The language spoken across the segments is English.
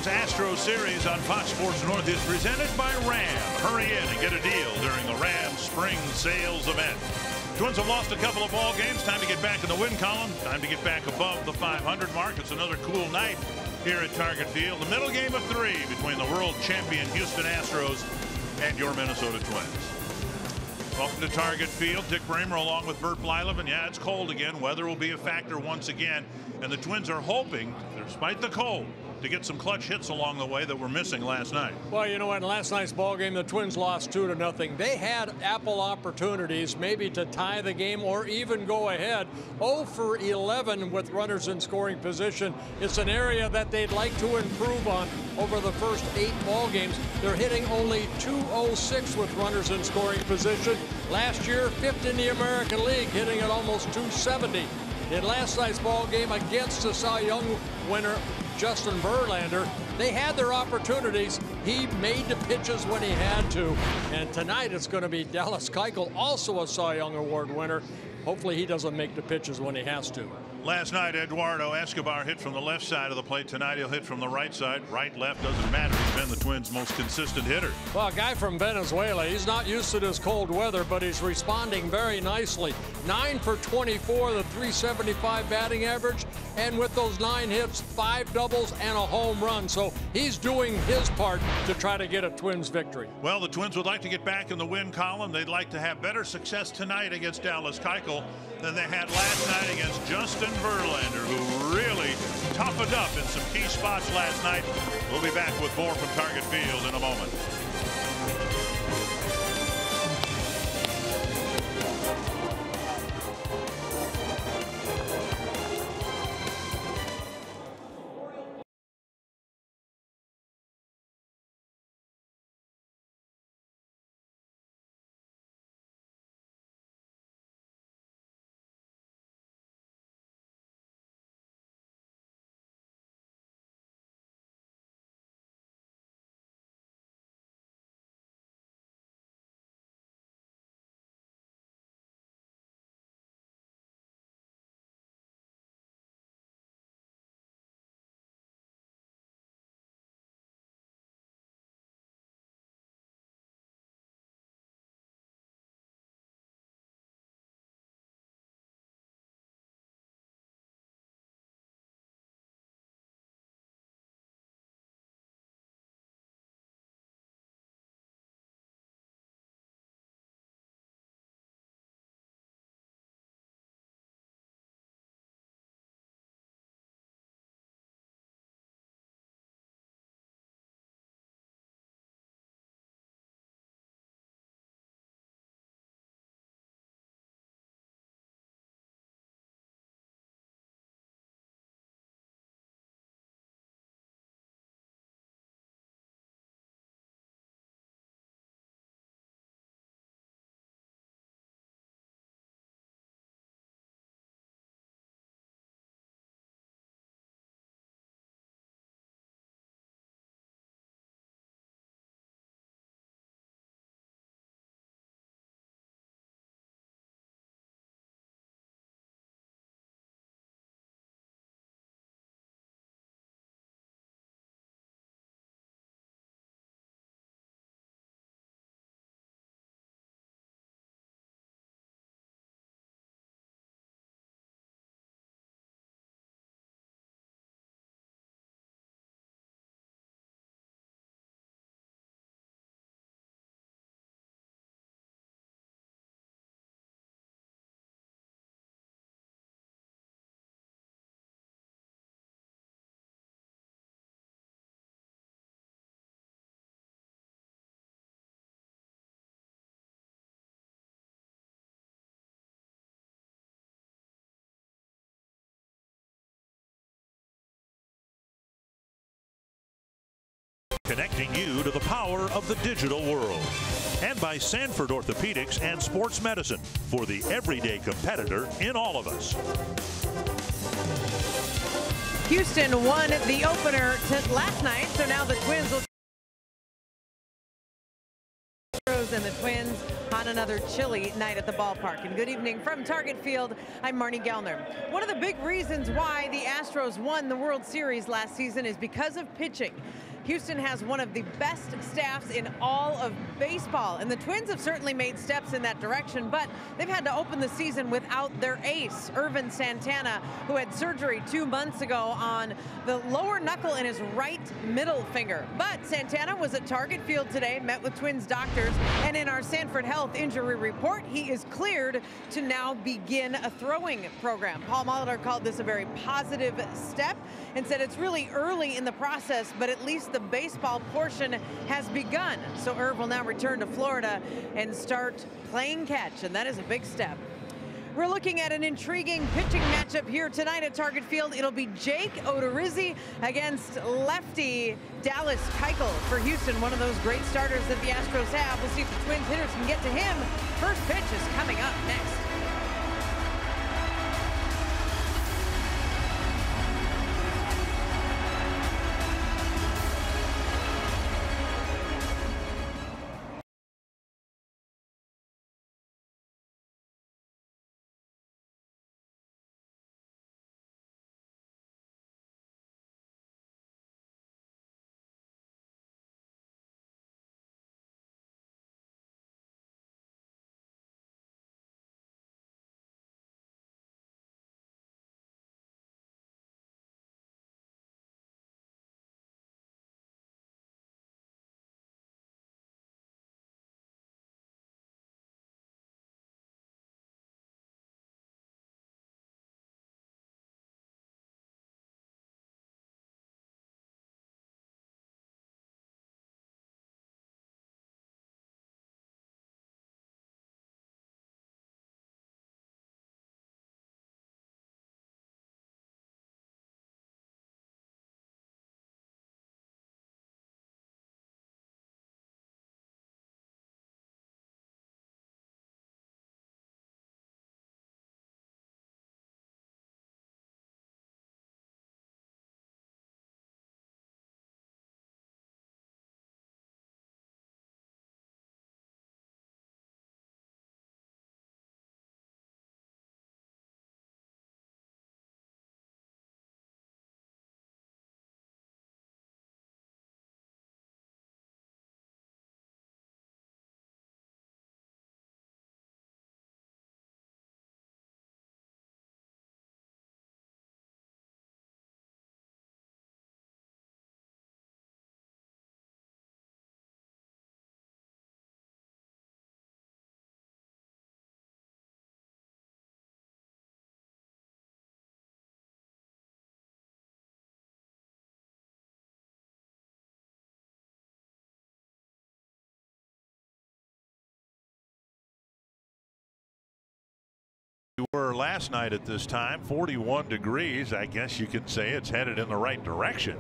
Twins-Astros series on Fox Sports North is presented by Ram. Hurry in and get a deal during the Ram Spring Sales event. Twins have lost a couple of ball games. Time to get back in the win column. Time to get back above the 500 mark. It's another cool night here at Target Field. The middle game of 3 between the world champion Houston Astros and your Minnesota Twins. Welcome to Target Field. Dick Bramer along with Bert Blyleven. Yeah, it's cold again. Weather will be a factor once again. And the Twins are hoping, despite the cold, to get some clutch hits along the way that were missing last night. Well, you know what, in last night's ball game, the Twins lost 2-0. They had ample opportunities maybe to tie the game or even go ahead. 0 for 11 with runners in scoring position. It's an area that they'd like to improve on over the first 8 ball games. They're hitting only .206 with runners in scoring position. Last year, 5th in the American League, hitting at almost .270. In last night's ball game against the Cy Young winner, Justin Verlander, they had their opportunities. He made the pitches when he had to. And tonight it's going to be Dallas Keuchel, also a Cy Young Award winner. Hopefully he doesn't make the pitches when he has to. Last night, Eduardo Escobar hit from the left side of the plate. Tonight, he'll hit from the right side. Right, left, doesn't matter. He's been the Twins' most consistent hitter. Well, a guy from Venezuela, he's not used to this cold weather, but he's responding very nicely. 9 for 24, the .375 batting average, and with those 9 hits, 5 doubles and a home run. So he's doing his part to try to get a Twins victory. Well, the Twins would like to get back in the win column. They'd like to have better success tonight against Dallas Keuchel than they had last night against Justin Verlander, who really toughened up in some key spots last night. We'll be back with more from Target Field in a moment. Connecting you to the power of the digital world. And by Sanford Orthopedics and Sports Medicine for the everyday competitor in all of us. Houston won the opener last night, so now the Twins will. And the Twins on an another chilly night at the ballpark. And good evening from Target Field. I'm Marnie Gellner. One of the big reasons why the Astros won the World Series last season is because of pitching. Houston has one of the best staffs in all of baseball, and the Twins have certainly made steps in that direction, but they've had to open the season without their ace, Ervin Santana, who had surgery 2 months ago on the lower knuckle in his right middle finger. But Santana was at Target Field today, met with Twins doctors, and in our Sanford Health injury report, he is cleared to now begin a throwing program. Paul Molitor called this a very positive step and said it's really early in the process, but at least the baseball portion has begun. So Irv will now return to Florida and start playing catch, and that is a big step. We're looking at an intriguing pitching matchup here tonight at Target Field. It'll be Jake Odorizzi against lefty Dallas Keuchel for Houston, one of those great starters that the Astros have. We'll see if the Twins hitters can get to him. First pitch is coming up next. We were last night at this time, 41 degrees. I guess you could say it's headed in the right direction,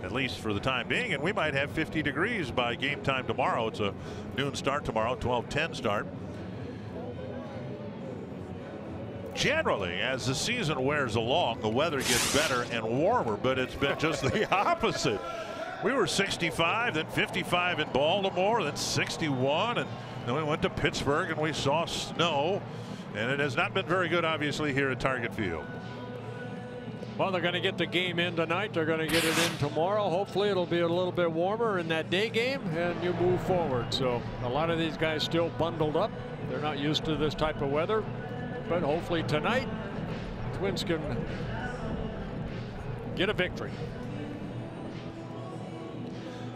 at least for the time being, and we might have 50 degrees by game time tomorrow. It's a noon start tomorrow, 12:10 start. Generally, as the season wears along, the weather gets better and warmer, but it's been just the opposite. We were 65, then 55 in Baltimore, then 61, and then we went to Pittsburgh and we saw snow. And it has not been very good, obviously, here at Target Field. Well, they're going to get the game in tonight. They're going to get it in tomorrow. Hopefully, it'll be a little bit warmer in that day game, and you move forward. So a lot of these guys still bundled up. They're not used to this type of weather. But hopefully tonight, Twins can get a victory.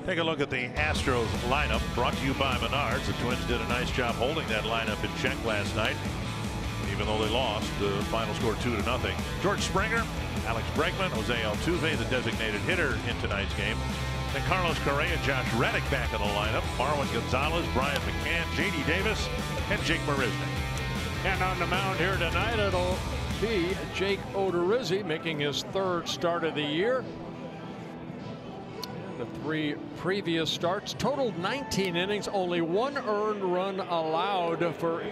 Take a look at the Astros lineup brought to you by Menards. The Twins did a nice job holding that lineup in check last night. Even though they lost, the final score 2-0. George Springer, Alex Bregman, Jose Altuve, the designated hitter in tonight's game. Then Carlos Correa, Josh Reddick back in the lineup. Marwin Gonzalez, Brian McCann, J.D. Davis, and Jake Marisnick. And on the mound here tonight, it'll be Jake Odorizzi making his third start of the year. The 3 previous starts totaled 19 innings, only 1 earned run allowed for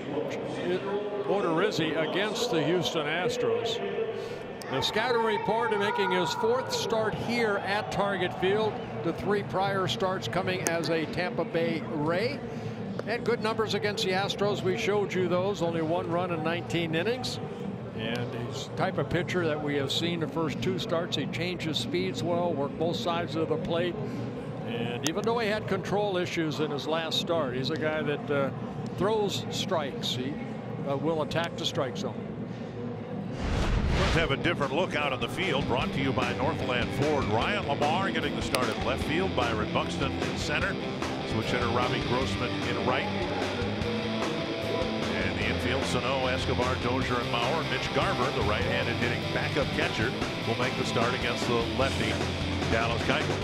Odorizzi against the Houston Astros. The scouting report making his 4th start here at Target Field. The 3 prior starts coming as a Tampa Bay Ray. Had good numbers against the Astros. We showed you those. Only 1 run in 19 innings. And he's the type of pitcher that we have seen the first 2 starts. He changes speeds well, worked both sides of the plate. And even though he had control issues in his last start, he's a guy that throws strikes. He will attack the strike zone. Let's have a different look out on the field. Brought to you by Northland Ford. Ryan Lamar getting the start at left field. Byron Buxton in center. Switch hitter Robbie Grossman in right. And the infield, Sano, Escobar, Dozier, and Mauer. Mitch Garver, the right-handed hitting backup catcher, will make the start against the lefty Dallas Keuchel.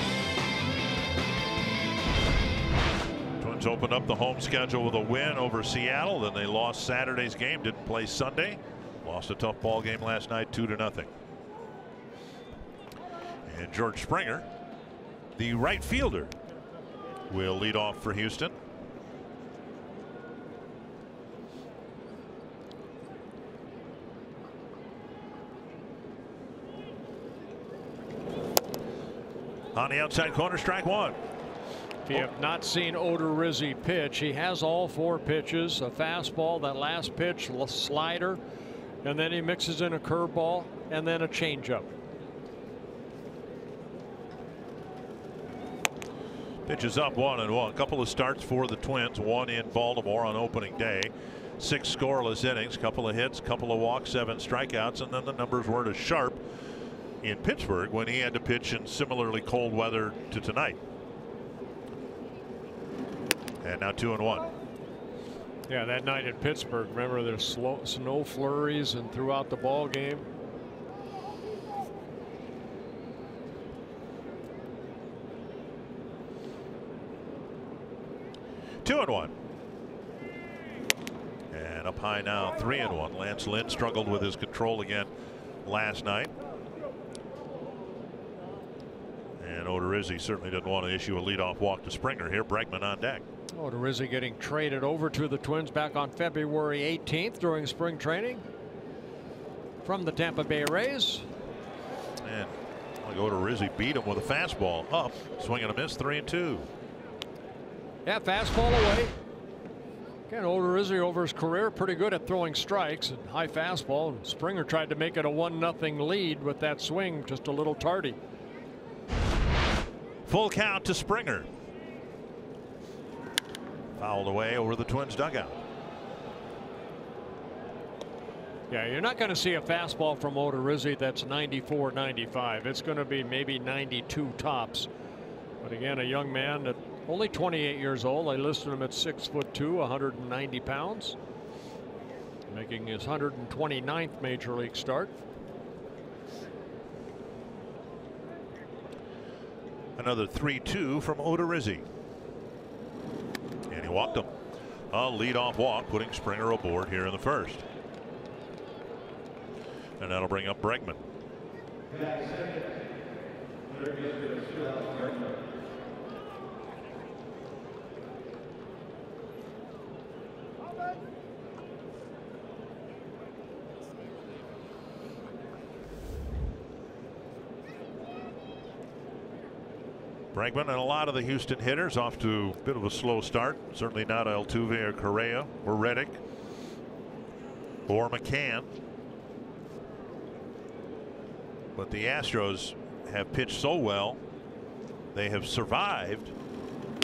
Twins opened up the home schedule with a win over Seattle. Then they lost Saturday's game. Didn't play Sunday. Lost a tough ball game last night, 2-0. And George Springer, the right fielder, will lead off for Houston. On the outside corner, strike 1. If you have not seen Odorizzi pitch, he has all 4 pitches: a fastball, that last pitch, a slider, and then he mixes in a curveball and then a changeup. Pitches up 1-1. A couple of starts for the Twins, one in Baltimore on opening day. 6 scoreless innings, couple of hits, couple of walks, 7 strikeouts, and then the numbers weren't as sharp in Pittsburgh when he had to pitch in similarly cold weather to tonight. And now 2-1. Yeah, that night in Pittsburgh, remember there's snow flurries and throughout the ball game. Two and one. And up high now, 3-1. Lance Lynn struggled with his control again last night. And Odorizzi certainly didn't want to issue a leadoff walk to Springer here. Bregman on deck. Odorizzi getting traded over to the Twins back on February 18th during spring training from the Tampa Bay Rays. And Odorizzi beat him with a fastball up, swing and a miss, 3-2. Yeah, fastball away. Again, Odorizzi over his career pretty good at throwing strikes and high fastball. Springer tried to make it a 1-0 lead with that swing, just a little tardy. Full count to Springer. Fouled away over the Twins dugout. Yeah, you're not going to see a fastball from Odorizzi that's 94, 95. It's going to be maybe 92 tops. But again, a young man that only 28 years old. I listed him at 6'2", 190 pounds, making his 129th major league start. Another 3-2 from Odorizzi. And he walked him. A leadoff walk, putting Springer aboard here in the first. And that'll bring up Bregman. Bregman and a lot of the Houston hitters off to a bit of a slow start. Certainly not Altuve or Correa or Reddick or McCann. But the Astros have pitched so well, they have survived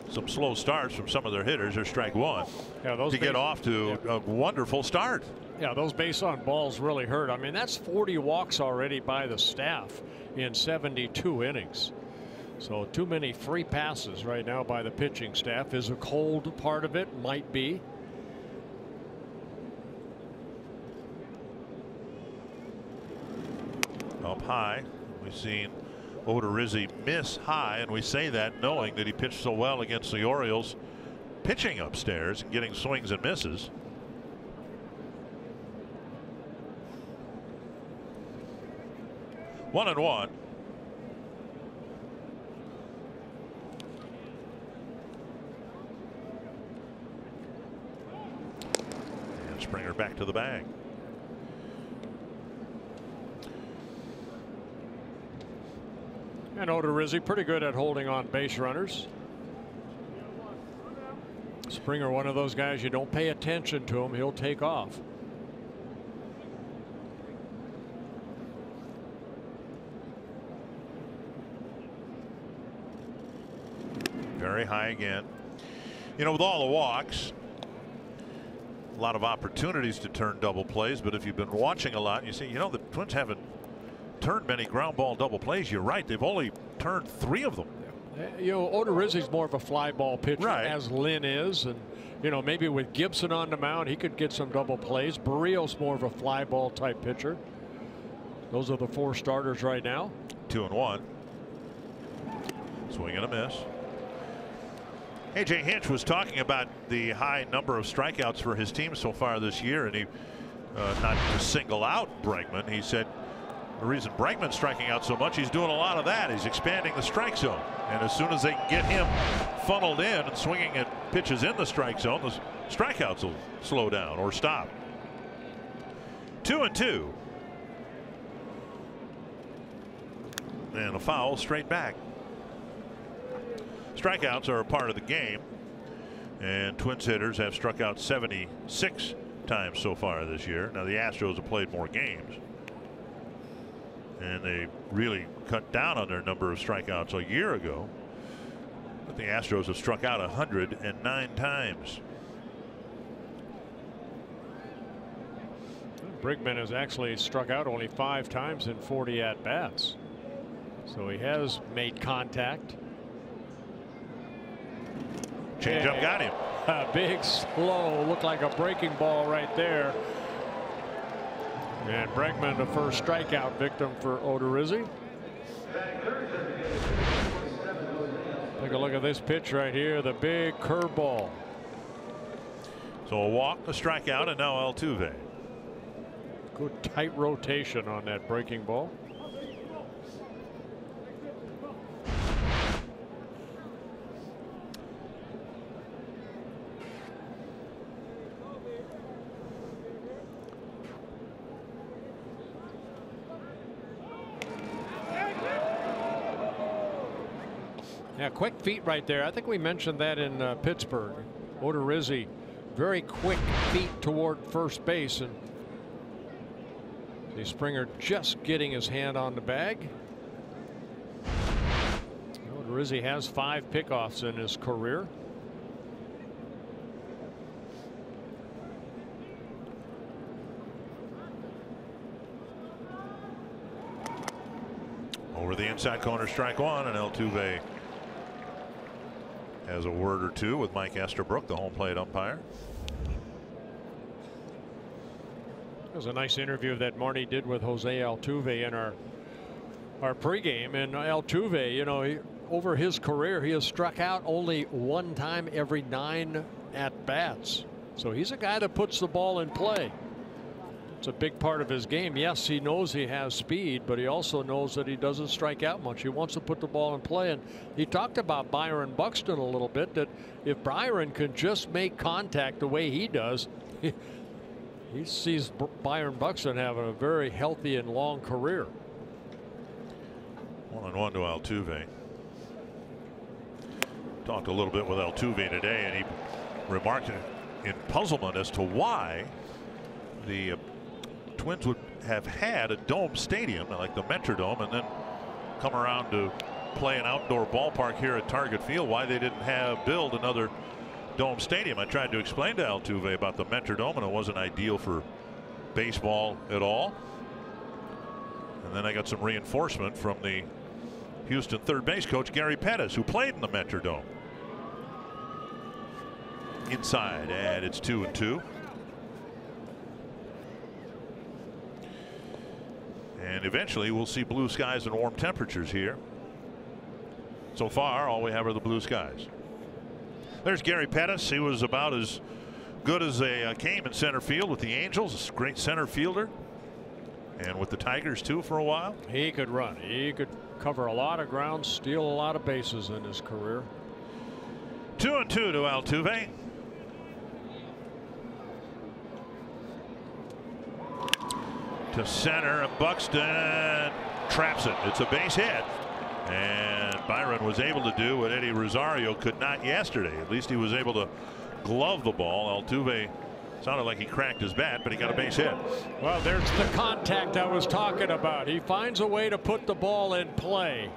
some slow starts from some of their hitters, or strike 1, to get off to a wonderful start. Yeah, those base on balls really hurt. I mean, that's 40 walks already by the staff in 72 innings. So too many free passes right now by the pitching staff. Is a cold part of it? Might be. Up high, we've seen Odorizzi miss high, and we say that knowing that he pitched so well against the Orioles, pitching upstairs and getting swings and misses. One and one. And Springer back to the bag. And Odorizzi pretty good at holding on base runners. Springer, one of those guys, you don't pay attention to him, he'll take off. Very high again. You know, with all the walks, a lot of opportunities to turn double plays, but if you've been watching a lot, you see, you know, the Twins haven't turned many ground ball double plays. You're right, they've only turned 3 of them. You know, Odorizzi's more of a fly ball pitcher, right, as Lynn is, and you know, maybe with Gibson on the mound, he could get some double plays. Barrios more of a fly ball type pitcher. Those are the 4 starters right now. 2-1. Swing and a miss. A.J. Hinch was talking about the high number of strikeouts for his team so far this year, and he, not to single out Bregman, he said the reason Bregman's striking out so much, he's doing a lot of that. He's expanding the strike zone, and as soon as they can get him funneled in and swinging at pitches in the strike zone, the strikeouts will slow down or stop. 2-2. And a foul straight back. Strikeouts are a part of the game, and Twins hitters have struck out 76 times so far this year. Now the Astros have played more games, and they really cut down on their number of strikeouts a year ago, but the Astros have struck out 109 times. Bregman has actually struck out only 5 times in 40 at-bats, so he has made contact. Changeup got him. A big, slow, looked like a breaking ball right there. And Bregman, the first strikeout victim for Odorizzi. Take a look at this pitch right here, the big curveball. So a walk, a strikeout, and now Altuve. Good tight rotation on that breaking ball. Yeah, quick feet right there. I think we mentioned that in Pittsburgh. Odorizzi, very quick feet toward first base, and Springer just getting his hand on the bag. Odorizzi has 5 pickoffs in his career. Over the inside corner, strike 1, and Altuve has a word or two with Mike Estabrook, the home plate umpire. It was a nice interview that Marty did with Jose Altuve in our pregame, and Altuve, you know, over his career he has struck out only 1 time every 9 at bats, so he's a guy that puts the ball in play. It's a big part of his game. Yes, he knows he has speed, but he also knows that he doesn't strike out much. He wants to put the ball in play, and he talked about Byron Buxton a little bit, that if Byron can just make contact the way he does, he sees Byron Buxton having a very healthy and long career. 1-1 to Altuve. Talked a little bit with Altuve today, and he remarked in puzzlement as to why the Twins would have had a dome stadium like the Metrodome and then come around to play an outdoor ballpark here at Target Field, why they didn't build another dome stadium. I tried to explain to Altuve about the Metrodome, and it wasn't ideal for baseball at all. And then I got some reinforcement from the Houston third base coach Gary Pettis, who played in the Metrodome. Inside, and it's 2-2. And eventually we'll see blue skies and warm temperatures here. So far all we have are the blue skies. There's Gary Pettis. He was about as good as they came in center field with the Angels. A great center fielder, and with the Tigers too for a while. He could run. He could cover a lot of ground, steal a lot of bases in his career. 2-2 to Altuve. To center, and Buxton traps it. It's a base hit, and Byron was able to do what Eddie Rosario could not yesterday. At least he was able to glove the ball. Altuve sounded like he cracked his bat, but he got a base hit. Well, there's the contact I was talking about. He finds a way to put the ball in play.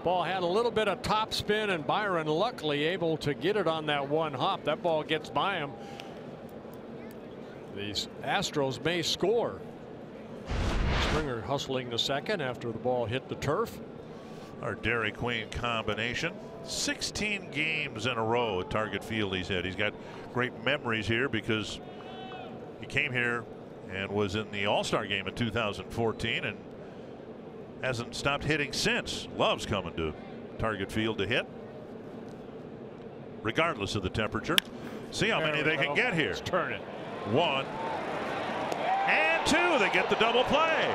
Ball had a little bit of top spin, and Byron luckily able to get it on that one hop. That ball gets by him. These Astros may score. Springer hustling to second after the ball hit the turf. Our Dairy Queen combination. 16 games in a row at Target Field he's had. He's got great memories here because he came here and was in the All-Star game in 2014 and hasn't stopped hitting since. Loves coming to Target Field to hit, regardless of the temperature. See how many they can get here. Let's turn it. 1 and 2. They get the double play.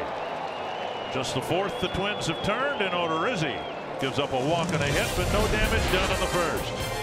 Just the 4th the Twins have turned, and Odorizzi gives up a walk and a hit, but no damage done in the first.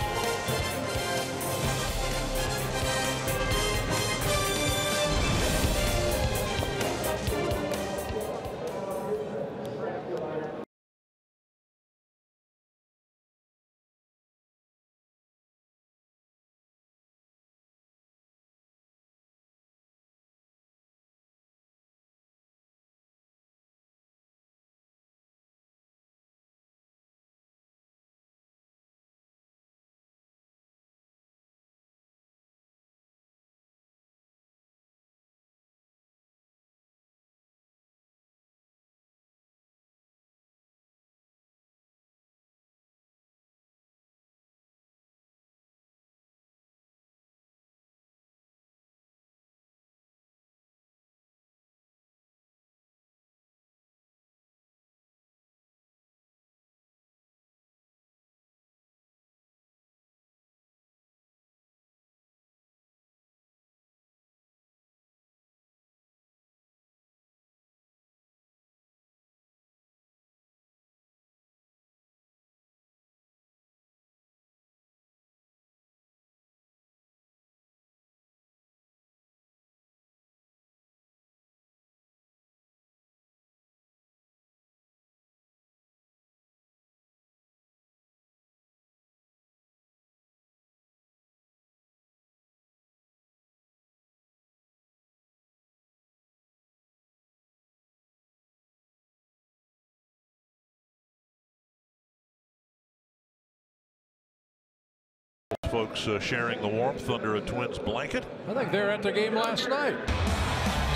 Folks sharing the warmth under a Twins blanket. I think they're at the game last night.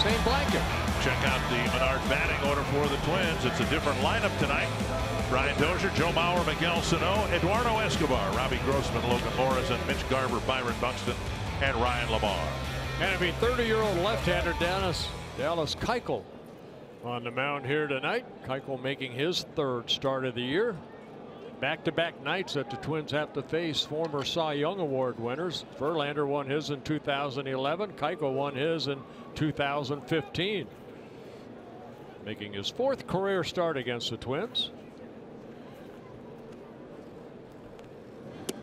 Same blanket. Check out the Menard batting order for the Twins. It's a different lineup tonight. Brian Dozier, Joe Mauer, Miguel Sano, Eduardo Escobar, Robbie Grossman, Logan Morrison, Mitch Garver, Byron Buxton, and Ryan Lamar. And it'll be 30-year-old left-hander Dallas Keuchel on the mound here tonight. Keuchel making his 3rd start of the year. Back-to-back nights that the Twins have to face former Cy Young Award winners. Verlander won his in 2011. Keuchel won his in 2015. Making his 4th career start against the Twins.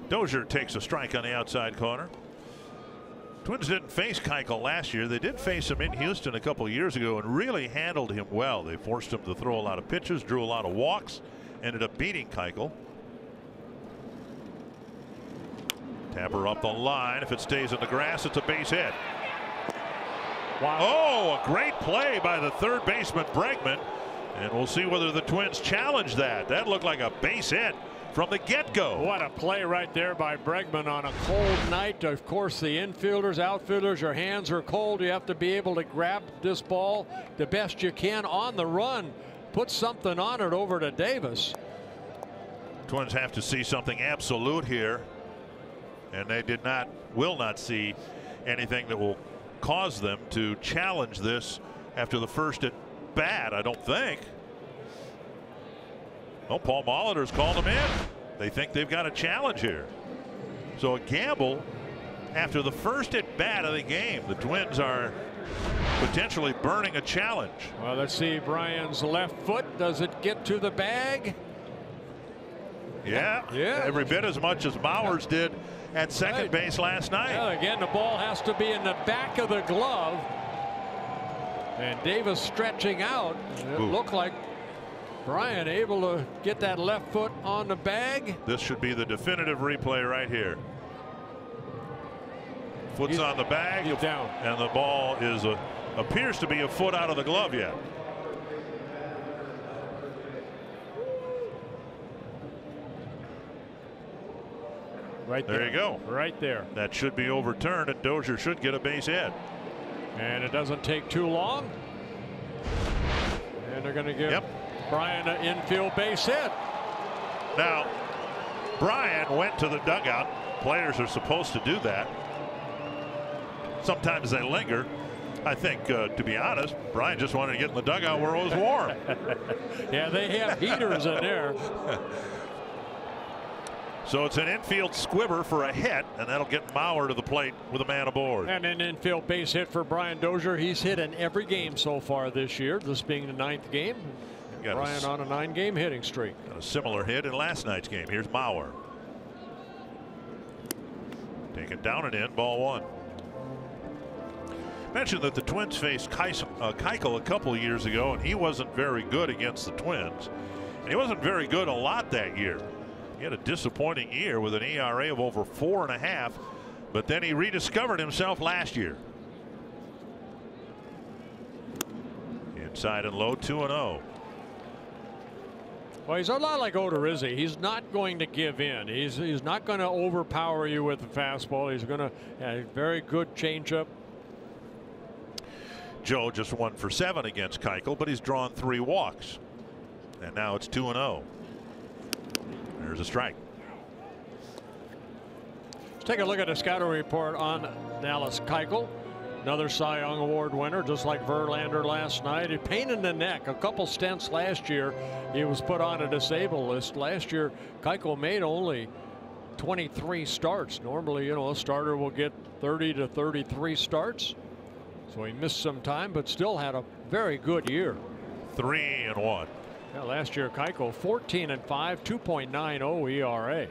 Dozier takes a strike on the outside corner. Twins didn't face Keuchel last year. They did face him in Houston a couple years ago and really handled him well. They forced him to throw a lot of pitches, drew a lot of walks, ended up beating Keuchel. Tapper up the line. If it stays in the grass, it's a base hit. Wow. Oh, a great play by the 3rd baseman Bregman, and we'll see whether the Twins challenge that. That looked like a base hit from the get-go. What a play right there by Bregman on a cold night. Of course, the infielders, outfielders, your hands are cold. You have to be able to grab this ball the best you can on the run. Put something on it over to Davis. Twins have to see something absolute here, and they will not see anything that will cause them to challenge this after the first at bat, I don't think. Well, Paul Molitor's called him in. They think they've got a challenge here. So a gamble after the first at bat of the game. The Twins are potentially burning a challenge. Well, let's see Brian's left foot. Does it get to the bag? Yeah, every bit as much as Bowers did at second base last night. Well, again, the ball has to be in the back of the glove. And Davis stretching out. It looked like Brian able to get that left foot on the bag. This should be the definitive replay right here. Foot's on the bag. He's down. And the ball is appears to be a foot out of the glove yet. Right there. There you go. Right there. That should be overturned, and Dozier should get a base hit. And it doesn't take too long. And they're going to give Brian an infield base hit. Now, Brian went to the dugout. Players are supposed to do that. Sometimes they linger. I think, to be honest, Brian just wanted to get in the dugout where it was warm. Yeah, they have heaters in there. So it's an infield squibber for a hit, and that'll get Mauer to the plate with a man aboard. And an infield base hit for Brian Dozier. He's hit in every game so far this year, this being the 9th game. Brian on a 9-game hitting streak. Got a similar hit in last night's game. Here's Mauer. Take it down and in, ball 1. Mentioned that the Twins faced Keuchel a couple of years ago, and he wasn't very good against the Twins. And he wasn't very good a lot that year. He had a disappointing year with an ERA of over 4.5, but then he rediscovered himself last year. Inside and low, 2-0. Well, he's a lot like Odorizzi. He's not going to give in. He's not going to overpower you with the fastball. He's going to have a very good changeup. Joe just 1 for 7 against Keuchel, but he's drawn 3 walks. And now it's 2-0. There's a strike. Let's take a look at a scouting report on Dallas Keuchel. Another Cy Young Award winner, just like Verlander last night. A pain in the neck. A couple stints last year. He was put on a disabled list. Last year, Keuchel made only 23 starts. Normally, you know, a starter will get 30 to 33 starts. So he missed some time, but still had a very good year. 3-1. Yeah, last year, Keuchel 14-5, 2.90 ERA.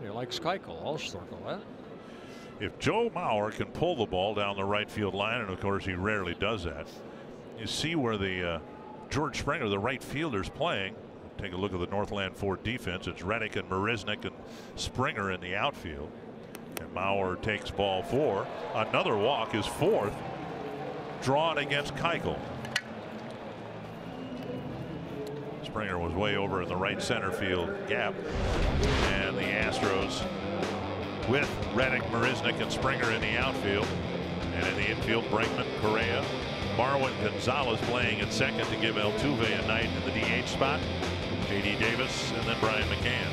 He likes Keuchel. I'll circle that. If Joe Mauer can pull the ball down the right field line, and of course he rarely does that, you see where the George Springer, the right fielder's playing. Take a look at the Northland Ford defense. It's Reddick and Marisnik and Springer in the outfield. And Mauer takes ball 4. Another walk, his 4th, drawn against Keuchel. Springer was way over in the right center field gap. And the Astros with Reddick, Marisnik, and Springer in the outfield. And in the infield, Bregman, Correa, Marwin Gonzalez playing at second to give Altuve a night in the DH spot. J.D. Davis and then Brian McCann.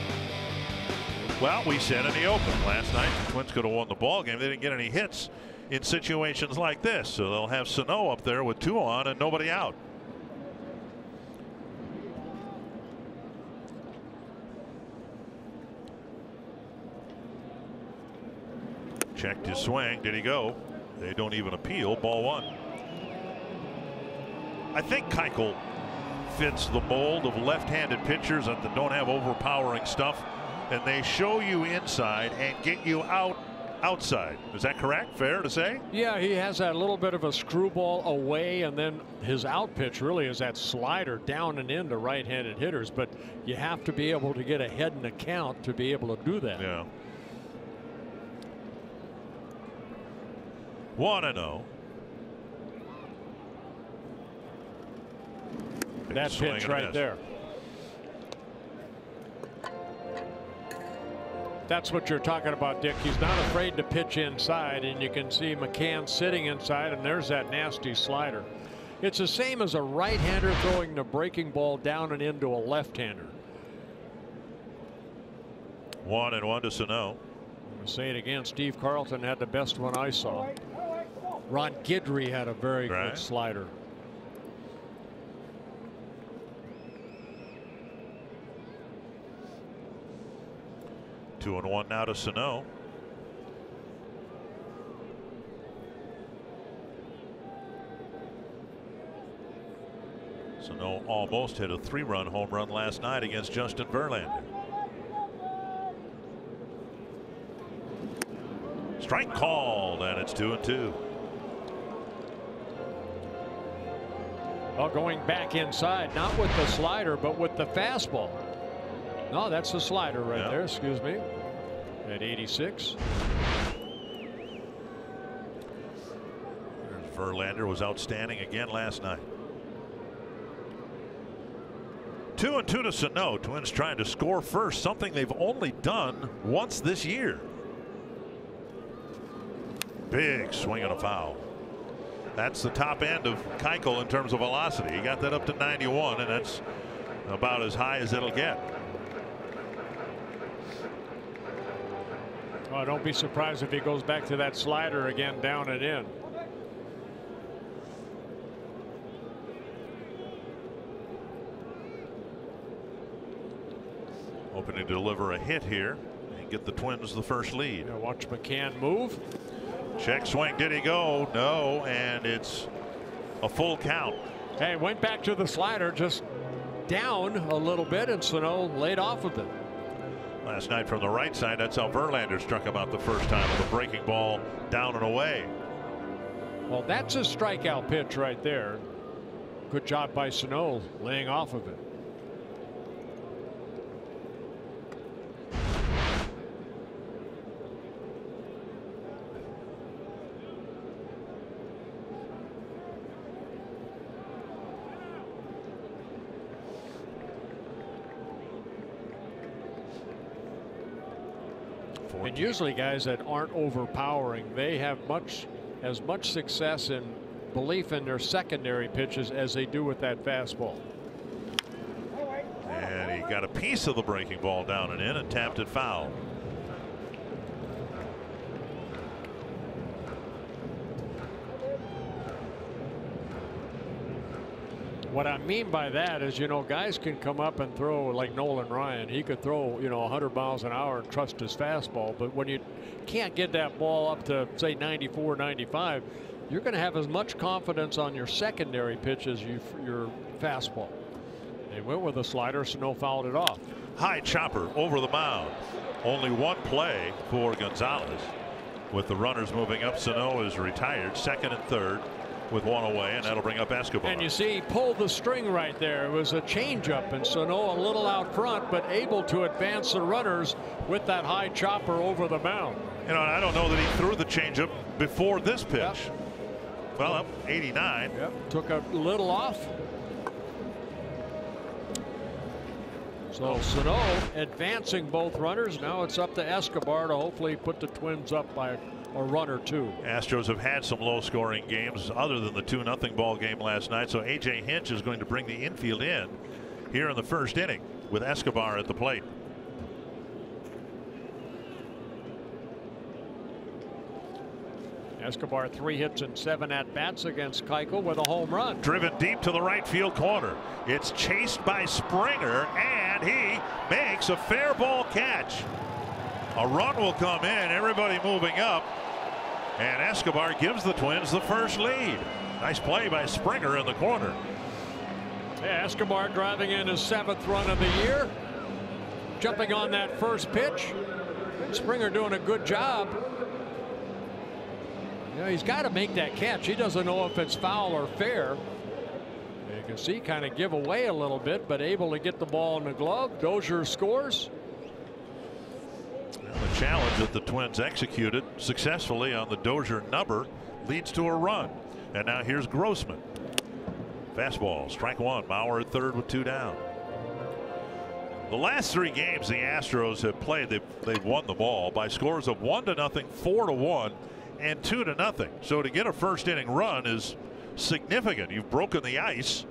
Well, we said in the open last night the Twins could have won the ball game. They didn't get any hits in situations like this. So they'll have Sano up there with 2 on and nobody out. Checked his swing. Did he go? They don't even appeal. Ball 1. I think Keuchel fits the mold of left-handed pitchers that don't have overpowering stuff, and they show you inside and get you outside. Is that correct? Fair to say? Yeah, he has that little bit of a screwball away, and then his out pitch really is that slider down and into right-handed hitters. But you have to be able to get ahead in the count to be able to do that. Yeah. 1-0. That pitch right there. That's what you're talking about, Dick. He's not afraid to pitch inside, and you can see McCann sitting inside, and there's that nasty slider. It's the same as a right-hander throwing the breaking ball down and into a left-hander. 1-1 to Sano. I'm going to say it again. Steve Carlton had the best one I saw. Ron Guidry had a very good slider. Two and 1 now to Sano. Sano almost hit a 3-run home run last night against Justin Verlander. Strike called, and it's 2-2. Well, going back inside, not with the slider, but with the fastball. No, that's the slider right there. Excuse me. at 86. Verlander was outstanding again last night. 2-2 to Sano. Twins trying to score first, something they've only done once this year. Big swing and a foul. That's the top end of Keuchel in terms of velocity. He got that up to 91, and that's about as high as it'll get. Oh, don't be surprised if he goes back to that slider again, down and in. Hoping to deliver a hit here and get the Twins the first lead. Yeah, watch McCann move. Check swing. Did he go? No. And it's a full count. Hey, went back to the slider, just down a little bit, and Sano laid off of it. Last night from the right side, that's how Verlander struck him out the first time with a breaking ball down and away. Well, that's a strikeout pitch right there. Good job by Sano laying off of it. And usually guys that aren't overpowering, they have as much success and belief in their secondary pitches as they do with that fastball. And he got a piece of the breaking ball down and in and tapped it foul. What I mean by that is, you know, guys can come up and throw like Nolan Ryan. He could throw, you know, 100 miles an hour and trust his fastball. But when you can't get that ball up to, say, 94, 95, you're going to have as much confidence on your secondary pitch as your fastball. They went with a slider, Sano fouled it off. High chopper over the mound. Only one play for Gonzalez. With the runners moving up, Sano is retired, second and third, with one away, and that'll bring up Escobar. And you see he pulled the string right there. It was a changeup, and Sano a little out front, but able to advance the runners with that high chopper over the mound. You know, I don't know that he threw the changeup before this pitch. Yep. Well, up 89. Yep, took a little off. So Sano advancing both runners. Now it's up to Escobar to hopefully put the Twins up by a run or two. Astros have had some low scoring games other than the 2-0 ball game last night. So A.J. Hinch is going to bring the infield in here in the first inning with Escobar at the plate. Escobar 3 hits and 7 at bats against Keuchel with a home run. Driven deep to the right field corner. It's chased by Springer, and he makes a fair ball catch. A run will come in, everybody moving up, and Escobar gives the Twins the first lead. Nice play by Springer in the corner. Yeah, Escobar driving in his 7th run of the year, jumping on that first pitch. Springer doing a good job. You know, he's got to make that catch. He doesn't know if it's foul or fair. You can see kind of give away a little bit, but able to get the ball in the glove. Dozier scores. Well, the challenge that the Twins executed successfully on the Dozier number leads to a run. And now here's Grossman. Fastball, strike one. Mauer at third with 2 down. The last 3 games the Astros have played, they've won the ball by scores of 1-0, 4-1, and 2-0. So to get a first inning run is significant. You've broken the ice,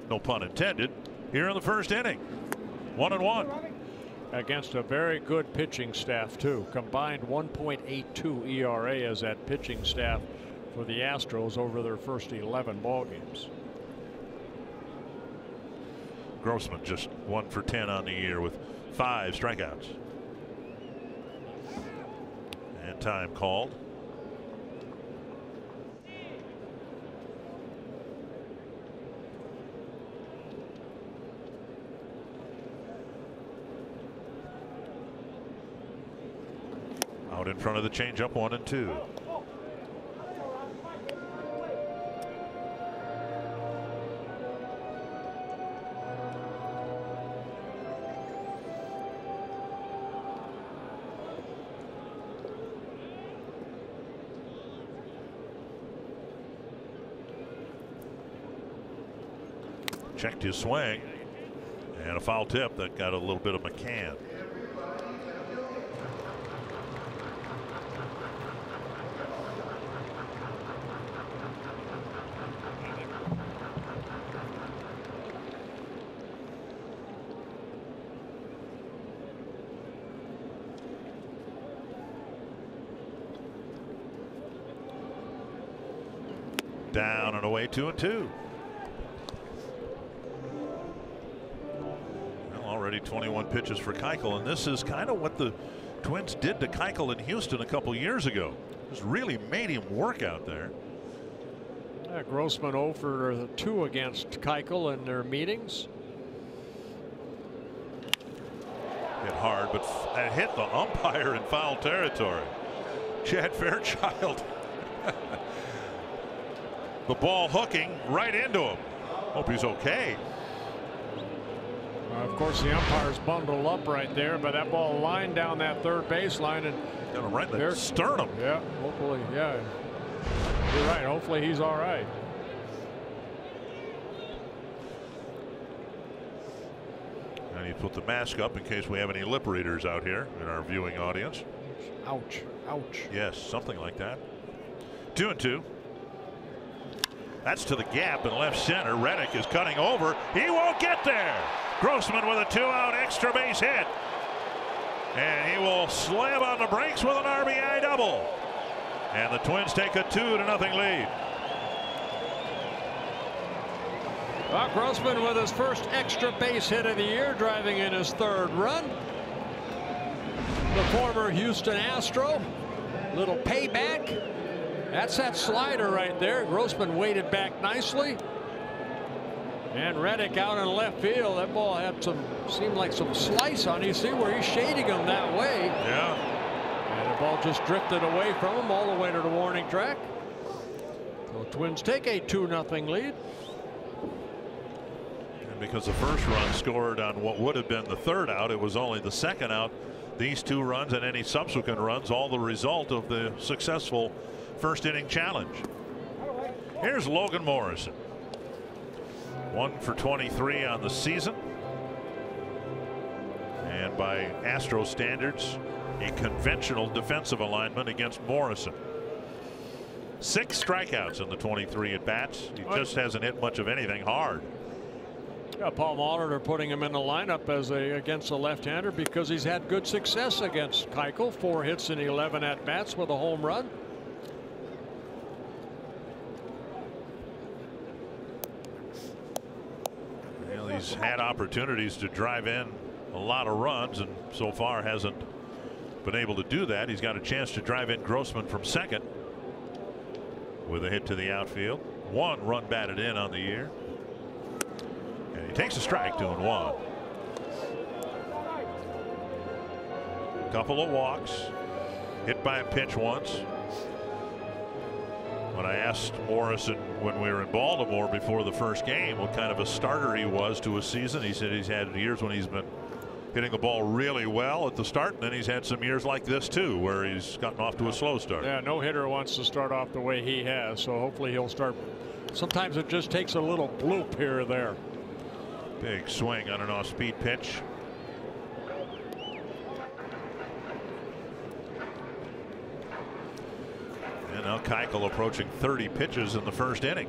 no pun intended, here in the first inning. 1-1. Against a very good pitching staff too. Combined 1.82 ERA as that pitching staff for the Astros over their first 11 ball games. Grossman just 1 for 10 on the year with 5 strikeouts. And time called. Out in front of the changeup, 1-2. checked his swing, and a foul tip that got a little bit of McCann. Down and away, 2-2. Well, already 21 pitches for Keuchel, and this is kind of what the Twins did to Keuchel in Houston a couple years ago. Just really made him work out there. Yeah, Grossman 0 for 2 against Keuchel in their meetings. Hit hard, but it hit the umpire in foul territory. Chad Fairchild. The ball hooking right into him. Hope he's okay. Of course, the umpire's bundled up right there, but that ball lined down that third baseline and got him right in the sternum. Yeah, hopefully, yeah. You're right. Hopefully, he's all right. And you put the mask up in case we have any lip readers out here in our viewing audience. Ouch! Ouch! Yes, something like that. 2-2. That's to the gap in left center. Reddick is cutting over. He won't get there. Grossman with a 2-out extra base hit. And he will slam on the brakes with an RBI double. And the Twins take a 2-0 lead. Well, Grossman with his first extra base hit of the year, driving in his 3rd run. The former Houston Astro. Little payback. That's that slider right there. Grossman weighted back nicely. And Reddick out in left field. That ball had seemed like some slice on. You see where he's shading him that way. Yeah. And the ball just drifted away from him all the way to the warning track. So the Twins take a 2-0 lead. And because the first run scored on what would have been the 3rd out, it was only the 2nd out. These 2 runs and any subsequent runs, all the result of the successful first inning challenge. Here's Logan Morrison. 1 for 23 on the season. And by Astro standards, a conventional defensive alignment against Morrison. 6 strikeouts in the 23 at bats. He just hasn't hit much of anything hard. Yeah, Paul Molitor putting him in the lineup as against a left-hander because he's had good success against Keuchel. 4 hits in 11 at bats with a home run. He's had opportunities to drive in a lot of runs and so far hasn't been able to do that. He's got a chance to drive in Grossman from second with a hit to the outfield. 1 run batted in on the year. And he takes a strike, 2-1. Couple of walks, hit by a pitch once. When I asked Morrison when we were in Baltimore before the first game what kind of a starter he was to a season, he said he's had years when he's been hitting the ball really well at the start, and then he's had some years like this too where he's gotten off to a slow start. Yeah, no hitter wants to start off the way he has, so hopefully he'll start. Sometimes it just takes a little bloop here or there. Big swing on an off-speed pitch. And now Keuchel approaching 30 pitches in the first inning.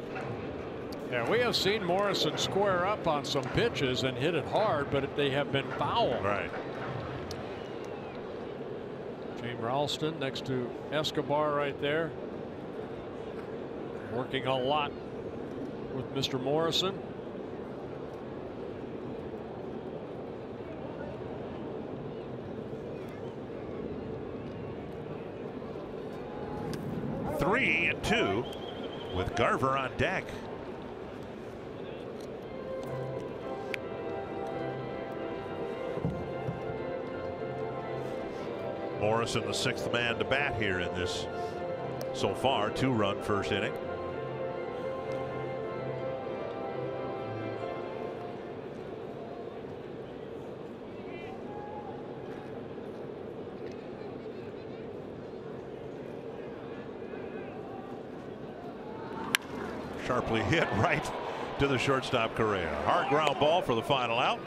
Yeah, we have seen Morrison square up on some pitches and hit it hard, but they have been foul. Right. James Ralston next to Escobar right there. Working a lot with Mr. Morrison. Three and 2 with Garver on deck. Morrison, the 6th man to bat here in this so far 2-run first inning. Sharply hit right to the shortstop Correa. Hard ground ball for the final out.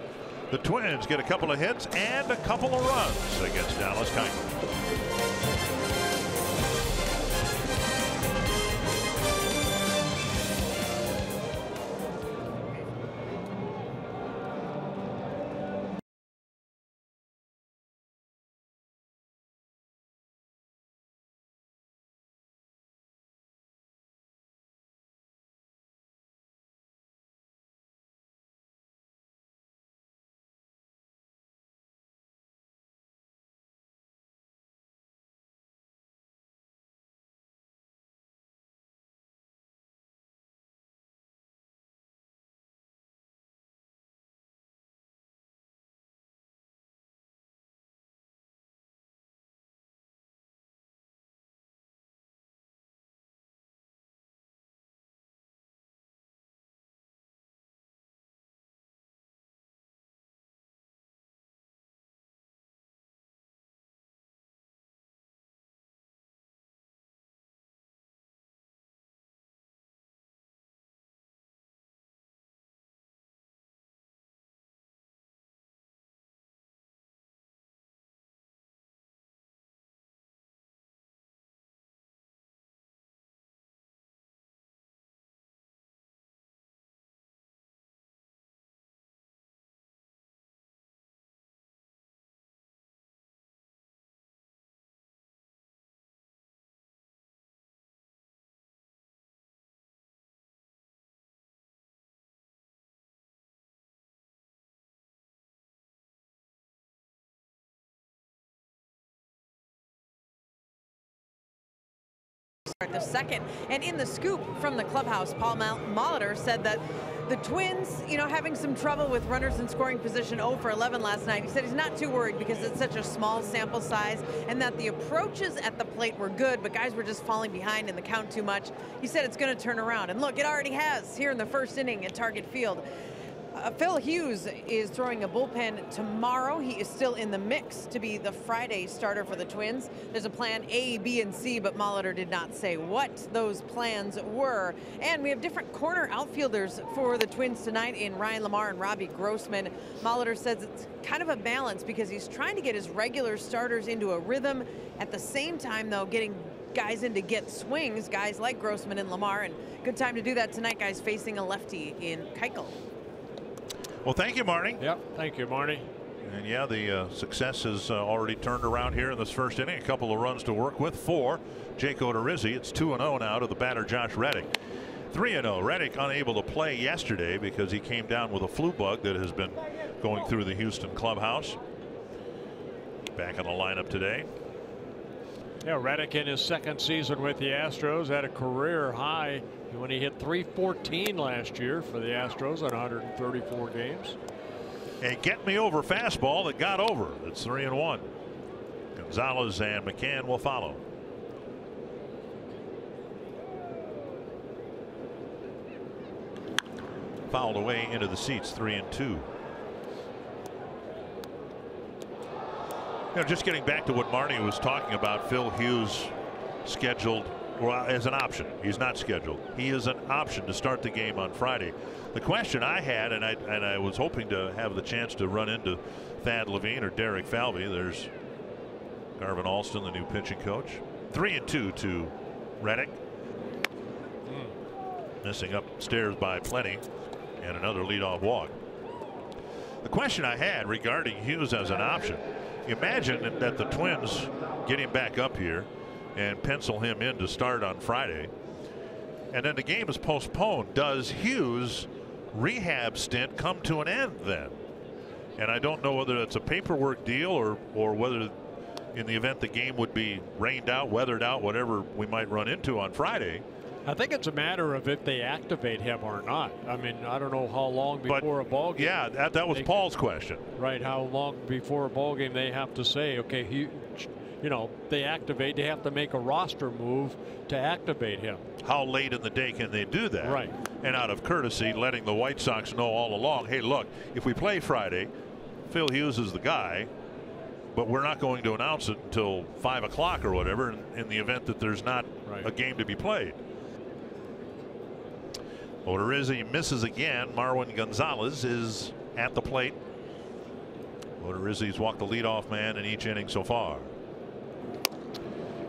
The Twins get a couple of hits and a couple of runs against Dallas Keuchel. The second, and in the scoop from the clubhouse, Paul Molitor said that the Twins, having some trouble with runners in scoring position 0 for 11 last night. He said he's not too worried because it's such a small sample size and that the approaches at the plate were good, but guys were just falling behind in the count too much. He said it's going to turn around, and look, it already has here in the first inning at Target Field. Phil Hughes is throwing a bullpen tomorrow. He is still in the mix to be the Friday starter for the Twins. There's a plan A, B, and C, but Molitor did not say what those plans were. And we have different corner outfielders for the Twins tonight in Ryan Lamar and Robbie Grossman. Molitor says it's kind of a balance because he's trying to get his regular starters into a rhythm. At the same time, though, getting guys in to get swings, guys like Grossman and Lamar. And good time to do that tonight, guys, facing a lefty in Keuchel. Well, thank you, Marnie. Yep, thank you, Marnie. And yeah, the success has already turned around here in this first inning. A couple of runs to work with for Jake Odorizzi. It's 2-0 now to the batter Josh Reddick. 3-0. Reddick unable to play yesterday because he came down with a flu bug that has been going through the Houston clubhouse. Back in the lineup today. Yeah, Reddick in his second season with the Astros had a career high when he hit .314 last year for the Astros on 134 games. A get me over fastball that got over. It's 3-1. Gonzalez and McCann will follow. Fouled away into the seats, 3-2. Just getting back to what Marnie was talking about, Phil Hughes scheduled as an option. He's not scheduled. He is an option to start the game on Friday. The question I had, and I was hoping to have the chance to run into Thad Levine or Derek Falvey. There's Garvin Alston, the new pitching coach. 3-2 to Reddick. Missing upstairs by plenty, and another leadoff walk. The question I had regarding Hughes as an option. Imagine that the Twins get him back up here and pencil him in to start on Friday, and then the game is postponed. Does Hughes' rehab stint come to an end then? And I don't know whether it's a paperwork deal or whether in the event the game would be rained out, weathered out, whatever we might run into on Friday. I think it's a matter of if they activate him or not. I mean, I don't know how long before a ball game. Yeah, that was Paul's question. Right, how long before a ball game they have to say, okay, they activate. They have to make a roster move to activate him. How late in the day can they do that? Right. And out of courtesy, letting the White Sox know all along, hey, look, if we play Friday, Phil Hughes is the guy, but we're not going to announce it until 5 o'clock or whatever in the event that there's not a game to be played. Odorizzi misses again. Marwin Gonzalez is at the plate. Odorizzi's walked the leadoff man in each inning so far.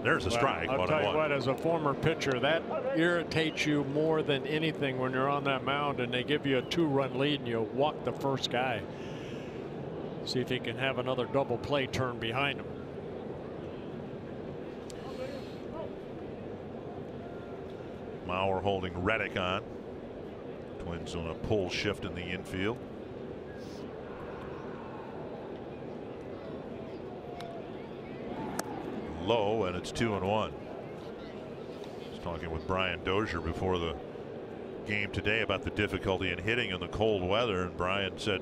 There's a strike. I'll tell you what, as a former pitcher, that irritates you more than anything when you're on that mound and they give you a 2-run lead and you walk the first guy. See if he can have another double play turn behind him. Mauer holding Reddick on. Twins on a pull shift in the infield. Low, and it's 2-1. I was talking with Brian Dozier before the game today about the difficulty in hitting in the cold weather, and Brian said,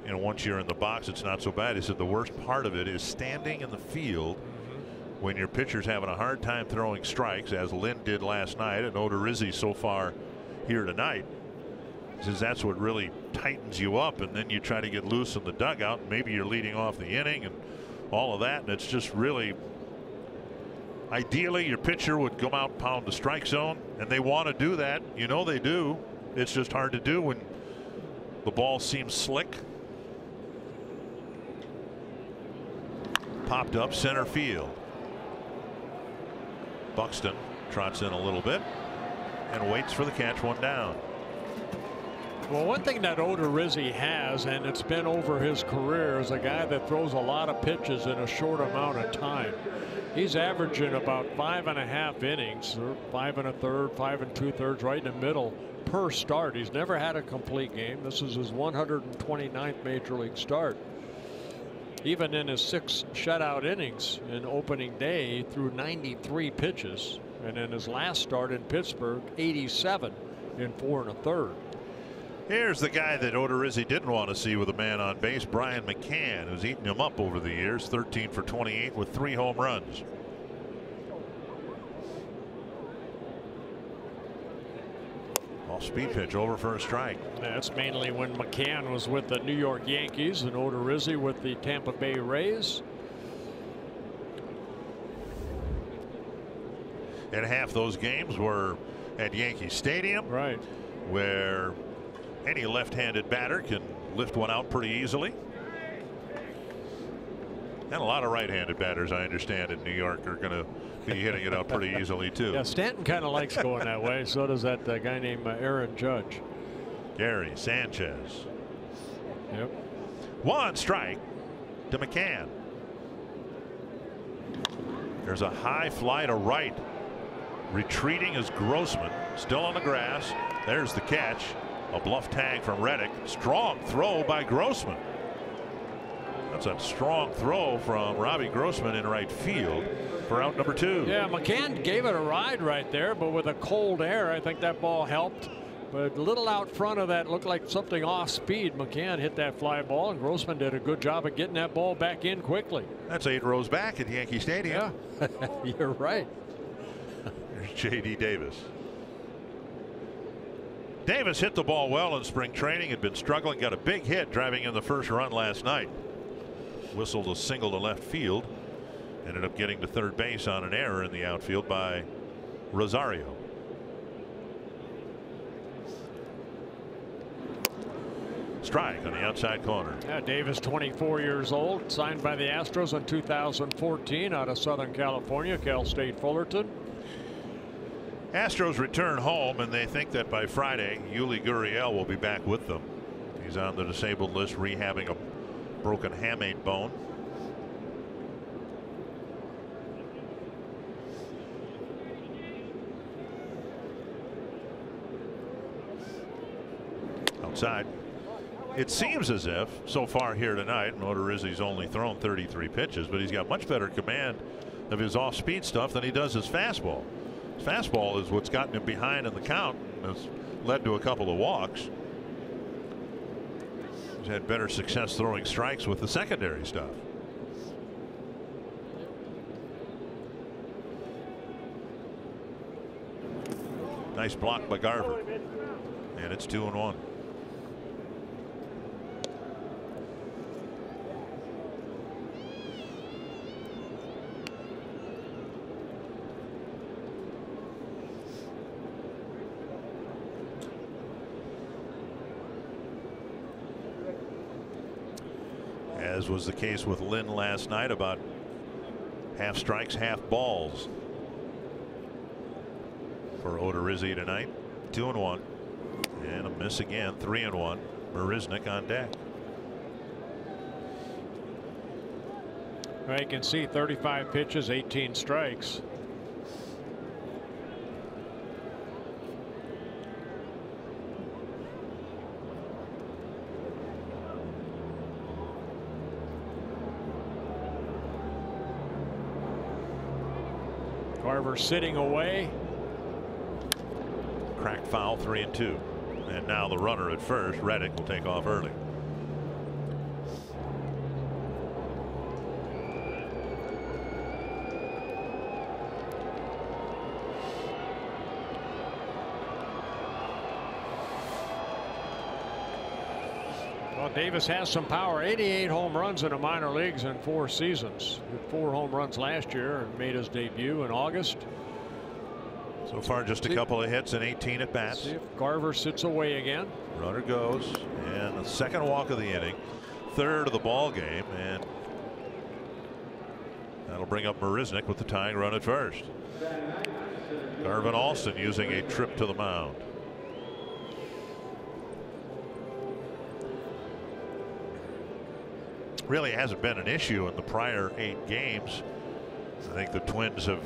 you know, once you're in the box, it's not so bad. He said the worst part of it is standing in the field when your pitcher's having a hard time throwing strikes, as Lynn did last night, and Odorizzi so far here tonight. He says that's what really tightens you up, and then you try to get loose in the dugout. Maybe you're leading off the inning and all of that, and it's just really. Ideally, your pitcher would come out, pound the strike zone, and they want to do that. You know they do. It's just hard to do when the ball seems slick. Popped up center field. Buxton trots in a little bit and waits for the catch, one down. Well, one thing that Odorizzi has, and it's been over his career, is a guy that throws a lot of pitches in a short amount of time. He's averaging about 5.5 innings, or 5 1/3, 5 2/3, right in the middle per start. He's never had a complete game. This is his 129th major league start. Even in his 6 shutout innings in opening day, he threw 93 pitches, and in his last start in Pittsburgh, 87 in 4 1/3. Here's the guy that Odorizzi didn't want to see with a man on base, Brian McCann, who's eaten him up over the years. 13 for 28 with 3 home runs. Off speed pitch over for a strike. That's mainly when McCann was with the New York Yankees and Odorizzi with the Tampa Bay Rays. And half those games were at Yankee Stadium, right, where any left-handed batter can lift one out pretty easily. And a lot of right-handed batters, I understand, in New York are going to be hitting it out pretty easily too. Yeah, Stanton kind of likes going that way. So does that guy named Aaron Judge. Gary Sanchez. Yep. 1 strike to McCann. There's a high fly to right. Retreating is Grossman, still on the grass. There's the catch. A bluff tag from Reddick. Strong throw by Grossman. That's a strong throw from Robbie Grossman in right field for out number 2. Yeah, McCann gave it a ride right there, but with a cold air, I think that ball helped. But a little out front of that, looked like something off speed. McCann hit that fly ball, and Grossman did a good job of getting that ball back in quickly. That's 8 rows back at Yankee Stadium. Yeah, you're right. There's J.D. Davis. Davis hit the ball well in spring training, had been struggling, got a big hit driving in the first run last night. Whistled a single to left field. Ended up getting to third base on an error in the outfield by Rosario. Strike on the outside corner. Yeah, Davis, 24 years old, signed by the Astros in 2014 out of Southern California, Cal State Fullerton. Astros return home, and they think that by Friday, Yuli Gurriel will be back with them. He's on the disabled list, rehabbing a broken hamate bone. Outside. It seems as if so far here tonight, Odorizzi's only thrown 33 pitches, but he's got much better command of his off-speed stuff than he does his fastball. His fastball is what's gotten him behind in the count and has led to a couple of walks. He's had better success throwing strikes with the secondary stuff. Nice block by Garver, and it's 2-1. as was the case with Lynn last night, about half strikes, half balls for Odorizzi tonight. 2-1 and a miss again. 3-1. Marisnick on deck. Well, you can see 35 pitches, 18 strikes. Carver sitting away. Cracked foul, 3-2. And now the runner at first. Reddick will take off early. Well, Davis has some power. 88 home runs in the minor leagues in 4 seasons. He had 4 home runs last year and made his debut in August. So far, just a couple of hits and 18 at bats. See if Carver sits away again. Runner goes, and the second walk of the inning, third of the ball game, and that'll bring up Marisnick with the tying run at first. Garvin Alston using a trip to the mound. Really hasn't been an issue in the prior 8 games. I think the Twins have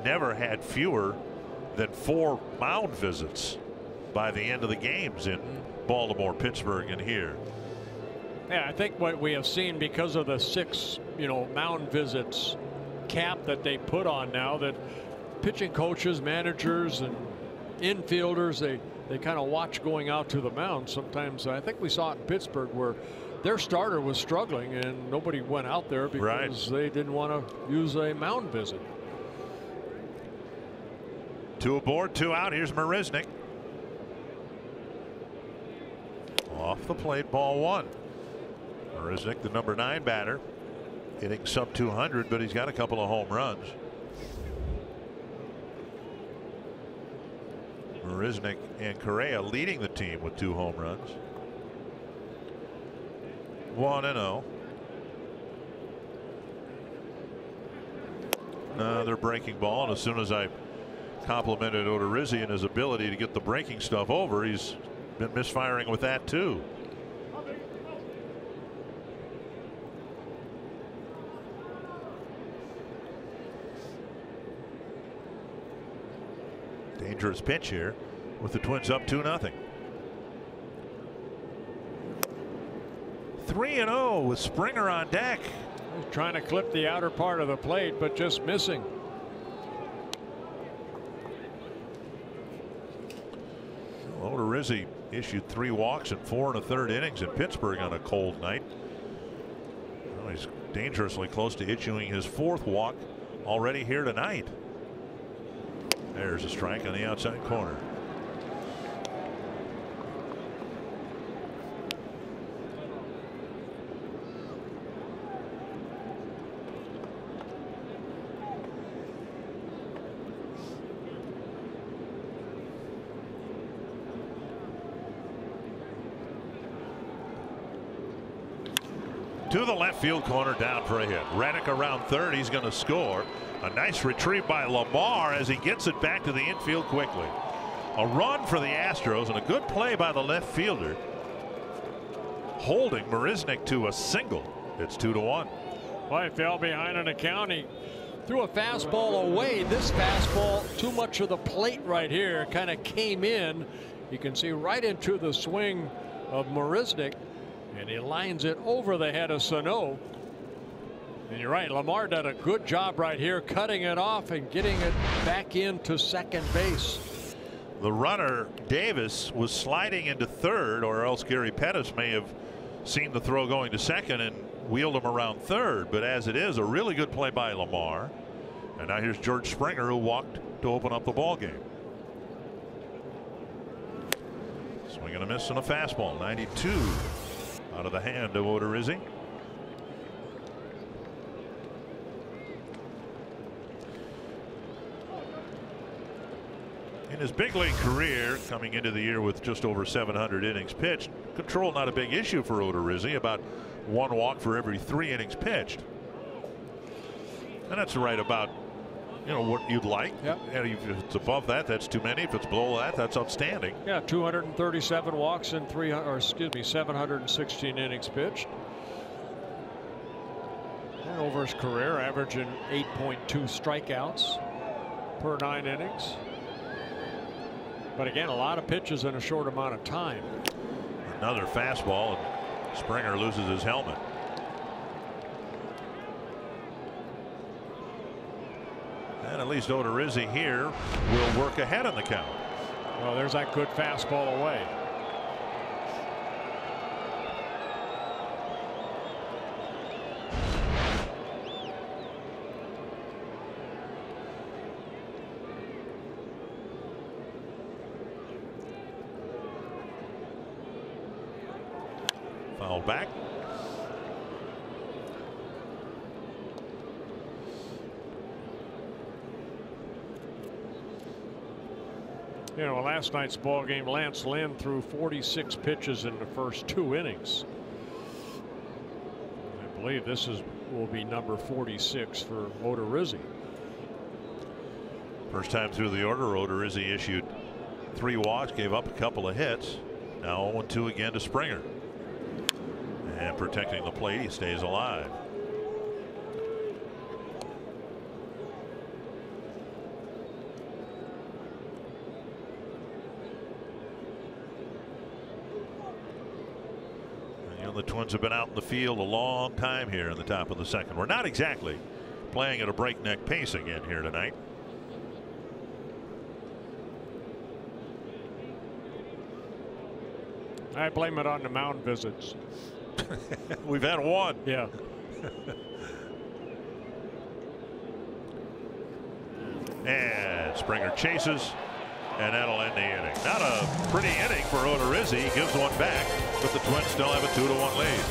never had fewer than 4 mound visits by the end of the games in Baltimore, Pittsburgh, and here. Yeah, I think what we have seen, because of the 6, mound visits cap that they put on now, that pitching coaches, managers, and infielders, they kind of watch going out to the mound. Sometimes I think we saw it in Pittsburgh where their starter was struggling and nobody went out there because they didn't want to use a mound visit. 2 aboard, 2 out. Here's Marisnick. Off the plate, ball 1. Marisnick, the number 9 batter, hitting sub 200, but he's got a couple of home runs. Marisnick and Correa leading the team with 2 home runs. 1-0. Another breaking ball, and as soon as I complimented Odorizzi and his ability to get the breaking stuff over, he's been misfiring with that too. Dangerous pitch here with the Twins up 2-0. 3-0 with Springer on deck. He's trying to clip the outer part of the plate, but just missing. Odorizzi issued 3 walks in 4 1/3 innings in Pittsburgh on a cold night. Well, he's dangerously close to issuing his 4th walk already here tonight. There's a strike on the outside corner. To the left field corner, down for a hit. Reddick around third. He's going to score. A nice retrieve by Lamar as he gets it back to the infield quickly. A run for the Astros and a good play by the left fielder, holding Marisnick to a single. It's 2-1. Well, he fell behind on the count. He threw a fastball away. This fastball too much of the plate right here, kind of came in. You can see right into the swing of Marisnick, and he lines it over the head of Sano. And you're right, Lamar did a good job right here, cutting it off and getting it back into second base. The runner, Davis, was sliding into third, or else Gary Pettis may have seen the throw going to second and wheeled him around third. But as it is, a really good play by Lamar. And now here's George Springer, who walked to open up the ball game. Swing and a miss on a fastball. 92 out of the hand of Odorizzi. In his big league career, coming into the year with just over 700 innings pitched, control not a big issue for Odorizzi. About 1 walk for every 3 innings pitched. And that's right about, you know, what you'd like. Yep. And if it's above that, that's too many. If it's below that, that's outstanding. Yeah, 237 walks in 716 innings pitched. And over his career, averaging 8.2 strikeouts per 9 innings. But again, a lot of pitches in a short amount of time. Another fastball, and Springer loses his helmet. And at least Odorizzi here will work ahead on the count. Well, there's that good fastball away. Foul back. You know, last night's ball game, Lance Lynn threw 46 pitches in the first 2 innings. I believe this will be number 46 for Odorizzi. First time through the order, Odorizzi issued 3 walks, gave up a couple of hits. Now 0-2 again to Springer. And protecting the plate, he stays alive. The Twins have been out in the field a long time here in the top of the second. We're not exactly playing at a breakneck pace again here tonight. I blame it on the mound visits. We've had 1. Yeah. And Springer chases, and that'll end the inning. Not a pretty inning for Odorizzi. He gives 1 back, but the Twins still have a 2-1 lead.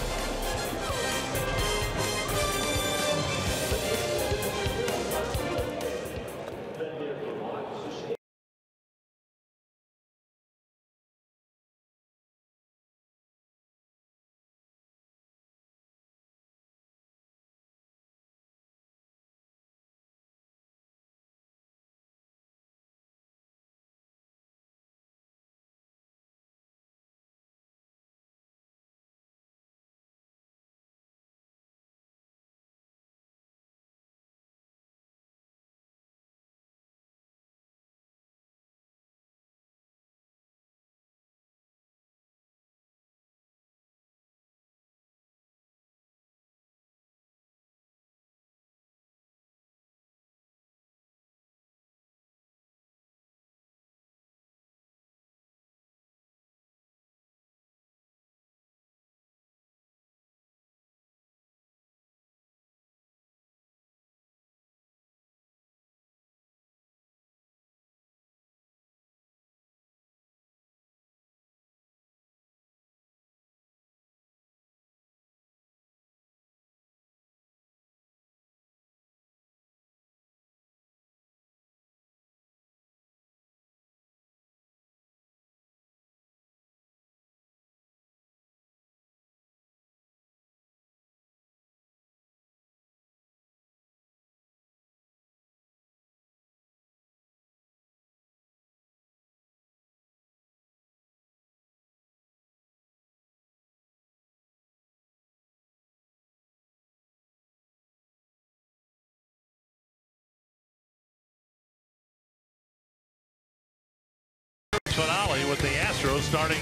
Finale with the Astros starting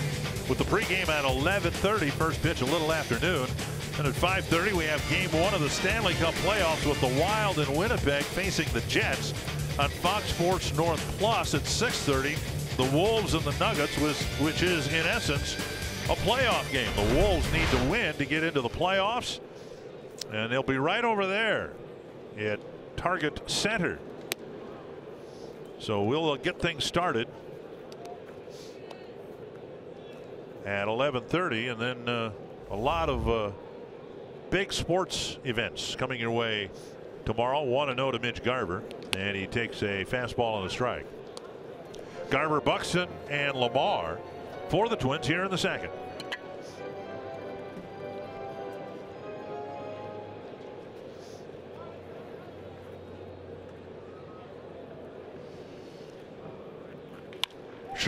with the pregame at 11:30. First pitch a little after noon. And at 5:30 we have game 1 of the Stanley Cup playoffs with the Wild in Winnipeg facing the Jets on Fox Sports North Plus. At 6:30 the Wolves and the Nuggets, which is in essence a playoff game. The Wolves need to win to get into the playoffs, and they'll be right over there at Target Center. So we'll get things started at 11:30, and then a lot of big sports events coming your way tomorrow. 1-0 to Mitch Garver, and he takes a fastball and a strike. Garver, Buxton, and Lamar for the Twins here in the second.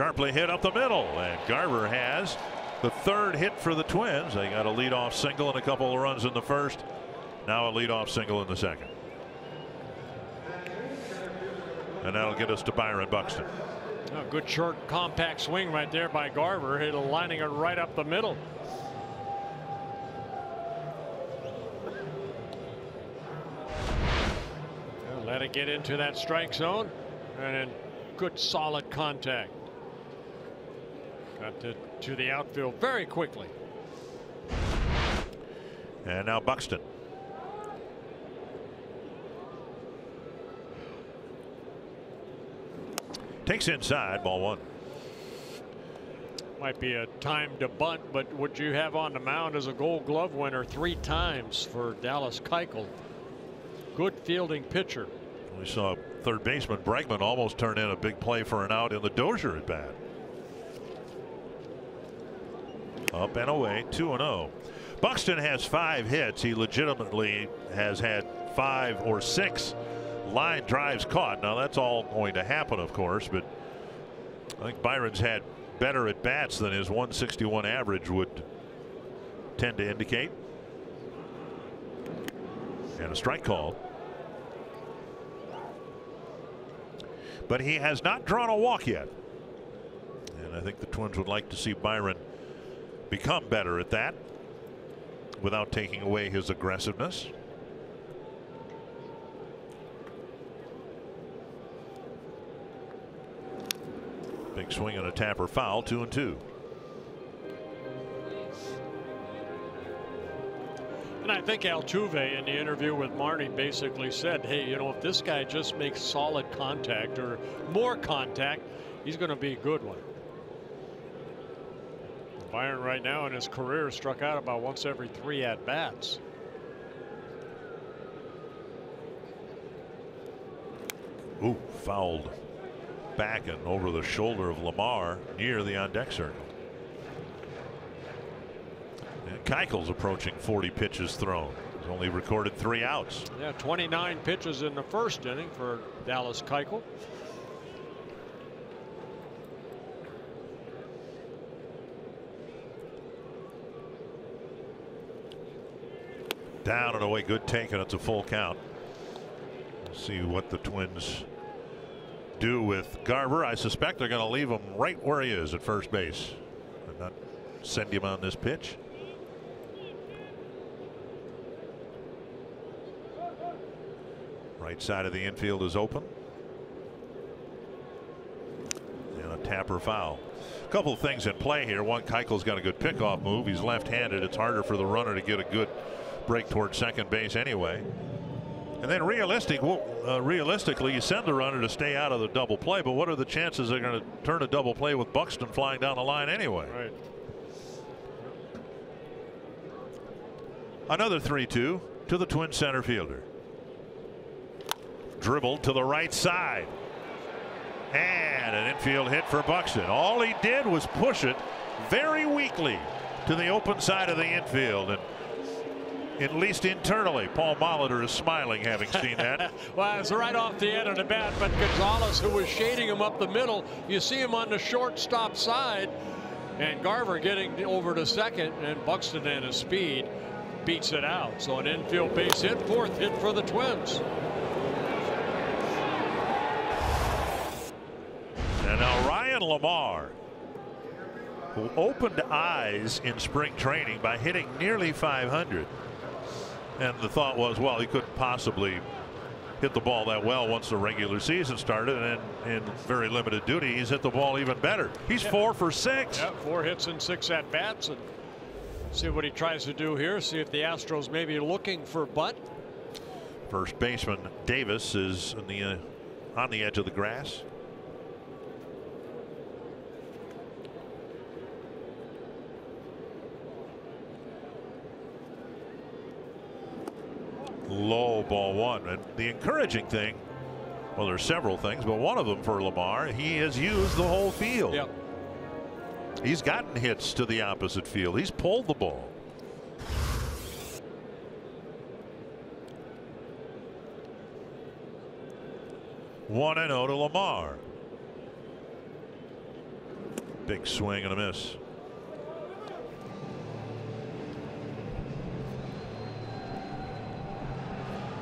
Sharply hit up the middle, and Garver has the third hit for the Twins. They got a leadoff single and a couple of runs in the first. Now a leadoff single in the second. And that'll get us to Byron Buxton. A good short compact swing right there by Garver, lining it right up the middle. Let it get into that strike zone, and then good solid contact. Got to the outfield very quickly. And now Buxton. Takes inside, ball one. Might be a time to bunt, but what you have on the mound is a Gold Glove winner 3 times for Dallas Keuchel. Good fielding pitcher. We saw third baseman Bregman almost turn in a big play for an out in the Dozier at bat. Up and away, 2-0. Buxton has 5 hits. He legitimately has had 5 or 6 line drives caught. Now that's all going to happen, of course, but I think Byron's had better at bats than his 161 average would tend to indicate. And a strike call. But he has not drawn a walk yet. And I think the Twins would like to see Byron become better at that without taking away his aggressiveness. Big swing and a tapper foul, 2-2. And I think Altuve in the interview with Marnie basically said, hey, you know, if this guy just makes solid contact or more contact, he's going to be a good one. Byron right now in his career struck out about once every 3 at bats. Ooh, fouled back and over the shoulder of Lamar near the on deck circle. And Keuchel's approaching 40 pitches thrown. He's only recorded 3 outs. Yeah, 29 pitches in the first inning for Dallas Keuchel. Down and away, good take, and it's a full count. We'll see what the Twins do with Garver. I suspect they're going to leave him right where he is at first base and not send him on this pitch. Right side of the infield is open. And a tapper foul. A couple of things in play here. One, Keuchel's got a good pickoff move. He's left-handed. It's harder for the runner to get a good break toward second base anyway. And then realistically, you send the runner to stay out of the double play, but what are the chances they're going to turn a double play with Buxton flying down the line anyway? Right. Another 3-2 to the Twin center fielder. Dribbled to the right side. And an infield hit for Buxton. All he did was push it very weakly to the open side of the infield. And at least internally, Paul Molitor is smiling having seen that. Well, it's right off the end of the bat, but Gonzalez, who was shading him up the middle, you see him on the shortstop side, and Garver getting over to second, and Buxton at his speed beats it out. So an infield base hit, 4th hit for the Twins. And now Ryan Lamar, who opened eyes in spring training by hitting nearly 500. And the thought was, well, he couldn't possibly hit the ball that well once the regular season started, and in very limited duty he's hit the ball even better. He's 4 for 6. Yeah, 4 hits and 6 at bats, and see what he tries to do here. See if the Astros may be looking for bunt. First baseman Davis is in on the edge of the grass. Low, ball 1. And the encouraging thing, well, there's several things, but one of them for Lamar, he has used the whole field. Yep. He's gotten hits to the opposite field. He's pulled the ball. (1-0) to Lamar. Big swing and a miss.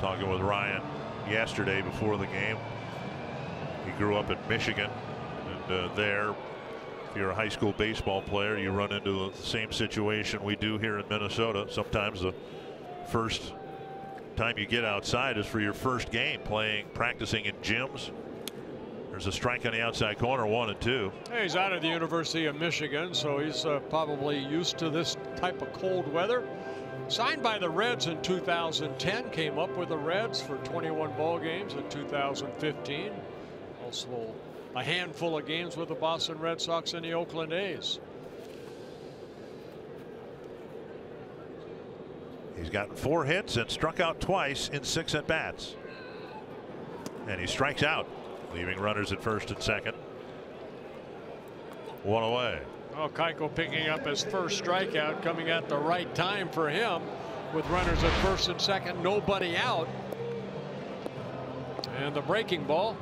Talking with Ryan yesterday before the game. He grew up in Michigan, and there, if you're a high school baseball player, you run into the same situation we do here in Minnesota. Sometimes the first time you get outside is for your first game, practicing in gyms. There's a strike on the outside corner, 1-2. Hey, he's out of the University of Michigan, so he's probably used to this type of cold weather. Signed by the Reds in 2010, came up with the Reds for 21 ball games in 2015. Also a handful of games with the Boston Red Sox and the Oakland A's. He's gotten 4 hits and struck out twice in 6 at bats. And he strikes out, leaving runners at first and second. 1 away. Oh, Keuchel picking up his first strikeout, coming at the right time for him, with runners at first and second, nobody out. And the breaking ball.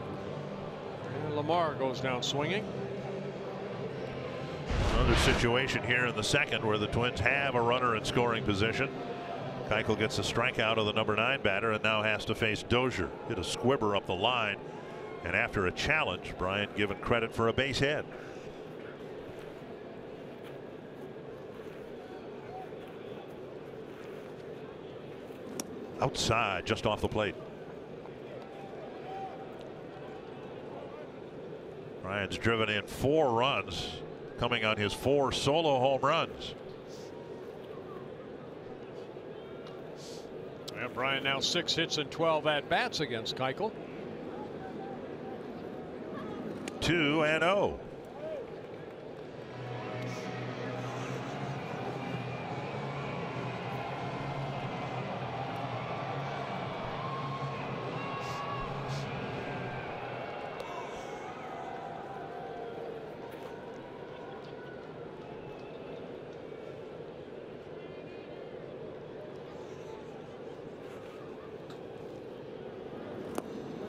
And Lamar goes down swinging. Another situation here in the second where the Twins have a runner in scoring position. Keuchel gets a strikeout of the number 9 batter and now has to face Dozier. Hit a squibber up the line, and after a challenge, Bryant given credit for a base hit. Outside, just off the plate. Bryant's driven in 4 runs, coming on his 4 solo home runs. And Bryant now 6 hits and 12 at bats against Keuchel. 2-0.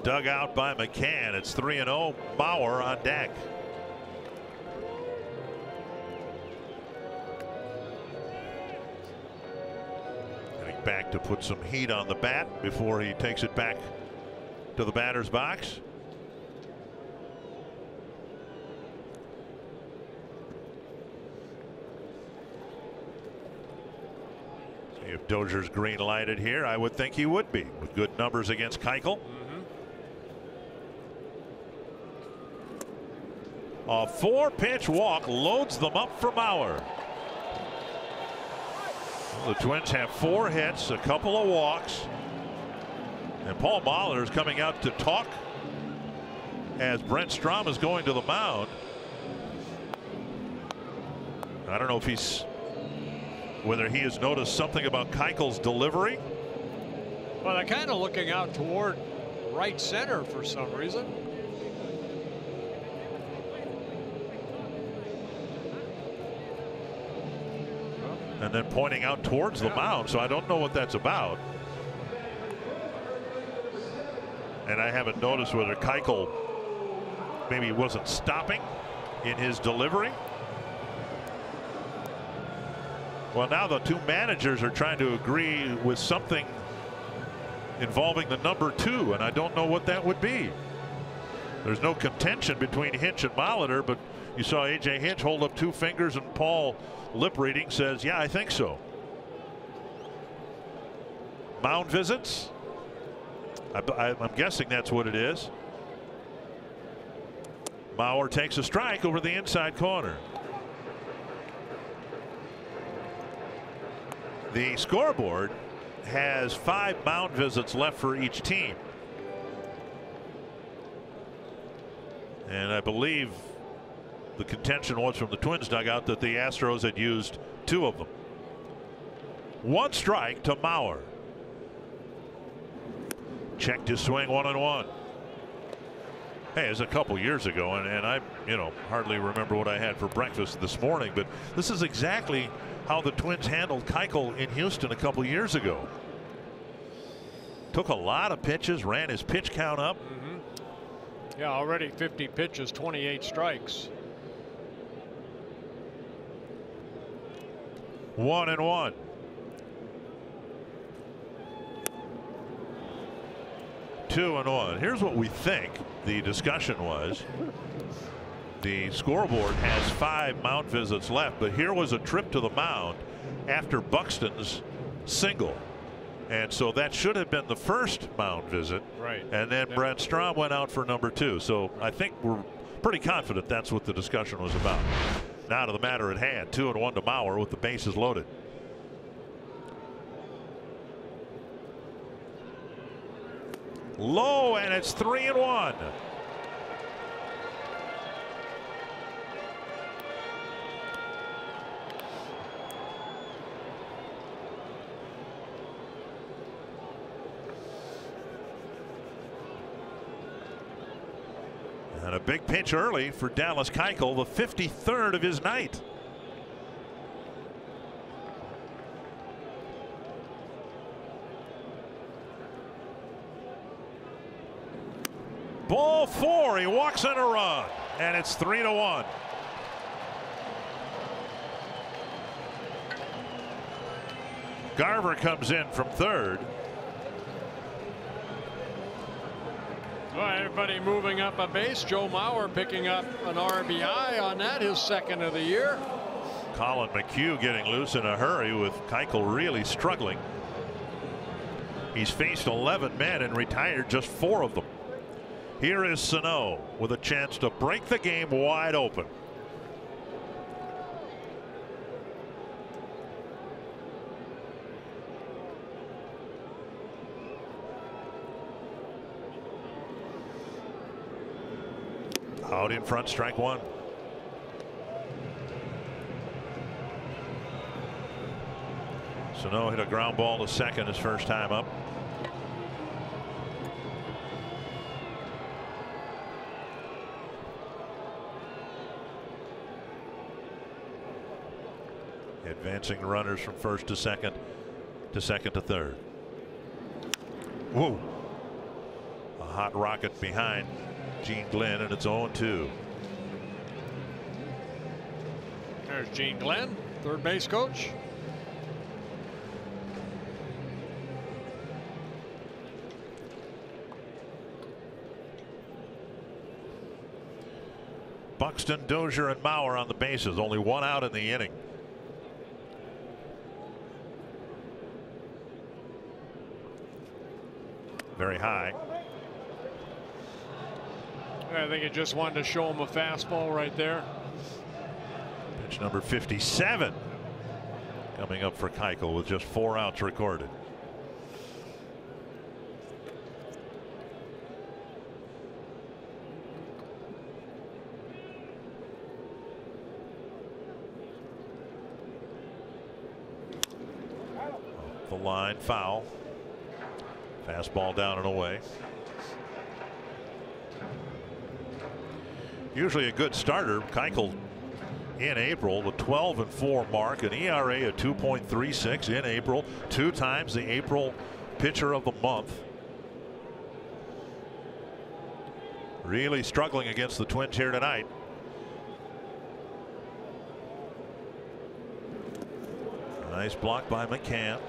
Dug out by McCann. It's 3-0. Bauer on deck. Getting back to put some heat on the bat before he takes it back to the batter's box. See if Dozier's green lighted here. I would think he would be, with good numbers against Keuchel. A 4-pitch walk loads them up for Bauer. The Twins have 4 hits, a couple of walks, and Paul Mahler is coming out to talk as Brent Strom is going to the mound. I don't know if whether he has noticed something about Keuchel's delivery. Well, they're kind of looking out toward right center for some reason. And then pointing out towards the mound, so I don't know what that's about. And I haven't noticed whether Keuchel maybe wasn't stopping in his delivery. Well, now the 2 managers are trying to agree with something involving the number 2, and I don't know what that would be. There's no contention between Hinch and Molitor, but you saw A.J. Hinch hold up 2 fingers, and Paul, lip reading, says, yeah, I think so. Mound visits? I'm guessing that's what it is. Bauer takes a strike over the inside corner. The scoreboard has 5 mound visits left for each team. And I believe the contention was from the Twins dugout that the Astros had used 2 of them. 1 strike to Bauer. Checked his swing 1-1. Hey, it was a couple years ago, and I, hardly remember what I had for breakfast this morning, but this is exactly how the Twins handled Keuchel in Houston a couple years ago. Took a lot of pitches, ran his pitch count up. Yeah, already 50 pitches, 28 strikes. 1-1. Two and one. Here's what we think the discussion was. The scoreboard has 5 mound visits left, but here was a trip to the mound after Buxton's single. And so that should have been the first mound visit. Right. And then Brent Strom went out for number 2. So I think we're pretty confident that's what the discussion was about. Now to the matter at hand. 2-1 to Mauer with the bases loaded. Low, and it's 3-1. And a big pitch early for Dallas Keuchel, the 53rd of his night. Ball 4. He walks in a run, and it's 3-1. Garver comes in from third. Well, everybody moving up a base. Joe Mauer picking up an RBI on that, his second of the year. Colin McHugh getting loose in a hurry with Keuchel really struggling. He's faced 11 men and retired just 4 of them. Here is Sano with a chance to break the game wide open. Out in front, strike 1. Sano hit a ground ball to second his first time up. Advancing runners from first to second to third. Whoa. A hot rocket behind Gene Glenn, and it's 0-2. There's Gene Glenn, third base coach. Buxton, Dozier, and Mauer on the bases. Only 1 out in the inning. Very high. I think it just wanted to show him a fastball right there. Pitch number 57 coming up for Keuchel with just 4 outs recorded. The line, foul. Fastball down and away. Usually a good starter. Keuchel in April, the 12-4 mark, an ERA of 2.36 in April, 2 times the April pitcher of the month. Really struggling against the Twins here tonight. Nice block by McCann.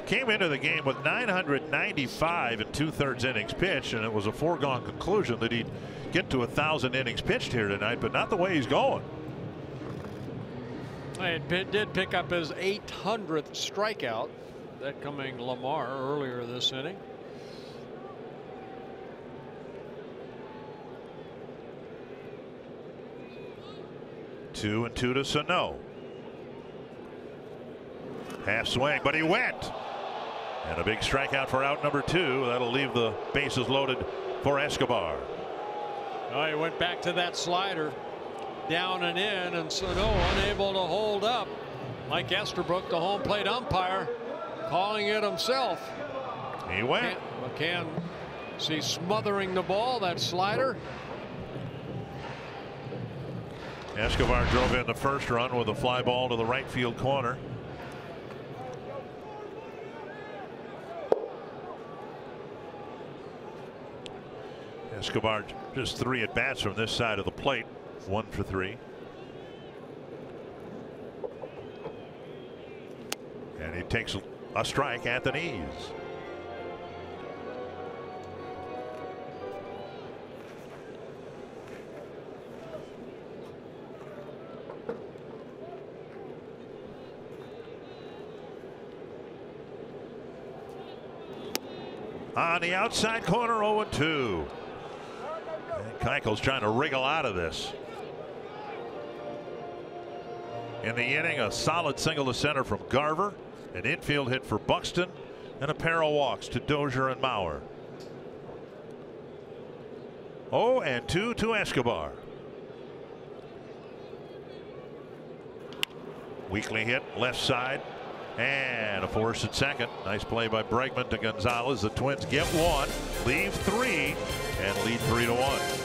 Came into the game with 995 and 2/3 innings pitched, and it was a foregone conclusion that he'd get to 1,000 innings pitched here tonight, but not the way he's going. It did pick up his 800th strikeout, that coming Lamar earlier this inning. Two and 2 to Sano. Half swing, but he went. And a big strikeout for out number 2. That'll leave the bases loaded for Escobar. Oh, he went back to that slider, down and in, and Sano unable to hold up. Mike Estabrook, the home plate umpire, calling it himself. He went. McCann, see, smothering the ball, that slider. Escobar drove in the first run with a fly ball to the right field corner. Escobar just 3 at bats from this side of the plate, 1 for 3. And he takes a strike at the knees. On the outside corner, 0-2. And Keuchel's trying to wriggle out of this. In the inning, a solid single to center from Garver, an infield hit for Buxton, and a pair of walks to Dozier and Mauer. 0-2 to Escobar. Weakly hit left side. And a force at second. Nice play by Bregman to Gonzalez. The Twins get one, leave three, and lead 3-1.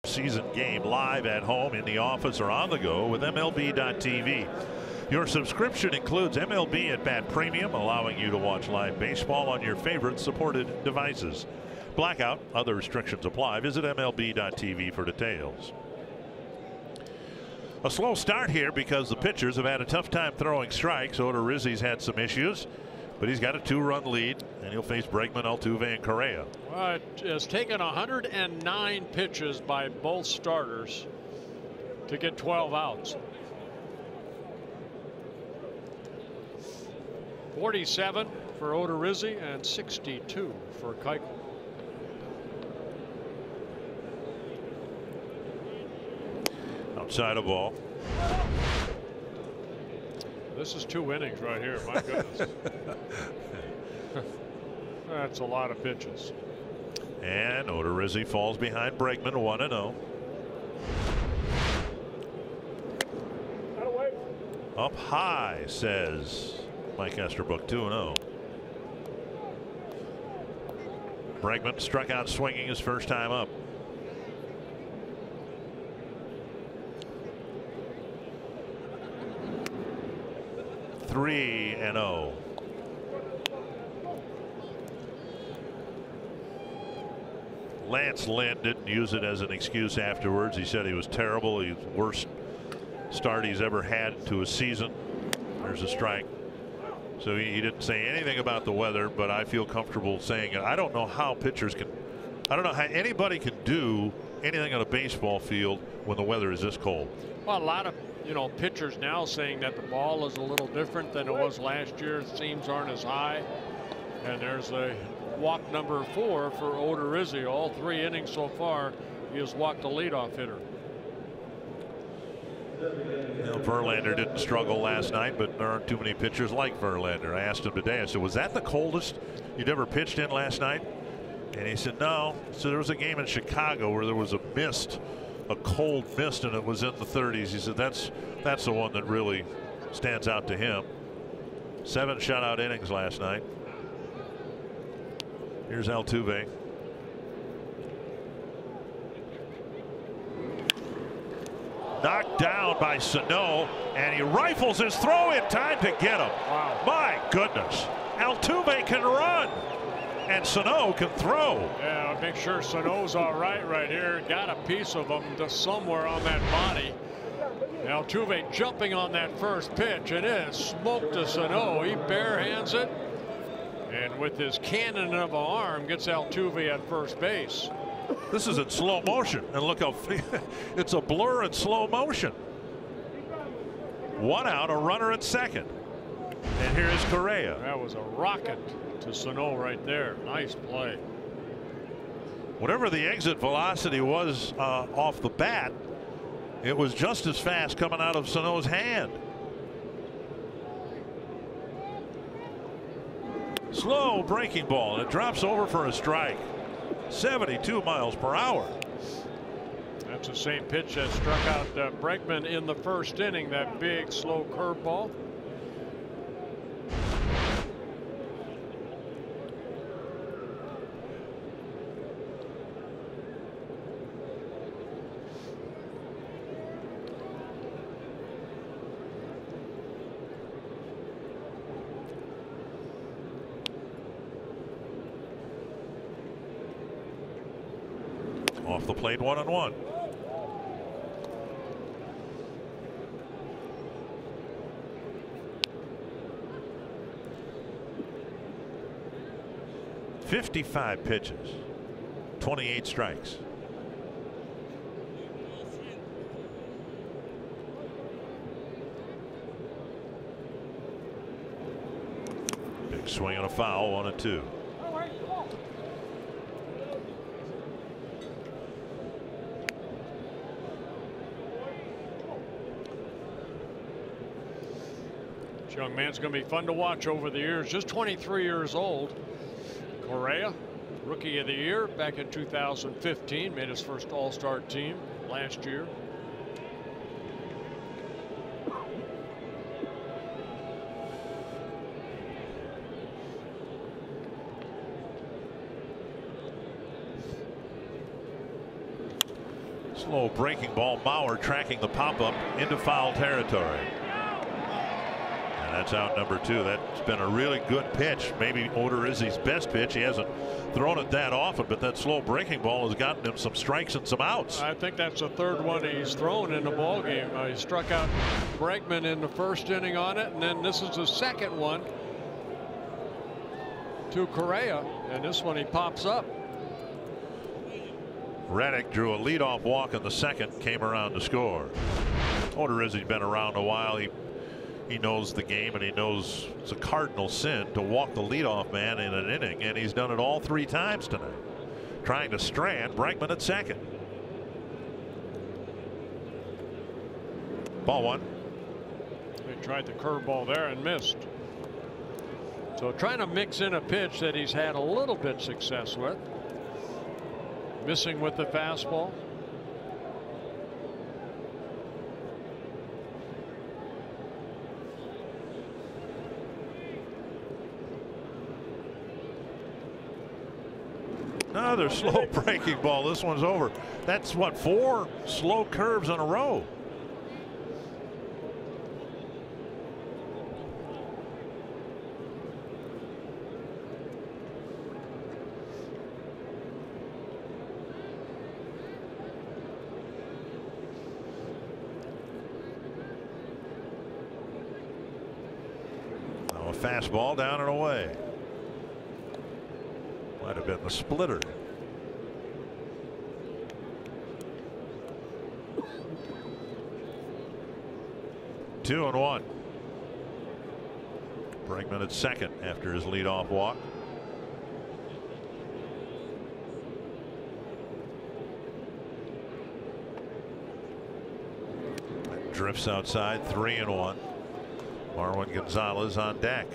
Season game live at home, in the office, or on the go with MLB.tv. Your subscription includes MLB at Bat Premium, allowing you to watch live baseball on your favorite supported devices. Blackout, other restrictions apply. Visit MLB.tv for details. A slow start here because the pitchers have had a tough time throwing strikes. Odorizzi's had some issues, but he's got a 2-run lead, and he'll face Bregman, Altuve, and Correa. Well, it has taken 109 pitches by both starters to get 12 outs. 47 for Odorizzi and 62 for Keuchel. Outside of ball. This is 2 innings right here. My goodness. That's a lot of pitches. And Odorizzi falls behind Bregman, 1-0. Up high, says Mike Esterbrook, 2-0. Bregman struck out swinging his first time up. Three and 0. Lance Lynn didn't use it as an excuse afterwards. He said he was terrible. He's the worst start he's ever had to a season. There's a strike. So he didn't say anything about the weather, but I feel comfortable saying it. I don't know how pitchers can, I don't know how anybody can do anything on a baseball field when the weather is this cold. Well, a lot of pitchers now saying that the ball is a little different than it was last year. Seams aren't as high. And there's a walk number 4 for Odorizzi. All 3 innings so far, he has walked the leadoff hitter. Verlander didn't struggle last night, but there aren't too many pitchers like Verlander. I asked him today, I said, was that the coldest you'd ever pitched in last night? And he said, no. So there was a game in Chicago where there was a mist, a cold mist, and it was in the 30s. He said, that's the one that really stands out to him. 7 shutout innings last night. Here's Altuve. Knocked down by Sano, and he rifles his throw in time to get him. Wow. My goodness. Altuve can run, and Sano can throw. Yeah, make sure Sano's all right here. Got a piece of him to somewhere on that body. Altuve jumping on that first pitch. It is smoke to Sano. He barehands it, and with his cannon of an arm gets Altuve at first base. This is in slow motion, and look how it's a blur in slow motion. 1 out, a runner at second, and here's Correa. That was a rocket to Sano right there. Nice play. Whatever the exit velocity was off the bat, it was just as fast coming out of Sano's hand. Slow breaking ball, and it drops over for a strike. 72 miles per hour. That's the same pitch that struck out Bregman in the first inning, that big slow curveball. Off the plate, 1-1. "55 pitches, 28 strikes." Big swing and a foul, 1-2. This young man's going to be fun to watch over the years. Just 23 years old. Correa, Rookie of the Year back in 2015, made his first All-Star team last year. Slow breaking ball. Mauer tracking the pop-up into foul territory. And that's out number 2. That's been a really good pitch. Maybe Odorizzi's best pitch. He hasn't thrown it that often, but that slow breaking ball has gotten him some strikes and some outs. I think that's the third one he's thrown in the ball game. He struck out Bregman in the first inning on it, and then this is the second one to Correa, and this one he pops up. Reddick drew a leadoff walk in the second, came around to score. Odorizzi's been around a while. He knows the game, and he knows it's a cardinal sin to walk the leadoff man in an inning, and he's done it all 3 times tonight. Trying to strand Bregman at second. Ball 1. He tried the curveball there and missed. So trying to mix in a pitch that he's had a little bit success with. Missing with the fastball. Another slow breaking ball. This one's over. That's what, 4 slow curves in a row. Now a fastball down and away. Might have been the splitter. Two and 1. Bregman at second after his leadoff walk. That drifts outside. 3 and 1. Marwin Gonzalez on deck.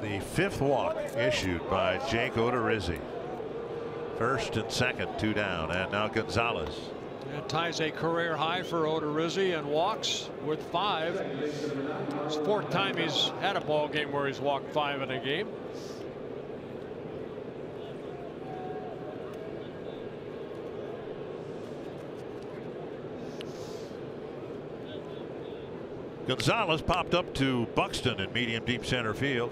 The 5th walk issued by Jake Odorizzi. First and second, 2 down, and now Gonzalez. It ties a career high for Odorizzi and walks with 5. It's the 4th time he's had a ball game where he's walked 5 in a game. Gonzalez popped up to Buxton in medium deep center field.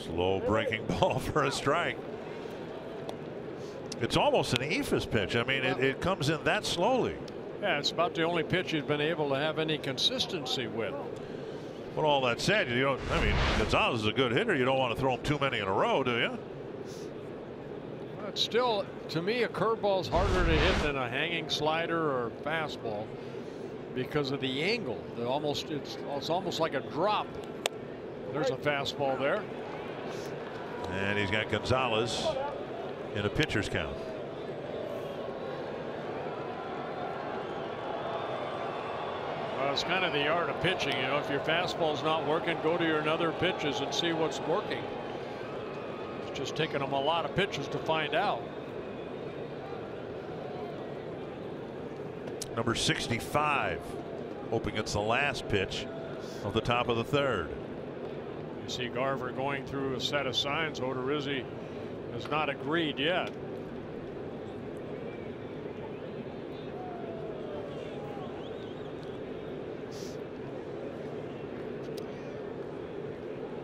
Slow breaking ball for a strike. It's almost an ephus pitch. I mean, it comes in that slowly. Yeah, it's about the only pitch he's been able to have any consistency with. But all that said, you don't. I mean, Gonzalez is a good hitter. You don't want to throw him too many in a row, do you? But still, to me, a curveball is harder to hit than a hanging slider or fastball because of the angle. It's almost like a drop. There's a fastball there. And he's got Gonzalez in a pitcher's count. Well, it's kind of the art of pitching. You know, if your fastball's not working, go to your other pitches and see what's working. It's just taking them a lot of pitches to find out. Number 65 hoping it's the last pitch of the top of the 3rd. You see Garver going through a set of signs. Odorizzi has not agreed yet.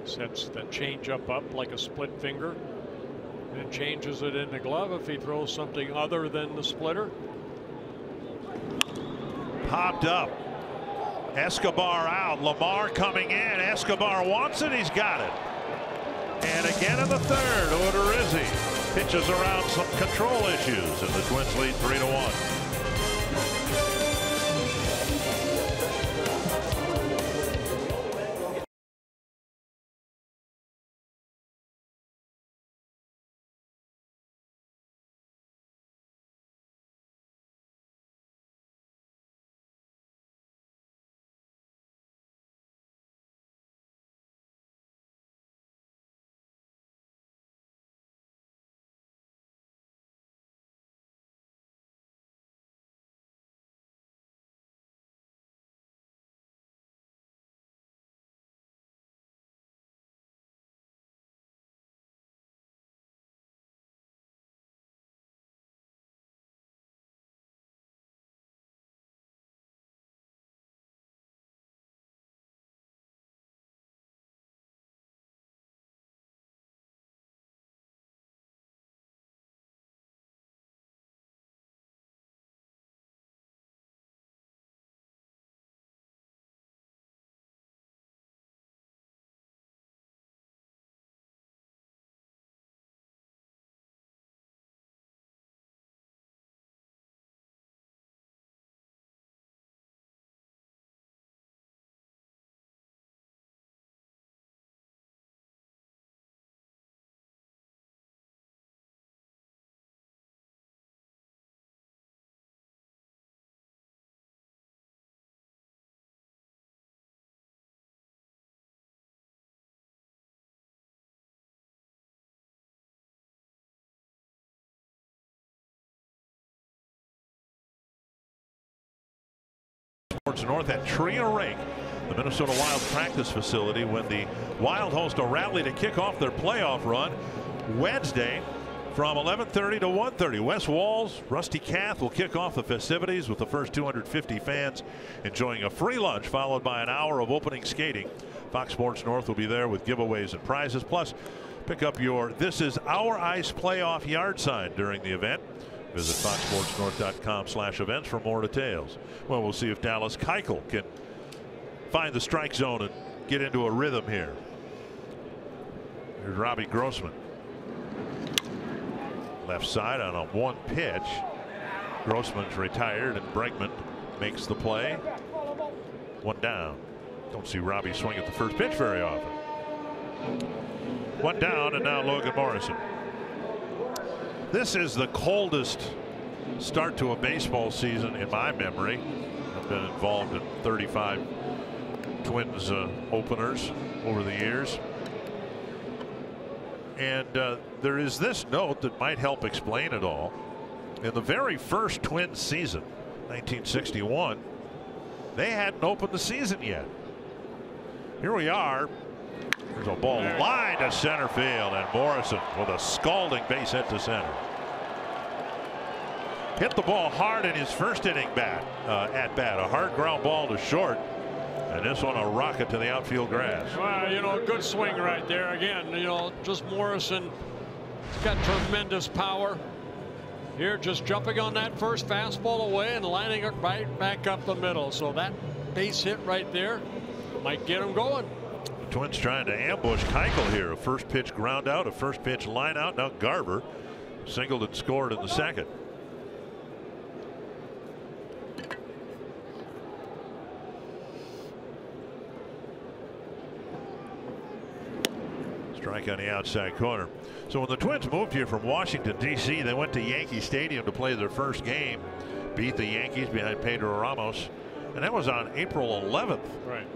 Sets the changeup up like a split finger and changes it in the glove if he throws something other than the splitter. Popped up. Escobar out. Lamar coming in. Escobar wants it. He's got it. And again in the 3rd, Odorizzi pitches around some control issues, and the Twins lead 3-1. North at Tria Rink, the Minnesota Wild practice facility, when the Wild host a rally to kick off their playoff run Wednesday from 11:30 to 1:30. Wes Walls, Rusty Kath will kick off the festivities with the first 250 fans enjoying a free lunch, followed by an hour of opening skating. Fox Sports North will be there with giveaways and prizes. Plus, pick up your "This is Our Ice" playoff yard sign during the event. Visit foxsportsnorth.com/events for more details. Well, we'll see if Dallas Keuchel can find the strike zone and get into a rhythm here. Here's Robbie Grossman. Left side on a 1 pitch. Grossman's retired and Bregman makes the play. One down. Don't see Robbie swing at the first pitch very often. One down, and now Logan Morrison. This is the coldest start to a baseball season in my memory. I've been involved in 35 Twins openers over the years. And there is this note that might help explain it all. In the very first Twins season, 1961, they hadn't opened the season yet. Here we are. There's a ball line to center field, and Morrison with a scalding base hit to center. Hit the ball hard in his first inning at bat. A hard ground ball to short. And this one a rocket to the outfield grass. Well, you know, good swing right there. Again, you know, just Morrison. He's got tremendous power. Here, just jumping on that first fastball away and lining it right back up the middle. So that base hit right there might get him going. The Twins trying to ambush Keuchel here. A first pitch ground out, a first pitch line out. Now Garver singled and scored in the second. Strike on the outside corner. So when the Twins moved here from Washington, D.C., they went to Yankee Stadium to play their first game. Beat the Yankees behind Pedro Ramos. And that was on April 11th. Right.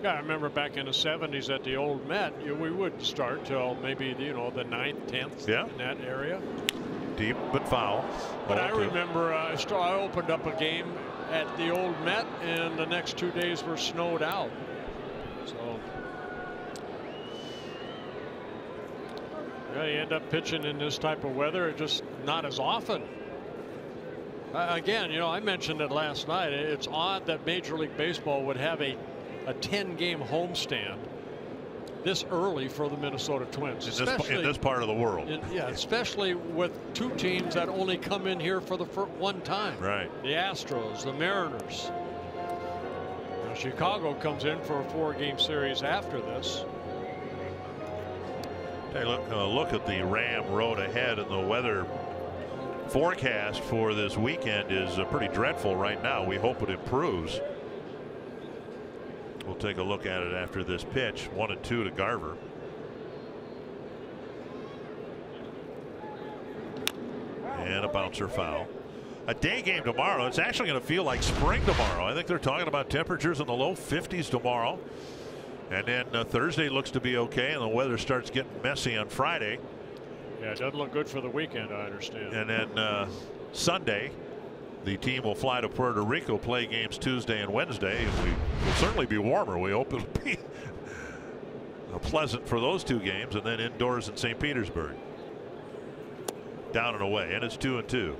Yeah, I remember back in the 70s at the old Met, we wouldn't start till maybe, you know, the 9th, 10th in that area. Deep but foul. But I remember I opened up a game at the old Met, and the next 2 days were snowed out. So yeah, you end up pitching in this type of weather, just not as often. Again, you know, I mentioned it last night. It's odd that Major League Baseball would have a 10-game homestand this early for the Minnesota Twins, in this part of the world. Yeah, especially with two teams that only come in here for the one time. Right. The Astros, the Mariners. Now, Chicago comes in for a 4-game series after this. Hey, look at the Ram road ahead, and the weather forecast for this weekend is pretty dreadful right now. We hope it improves. We'll take a look at it after this pitch. 1-2 to Garver. And a bouncer foul. A day game tomorrow. It's actually going to feel like spring tomorrow. I think they're talking about temperatures in the low 50s tomorrow. And then Thursday looks to be okay, and the weather starts getting messy on Friday. Yeah, it doesn't look good for the weekend, I understand. And then Sunday, the team will fly to Puerto Rico, play games Tuesday and Wednesday. And we will certainly be warmer. We hope it'll be pleasant for those 2 games, and then indoors in St. Petersburg. Down and away, and it's 2-2.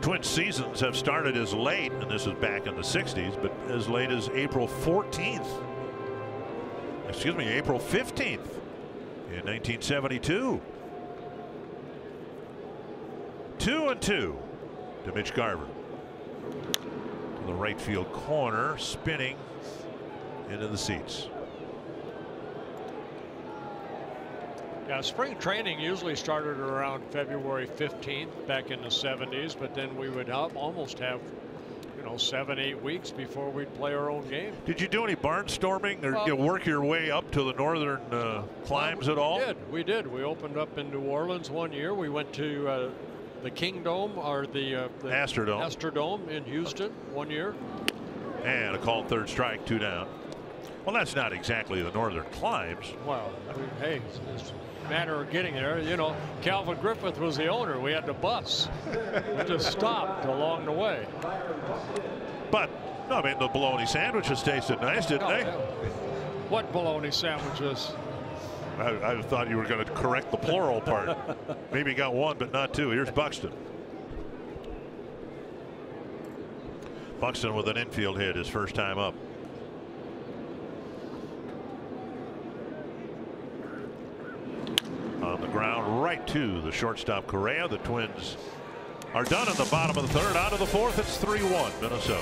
Twins seasons have started as late, and this is back in the 60s, but as late as April 14th. Excuse me, April 15th in 1972. 2-2 to Mitch Garver. To the right field corner, spinning into the seats. Yeah, spring training usually started around February 15th back in the 70s, but then we would almost have, you know, 7-8 weeks before we'd play our own game. Did you do any barnstorming, or you work your way up to the northern climes at all? We did. We opened up in New Orleans one year. We went to the Kingdome, or the Astrodome in Houston one year. And a called third strike, 2 down. Well, that's not exactly the northern climes. Well, I mean, hey, it's a matter of getting there. You know, Calvin Griffith was the owner. We had to bus. We just stopped along the way. But no, I mean, the bologna sandwiches tasted nice, didn't they? Yeah. What bologna sandwiches? I thought you were going to correct the plural part. Maybe got 1, but not 2. Here's Buxton. Buxton with an infield hit, his first time up. On the ground, right to the shortstop Correa. The Twins are done in the bottom of the 3rd. Out of the 4th, it's 3-1 Minnesota.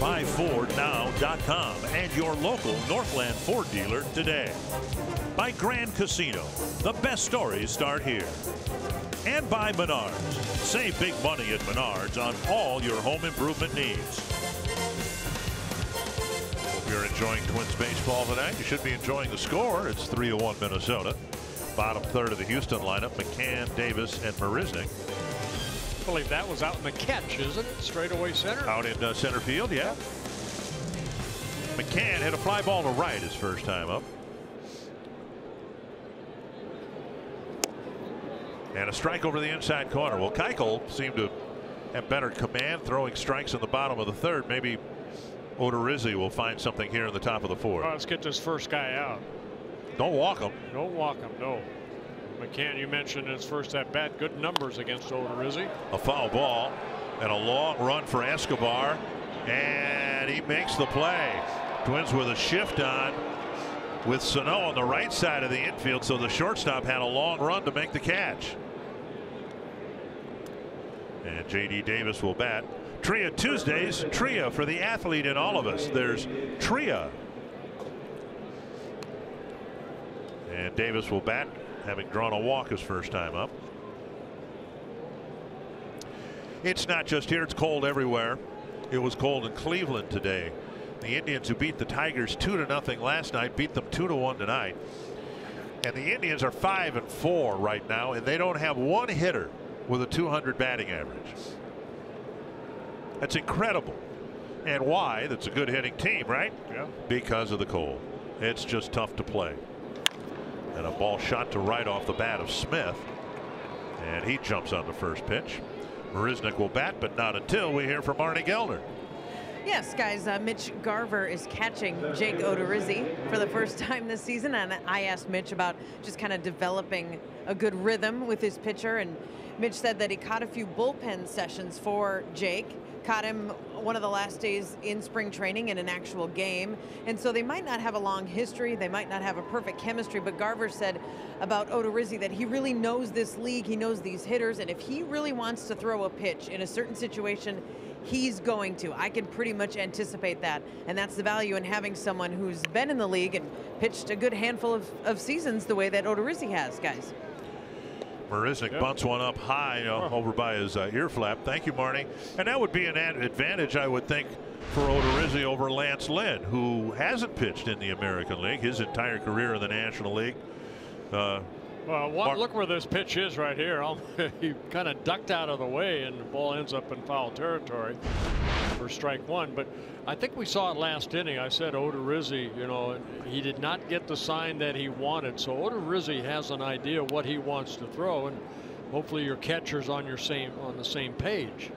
buyfordnow.com and your local Northland Ford dealer today. By Grand Casino, the best stories start here. And by Menards. Save big money at Menards on all your home improvement needs. Hope you're enjoying Twins baseball tonight. You should be enjoying the score. It's 3-1 Minnesota. Bottom third of the Houston lineup, McCann, Davis, and Marisnick. I believe that was out in the catch, isn't it? Straightaway center. Out in center field, yeah. McCann hit a fly ball to right his first time up. And a strike over the inside corner. Well, Keuchel seemed to have better command, throwing strikes in the bottom of the third. Maybe Odorizzi will find something here in the top of the fourth. Let's get this first guy out. Don't walk him. Don't walk him, no. McCann, you mentioned his first at bat, good numbers against Odorizzi. A foul ball and a long run for Escobar, and he makes the play. Twins with a shift on with Sano on the right side of the infield, so the shortstop had a long run to make the catch. And J.D. Davis will bat. Tria Tuesdays, Tria for the athlete in all of us. There's Tria. And Davis will bat, having drawn a walk his first time up. It's not just here, it's cold everywhere. It was cold in Cleveland today. The Indians, who beat the Tigers 2-0 last night, beat them 2-1 tonight. And the Indians are 5-4 right now, and they don't have one hitter with a 200 batting average. That's incredible. And why? That's a good hitting team, right? Yeah. Because of the cold. It's just tough to play. And a ball shot to right off the bat of Smith, and he jumps on the first pitch. Marisnick will bat, but not until we hear from Arnie Gelner. Yes, guys, Mitch Garver is catching Jake Odorizzi for the first time this season, and I asked Mitch about just kind of developing a good rhythm with his pitcher, and Mitch said that he caught a few bullpen sessions for Jake, caught him one of the last days in spring training in an actual game, and so they might not have a long history, they might not have a perfect chemistry, but Garver said about Odorizzi that he really knows this league, he knows these hitters, and if he really wants to throw a pitch in a certain situation, he's going to. I can pretty much anticipate that, and that's the value in having someone who's been in the league and pitched a good handful of seasons the way that Odorizzi has, guys. Marisnick bunts one up high over by his ear flap. Thank you, Marnie. And that would be an advantage, I would think, for Odorizzi over Lance Lynn, who hasn't pitched in the American League his entire career in the National League. Well, look where this pitch is right here. He kind of ducked out of the way, and the ball ends up in foul territory for strike one. But I think we saw it last inning. I said Odorizzi, you know, he did not get the sign that he wanted. So Odorizzi has an idea what he wants to throw, and hopefully your catcher's on the same page.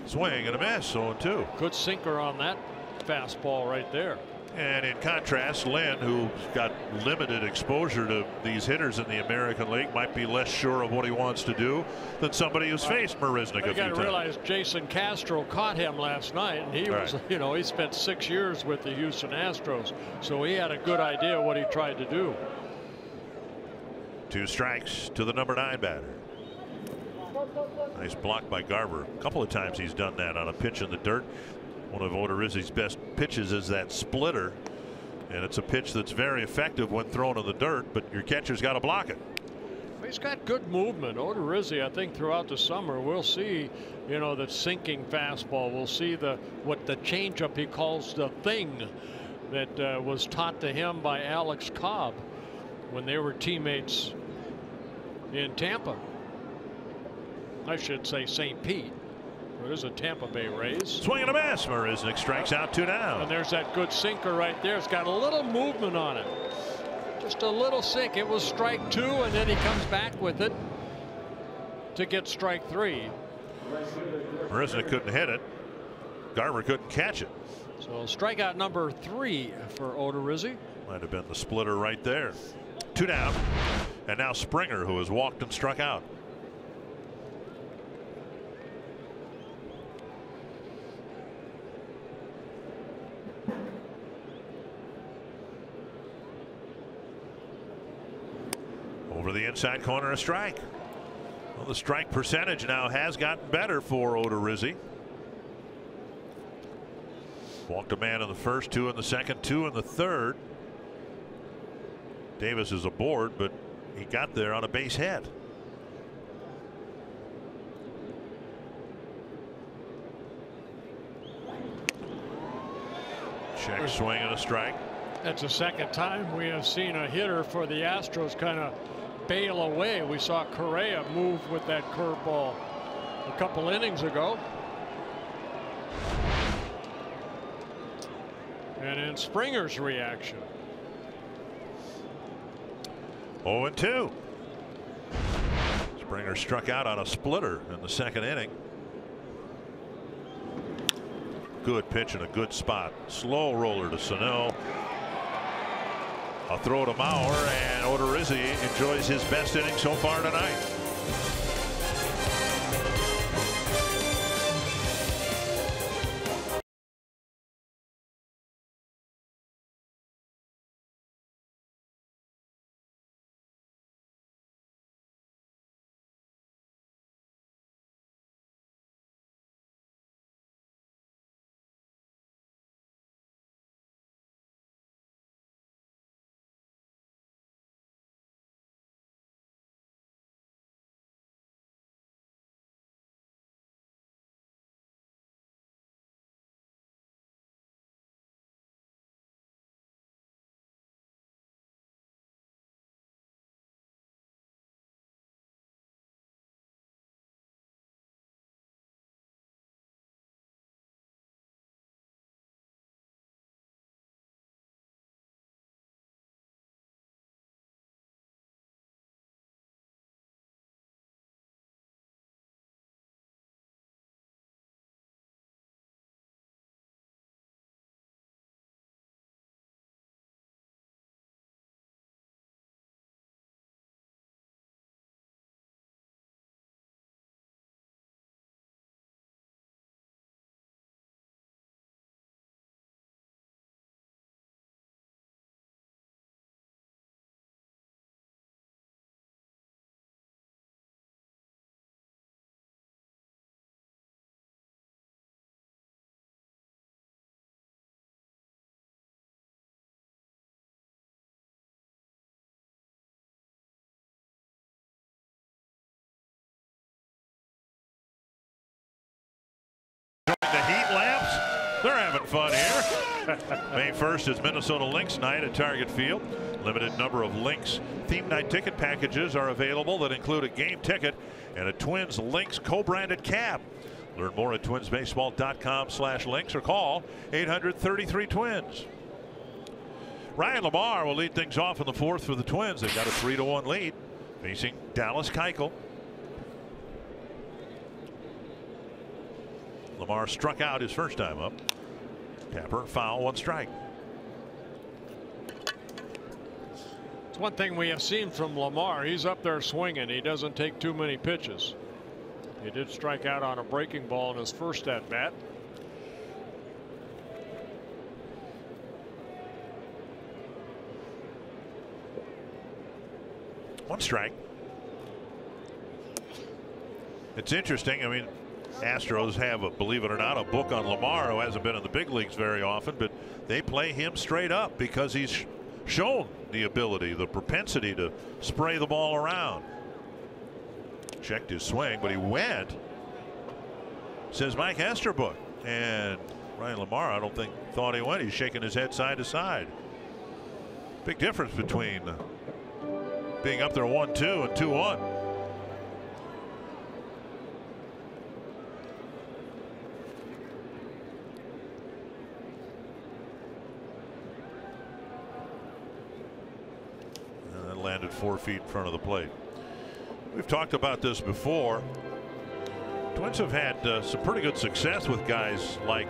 Swing and a miss, 0-2. Good sinker on that fastball right there. And in contrast, Lynn, who's got limited exposure to these hitters in the American League, might be less sure of what he wants to do than somebody who's faced Marisnick a few times. You got to realize Jason Castro caught him last night, and he was, you know, he spent 6 years with the Houston Astros, so he had a good idea what he tried to do. 2 strikes to the number 9 batter. Nice block by Garver. A couple of times he's done that on a pitch in the dirt. One of Odorizzi's best pitches is that splitter, and it's a pitch that's very effective when thrown in the dirt, but your catcher's got to block it. He's got good movement. Odorizzi, I think throughout the summer we'll see, you know, the sinking fastball. We'll see what the changeup he calls the thing that was taught to him by Alex Cobb when they were teammates in Tampa. I should say St. Pete. There's a Tampa Bay Rays. Swing and a miss. Marisnick strikes out, 2 down. And there's that good sinker right there. It's got a little movement on it. Just a little sink. It was strike 2, and then he comes back with it to get strike 3. Marisnick couldn't hit it. Garver couldn't catch it. So strikeout number 3 for Odorizzi. Might have been the splitter right there. 2 down. And now Springer, who has walked and struck out. Over the inside corner, a strike. Well, the strike percentage now has gotten better for Odorizzi. Walked a man in the first, 2 in the second, 2 in the third. Davis is aboard, but he got there on a base hit. Check swing and a strike. That's the second time we have seen a hitter for the Astros kind of bail away. We saw Correa move with that curveball a couple innings ago. And in Springer's reaction. 0-2. Springer struck out on a splitter in the second inning. Good pitch in a good spot. Slow roller to Sano. A throw to Mauer, and Odorizzi enjoys his best inning so far tonight. The heat lamps, they're having fun here. May 1st is Minnesota Lynx night at Target Field. Limited number of Lynx theme night ticket packages are available that include a game ticket and a Twins Lynx co-branded cap. Learn more at twinsbaseball.com/Lynx or call 800-33-TWINS. Ryan Lamar will lead things off in the 4th for the Twins. They've got a 3-1 lead facing Dallas Keuchel. Lamar struck out his first time up. Tapper foul, 1 strike. It's one thing we have seen from Lamar. He's up there swinging. He doesn't take too many pitches. He did strike out on a breaking ball in his first at bat. One strike. It's interesting. I mean, Astros have, believe it or not, a book on Lamar, who hasn't been in the big leagues very often, but they play him straight up because he's shown the ability, the propensity to spray the ball around. Checked his swing, but he went, says Mike Esterbook. And Ryan Lamar, I don't think thought he went. He's shaking his head side to side. Big difference between being up there 1-2 and 2-1. Landed 4 feet in front of the plate. We've talked about this before. Twins have had some pretty good success with guys like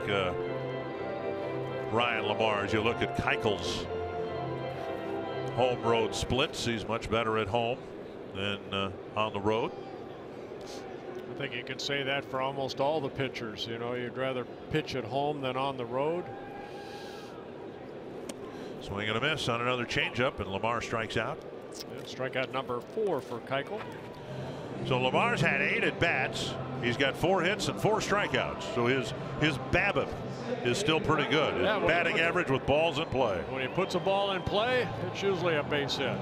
Ryan Lamar. As you look at Keuchel's home road splits, he's much better at home than on the road. I think you can say that for almost all the pitchers. You know, you'd rather pitch at home than on the road. Swing and a miss on another changeup, and Lamar strikes out. And strikeout number 4 for Keuchel. So Lamar's had 8 at bats. He's got 4 hits and 4 strikeouts. So his BABIP is still pretty good. His batting average with balls in play. When he puts a ball in play, it's usually a base hit.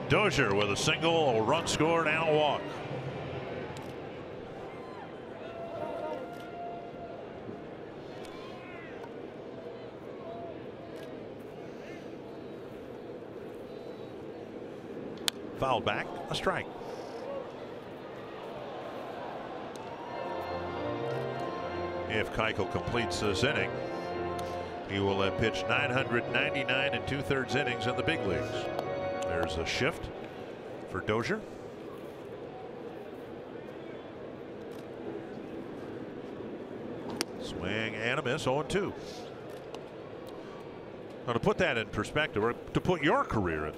Dozier with a single, a run scored, and a walk. Fouled back, a strike. If Keuchel completes this inning, he will have pitched 999 2/3 innings in the big leagues. There's a shift for Dozier. Swing and a miss, 0-2. Now, to put that in perspective, or to put your career in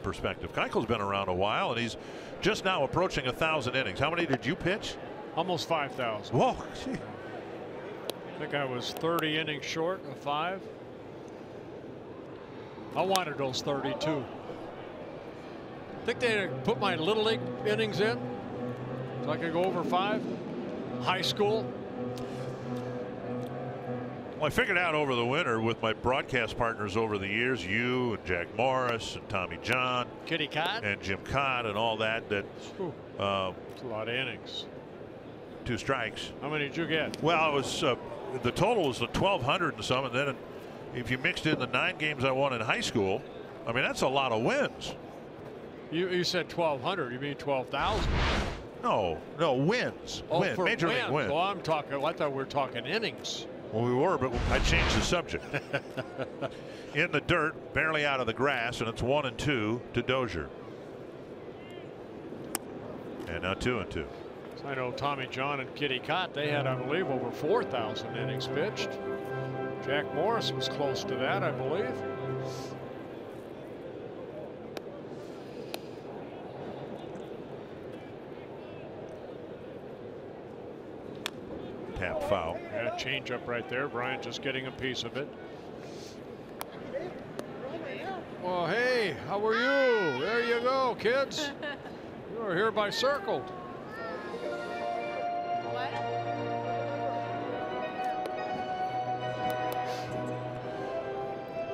perspective, Keuchel's been around a while, and he's just now approaching 1,000 innings. How many did you pitch? Almost 5,000. Whoa, gee. I think I was 30 innings short of 5. I wanted those 32. Think they put my little league innings in so I could go over 5. High school. Well, I figured out over the winter with my broadcast partners over the years, you and Jack Morris and Tommy John, Kitty Cott, and Jim Cott, and all that. That's a lot of innings. 2 strikes. How many did you get? Well, it was the total was 1,200 and some, and then if you mixed in the 9 games I won in high school, I mean that's a lot of wins. You said 1,200. You mean 12,000? No, wins. Oh, Win. Major league wins. Well, I'm talking. I thought we were talking innings. Well, we were, but I changed the subject. In the dirt, barely out of the grass, and it's 1-2 to Dozier. And now 2-2. I know Tommy John and Kitty Cott, they had, I believe, over 4,000 innings pitched. Jack Morris was close to that, I believe. Tap foul. Yeah, change up right there. Bryant just getting a piece of it. Well, hey, how are you? There you go, kids. You are hereby circled.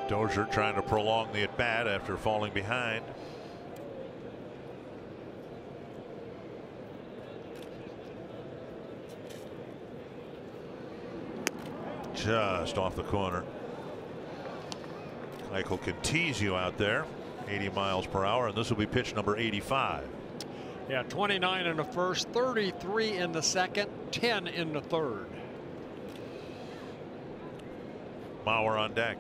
Dozier trying to prolong the at-bat after falling behind. Just off the corner. Keuchel can tease you out there. 80 miles per hour, and this will be pitch number 85. Yeah, 29 in the first, 33 in the second, 10 in the third. Mauer on deck.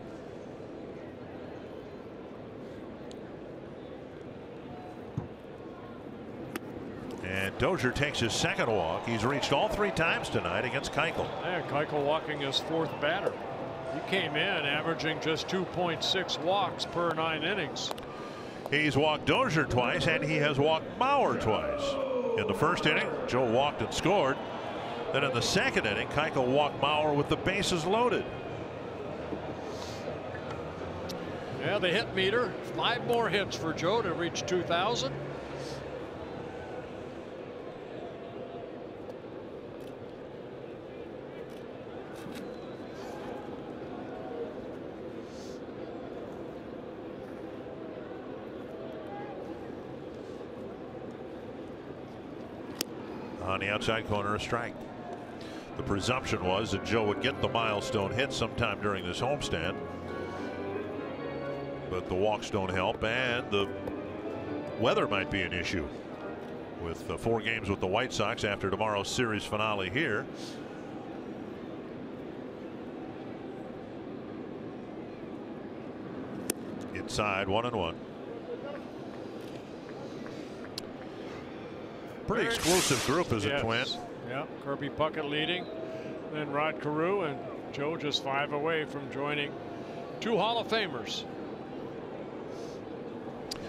And Dozier takes his second walk. He's reached all 3 times tonight against Keuchel. Yeah, Keuchel walking his 4th batter. He came in averaging just 2.6 walks per 9 innings. He's walked Dozier twice, and he has walked Mauer twice. In the first inning, Joe walked and scored. Then in the second inning, Keuchel walked Mauer with the bases loaded. Yeah, the hit meter, 5 more hits for Joe to reach 2,000. On the outside corner, a strike. The presumption was that Joe would get the milestone hit sometime during this homestand, but the walks don't help, and the weather might be an issue with 4 games with the White Sox after tomorrow's series finale here. Inside, 1-1. Pretty exclusive group, is it, Twin? Yeah, Kirby Puckett leading, then Rod Carew, and Joe just 5 away from joining 2 Hall of Famers.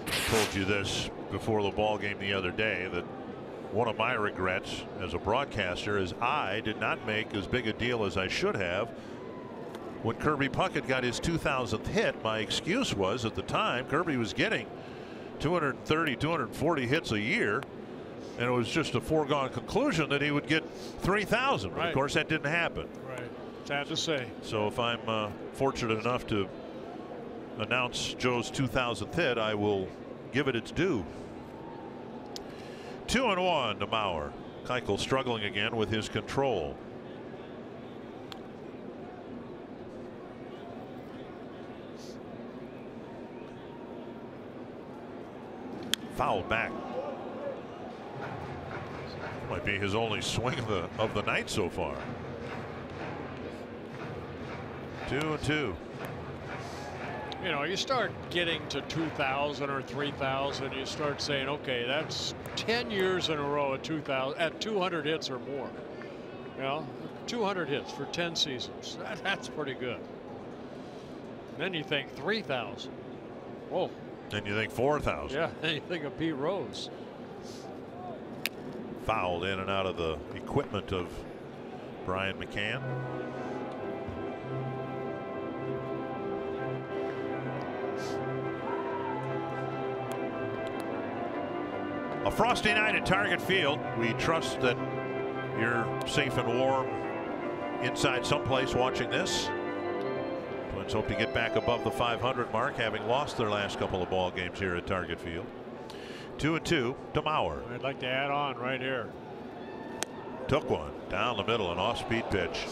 I told you this before the ball game the other day, that one of my regrets as a broadcaster is I did not make as big a deal as I should have when Kirby Puckett got his 2,000th hit. My excuse was at the time Kirby was getting 230, 240 hits a year, And it was just a foregone conclusion that he would get 3,000. Right. Of course, that didn't happen. Right. Sad to say. So if I'm fortunate enough to announce Joe's 2,000th hit, I will give it its due. 2-1 to Mauer. Keuchel struggling again with his control. Fouled back. Might be his only swing of the night so far. 2-2. You know, you start getting to 2,000 or 3,000, you start saying, okay, that's 10 years in a row at 200 hits or more. You know, 200 hits for 10 seasons. That's pretty good. And then you think 3,000. Whoa. Then you think 4,000. Yeah, then you think of Pete Rose. Fouled in and out of the equipment of Brian McCann. A frosty night at Target Field. We trust that you're safe and warm inside someplace watching this. Twins hope to get back above the 500 mark, having lost their last couple of ball games here at Target Field. 2-2 to Mauer. I'd like to add on right here. Took one down the middle, an off-speed pitch.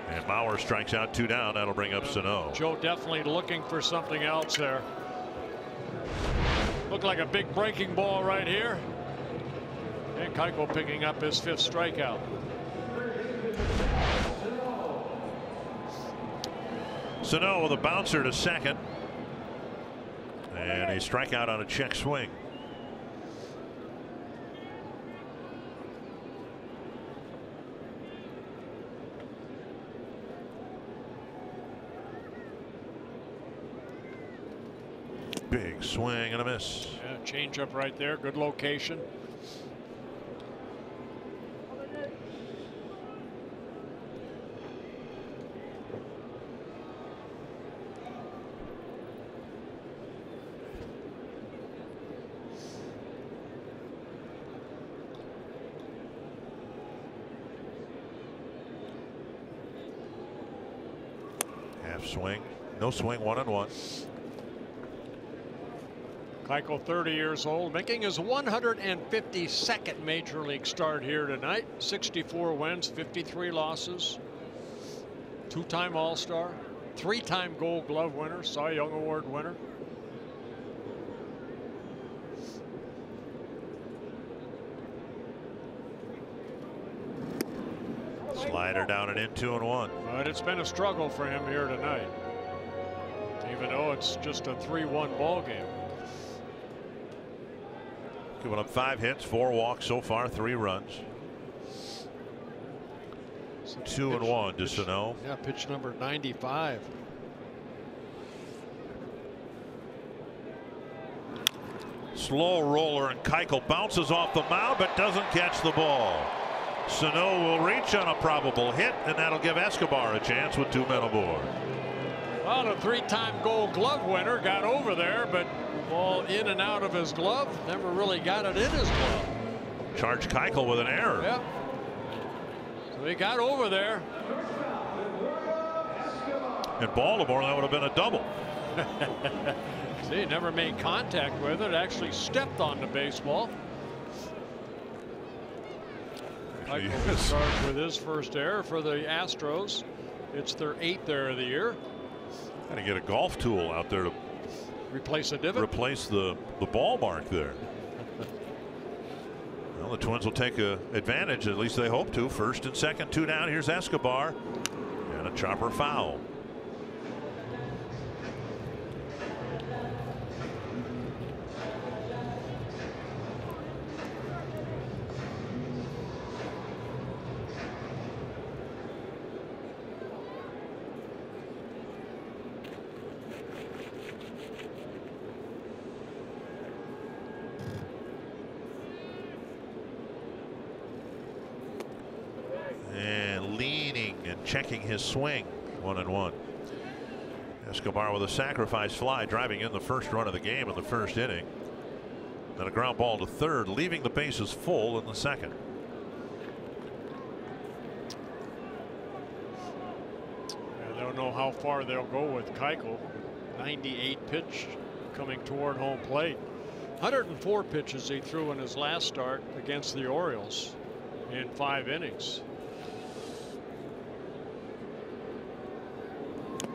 And Mauer strikes out 2 down. That'll bring up Sano. Joe definitely looking for something else there. Looked like a big breaking ball right here. And Keuchel picking up his 5th strikeout. Sano with a bouncer to second. And a strikeout on a check swing. Big swing and a miss. Yeah, change up right there. Good location. Half swing, no swing, 1-1. Keuchel, 30 years old, making his 152nd major league start here tonight. 64 wins, 53 losses. 2-time All-Star, 3-time Gold Glove winner, Cy Young Award winner. Slider down and in, 2-1. But it's been a struggle for him here tonight, even though it's just a 3-1 ball game. Giving up 5 hits, 4 walks so far, 3 runs. 2-1 to Sano. Yeah, pitch number 95. Slow roller, and Keuchel bounces off the mound but doesn't catch the ball. Sano will reach on a probable hit, and that'll give Escobar a chance with 2 men aboard. Well, the 3-time Gold Glove winner got over there, but ball in and out of his glove, never really got it in his glove. Charged Keuchel with an error. Yep. So he got over there. In Baltimore, that would have been a double. See, he never made contact with it, actually stepped on the baseball. Keuchel was charged with his first error for the Astros. It's their 8th error of the year. Got to get a golf tool out there to replace a divot. Replace the ball mark there. Well, the Twins will take advantage, at least they hope to. 1st and 2nd, 2 down. Here's Escobar, and a chopper foul. Checking his swing. 1-1. Escobar with a sacrifice fly, driving in the 1st run of the game in the 1st inning. And a ground ball to third, leaving the bases full in the second. I don't know how far they'll go with Keuchel. 98 pitch coming toward home plate. 104 pitches he threw in his last start against the Orioles in 5 innings.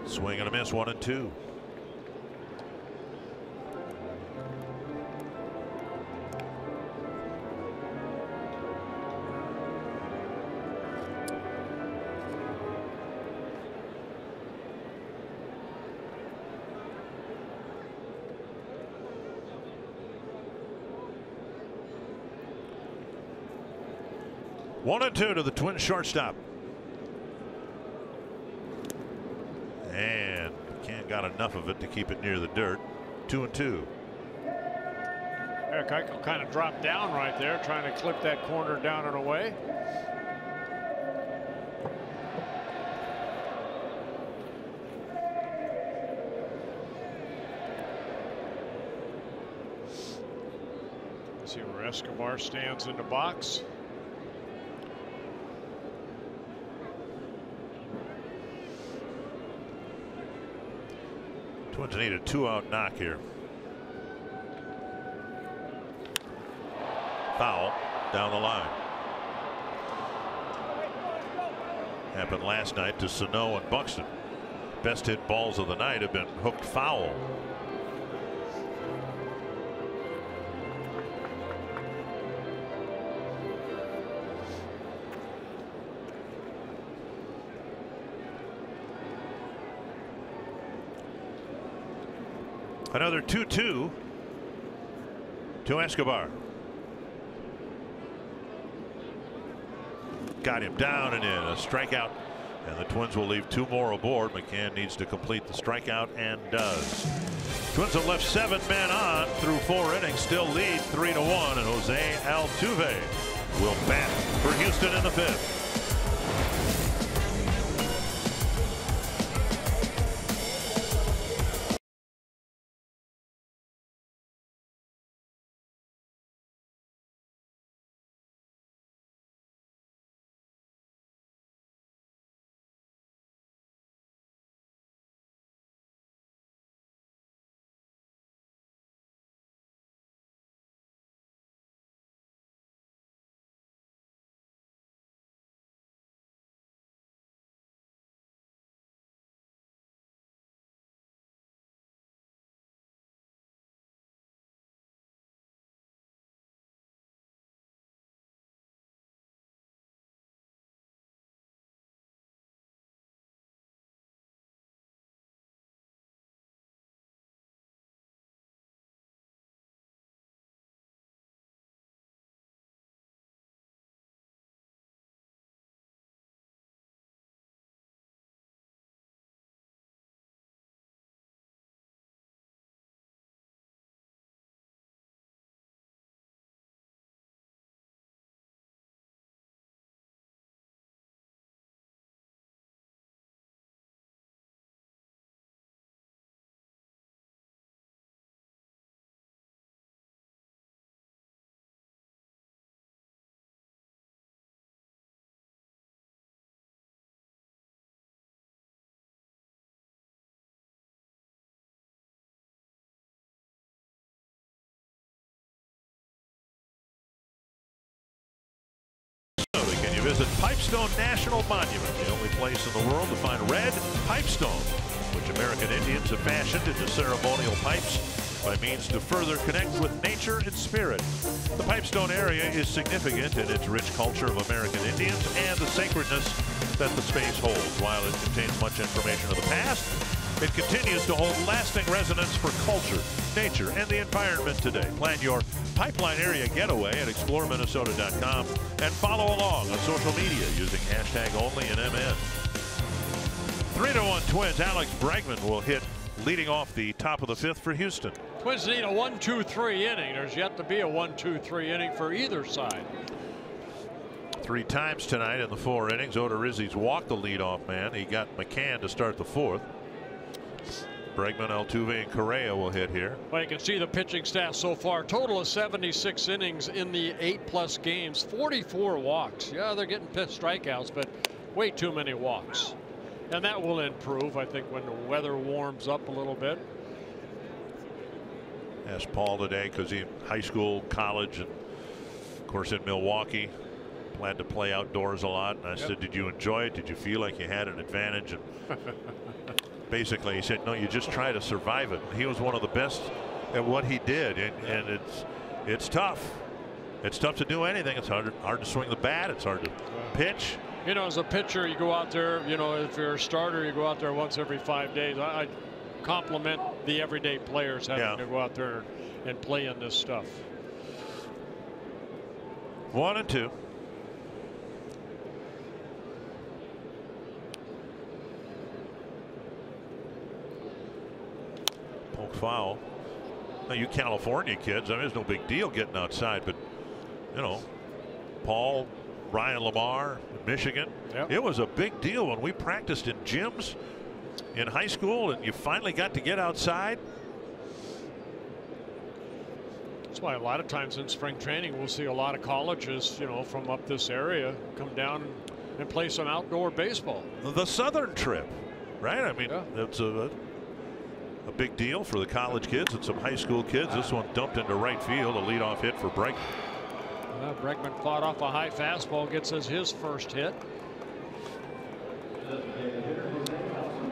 Swing and a miss, 1-2. One and two to the Twins shortstop. And can't got enough of it to keep it near the dirt. 2-2. Yeah, Keuchel kind of dropped down right there, trying to clip that corner down and away. See where Escobar stands in the box. Twins need a 2-out knock here. Foul down the line. Happened last night to Sano and Buxton. Best hit balls of the night have been hooked foul. Another 2-2 to Escobar. Got him down and in, a strikeout, and the Twins will leave 2 more aboard. McCann needs to complete the strikeout and does. Twins have left 7 men on through 4 innings, still lead 3-1, and Jose Altuve will bat for Houston in the 5th. Can you visit Pipestone National Monument, the only place in the world to find red pipestone, which American Indians have fashioned into ceremonial pipes by means to further connect with nature and spirit. The Pipestone area is significant in its rich culture of American Indians and the sacredness that the space holds. While it contains much information of the past, it continues to hold lasting resonance for culture, nature, and the environment today. Plan your Pipeline Area Getaway at exploreminnesota.com and follow along on social media using #OnlyInMN. 3-1 Twins. Alex Bregman will hit leading off the top of the 5th for Houston. Twins need a 1-2-3 inning. There's yet to be a 1-2-3 inning for either side. 3 times tonight in the 4 innings. Odorizzi's walked the leadoff man. He got McCann to start the 4th. Bregman, Altuve, and Correa will hit here. Well, you can see the pitching staff so far. Total of 76 innings in the 8+ games. 44 walks. Yeah, they're getting strikeouts, but way too many walks. And that will improve, I think, when the weather warms up a little bit. Asked Paul today because he high school, college, and of course in Milwaukee, had to play outdoors a lot. And I said, did you enjoy it? Did you feel like you had an advantage? And basically he said, no, you just try to survive it. He was one of the best at what he did, and it's tough. It's tough to do anything. It's hard to swing the bat. It's hard to pitch. You know, as a pitcher, you go out there, you know, if you're a starter, you go out there once every 5 days. I compliment the everyday players having to go out there and play in this stuff. 1-2. Poke foul. Now, you California kids, I mean, it's no big deal getting outside, but you know, Paul, Ryan Lamar, Michigan, it was a big deal when we practiced in gyms in high school, and you finally got to get outside. That's why a lot of times in spring training we'll see a lot of colleges, you know, from up this area come down and play some outdoor baseball. The Southern trip, right? I mean, that's a big deal for the college kids and some high school kids. This one dumped into right field, a leadoff hit for Bregman. Bregman fought off a high fastball, gets us his first hit.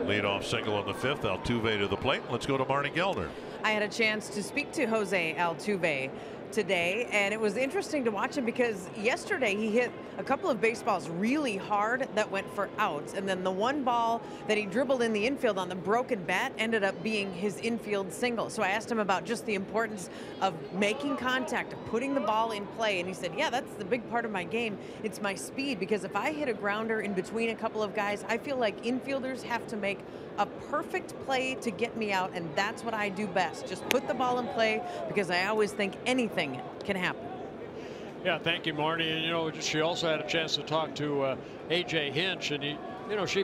Leadoff single in the 5th. Altuve to the plate. Let's go to Marnie Gelner. I had a chance to speak to Jose Altuve today, and it was interesting to watch him because yesterday he hit a couple of baseballs really hard that went for outs, and then the one ball that he dribbled in the infield on the broken bat ended up being his infield single. So I asked him about just the importance of making contact, of putting the ball in play, and he said, yeah, that's the big part of my game. It's my speed, because if I hit a grounder in between a couple of guys, I feel like infielders have to make a perfect play to get me out, and that's what I do best. Just put the ball in play, because I always think anything can happen. Yeah, thank you, Marty. And you know, she also had a chance to talk to AJ Hinch, and he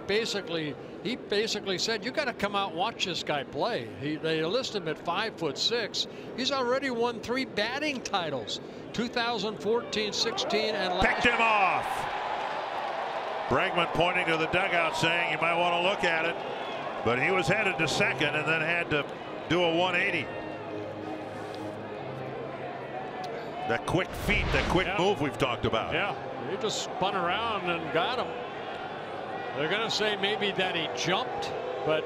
basically said, you got to come out and watch this guy play. They list him at 5'6". He's already won 3 batting titles, 2014, 16, and last. Picked him off. Bregman pointing to the dugout saying you might want to look at it, but he was headed to second and then had to do a 180. That quick feet, that quick move we've talked about. Yeah, he just spun around and got him. They're going to say maybe that he jumped, but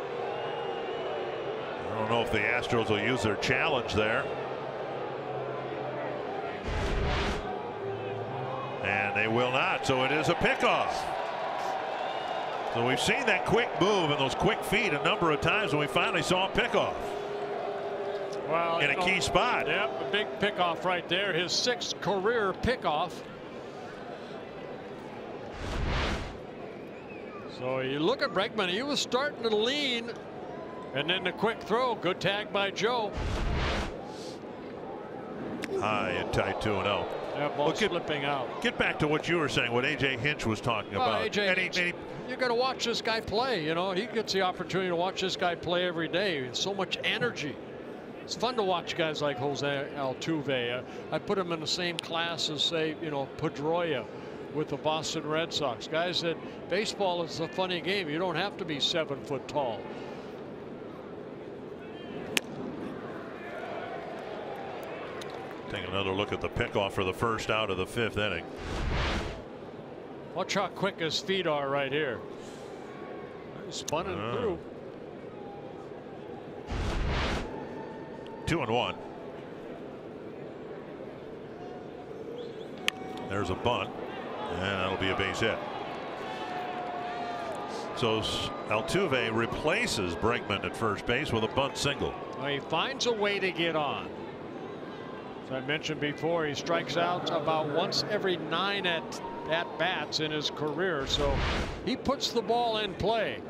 I don't know if the Astros will use their challenge there. And they will not, so it is a pickoff. So we've seen that quick move and those quick feet a number of times when we finally saw a pickoff. Well, in a key spot. Yep, a big pickoff right there. His 6th career pickoff. So you look at Bregman, he was starting to lean, and then the quick throw. Good tag by Joe. High and tight 2-0. Yeah, ball slipping out. Get back to what you were saying, what AJ Hinch was talking about. AJ, you got to watch this guy play. You know, he gets the opportunity to watch this guy play every day. So much energy. It's fun to watch guys like Jose Altuve. I put him in the same class as, say, you know, Pedroia with the Boston Red Sox. Guys, that baseball is a funny game. You don't have to be 7 foot tall. Take another look at the pickoff for the first out of the 5th inning. Watch how quick his feet are right here. Spun it through. 2-1. There's a bunt, and that'll be a base hit. So Altuve replaces Bregman at first base with a bunt single. Well, he finds a way to get on. As I mentioned before, he strikes out about once every 9 at bats in his career, so he puts the ball in play.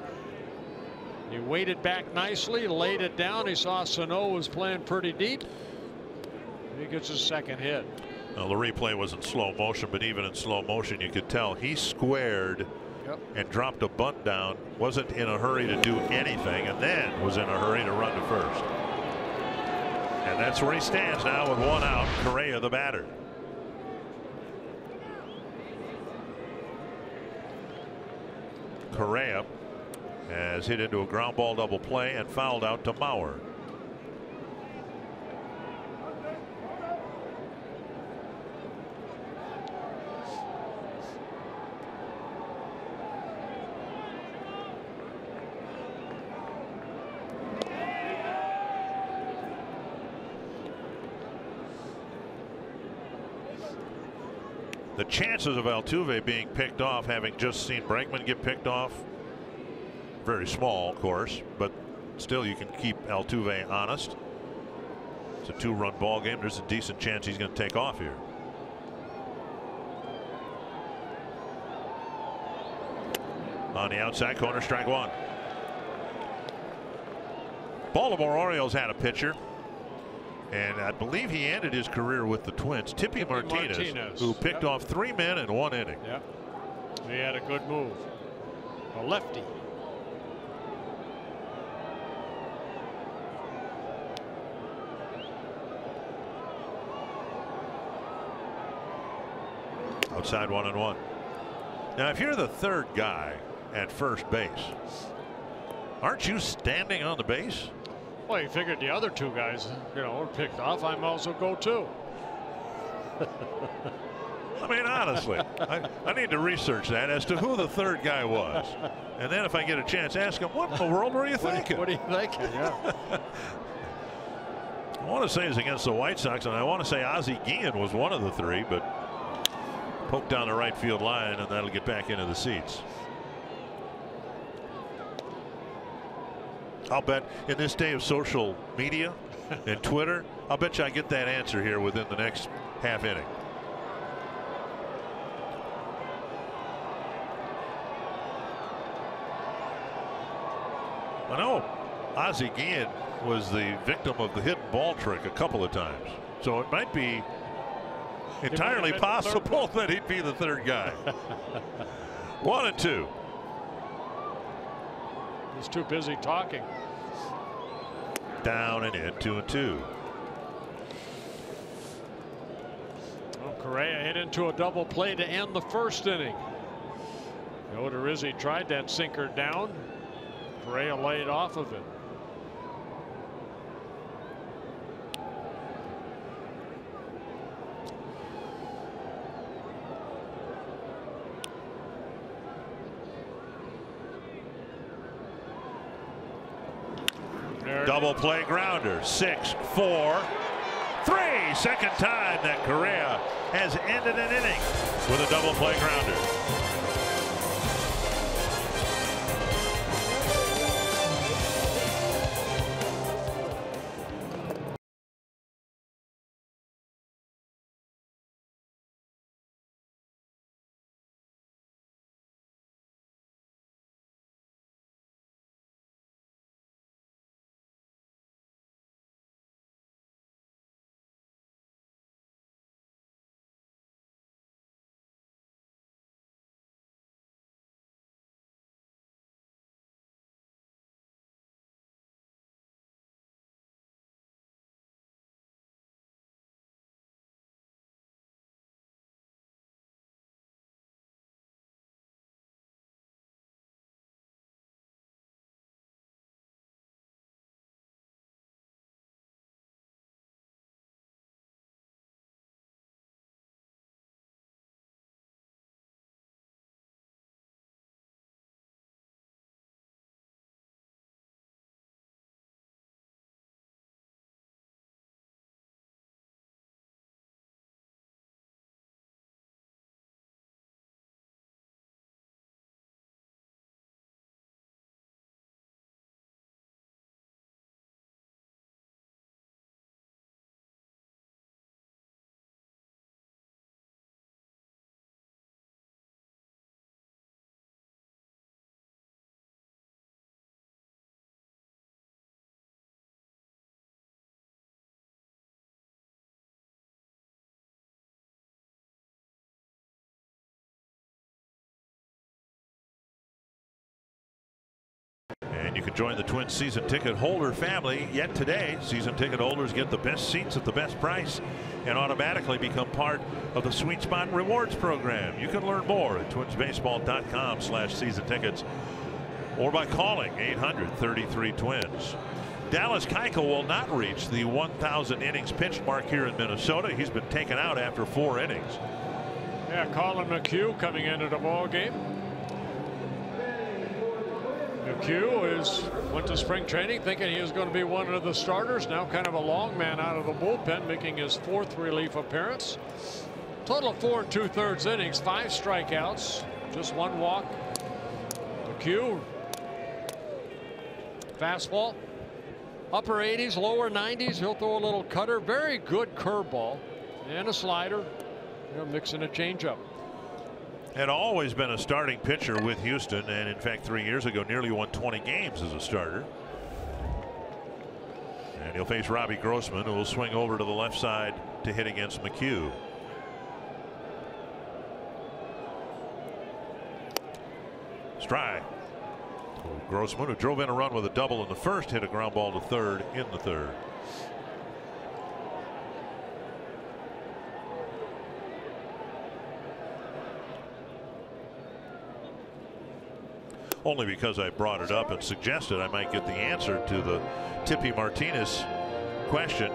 He waited back nicely, laid it down. He saw Sano was playing pretty deep. He gets his 2nd hit. Well, the replay was in slow motion, but even in slow motion, you could tell he squared and dropped a bunt down, wasn't in a hurry to do anything, and then was in a hurry to run to first. And that's where he stands now with one out. Correa, the batter. Correa has hit into a ground ball double play and fouled out to Mauer. The chances of Altuve being picked off, having just seen Bregman get picked off, very small, of course, but still you can keep Altuve honest. It's a 2-run ball game. There's a decent chance he's going to take off here. On the outside corner, strike one. Baltimore Orioles had a pitcher, and I believe he ended his career with the Twins, Tippy Martinez, who picked off 3 men in 1 inning. Yeah, he had a good move. A lefty. Outside 1-1. Now, if you're the third guy at first base, aren't you standing on the base? Well, he figured the other 2 guys, were picked off. I might as well go too. I mean, honestly, I need to research that as to who the third guy was. And then if I get a chance, ask him, what in the world were you thinking? What are you thinking? Yeah. I want to say it's against the White Sox, and I want to say Ozzie Guillen was one of the 3, but poked down the right field line, and that'll get back into the seats. I'll bet in this day of social media and Twitter, I'll bet you I get that answer here within the next half inning. I know Ozzie Guillen was the victim of the hidden ball trick a couple of times, so it might be entirely possible that he'd be the third guy. 1-2. He's too busy talking. Down and in, 2-2. Well, Correa hit into a double play to end the first inning. Odorizzi tried that sinker down. Correa laid off of it. Double play grounder. 6-4-3. Second time that Correa has ended an inning with a double play grounder. you can join the Twins season ticket holder family yet today. Season ticket holders get the best seats at the best price and automatically become part of the Sweet Spot Rewards program. You can learn more at twinsbaseball.com/season tickets or by calling 800-33-TWINS. Dallas Keuchel will not reach the 1,000 innings pitched mark here in Minnesota. He's been taken out after 4 innings. Yeah, Colin McHugh coming into the ball game. McHugh went to spring training thinking he was going to be one of the starters. Now kind of a long man out of the bullpen, making his 4th relief appearance. Total of 4 2/3 innings, 5 strikeouts, just 1 walk. McHugh, fastball, upper 80s, lower 90s. He'll throw a little cutter, very good curveball, and a slider. Mixing a changeup. Had always been a starting pitcher with Houston, and in fact 3 years ago nearly won 20 games as a starter. And he'll face Robbie Grossman, who will swing over to the left side to hit against McHugh. Strike. Grossman, who drove in a run with a double in the first, hit a ground ball to third in the third. Only because I brought it up and suggested I might get the answer to the Tippy Martinez question,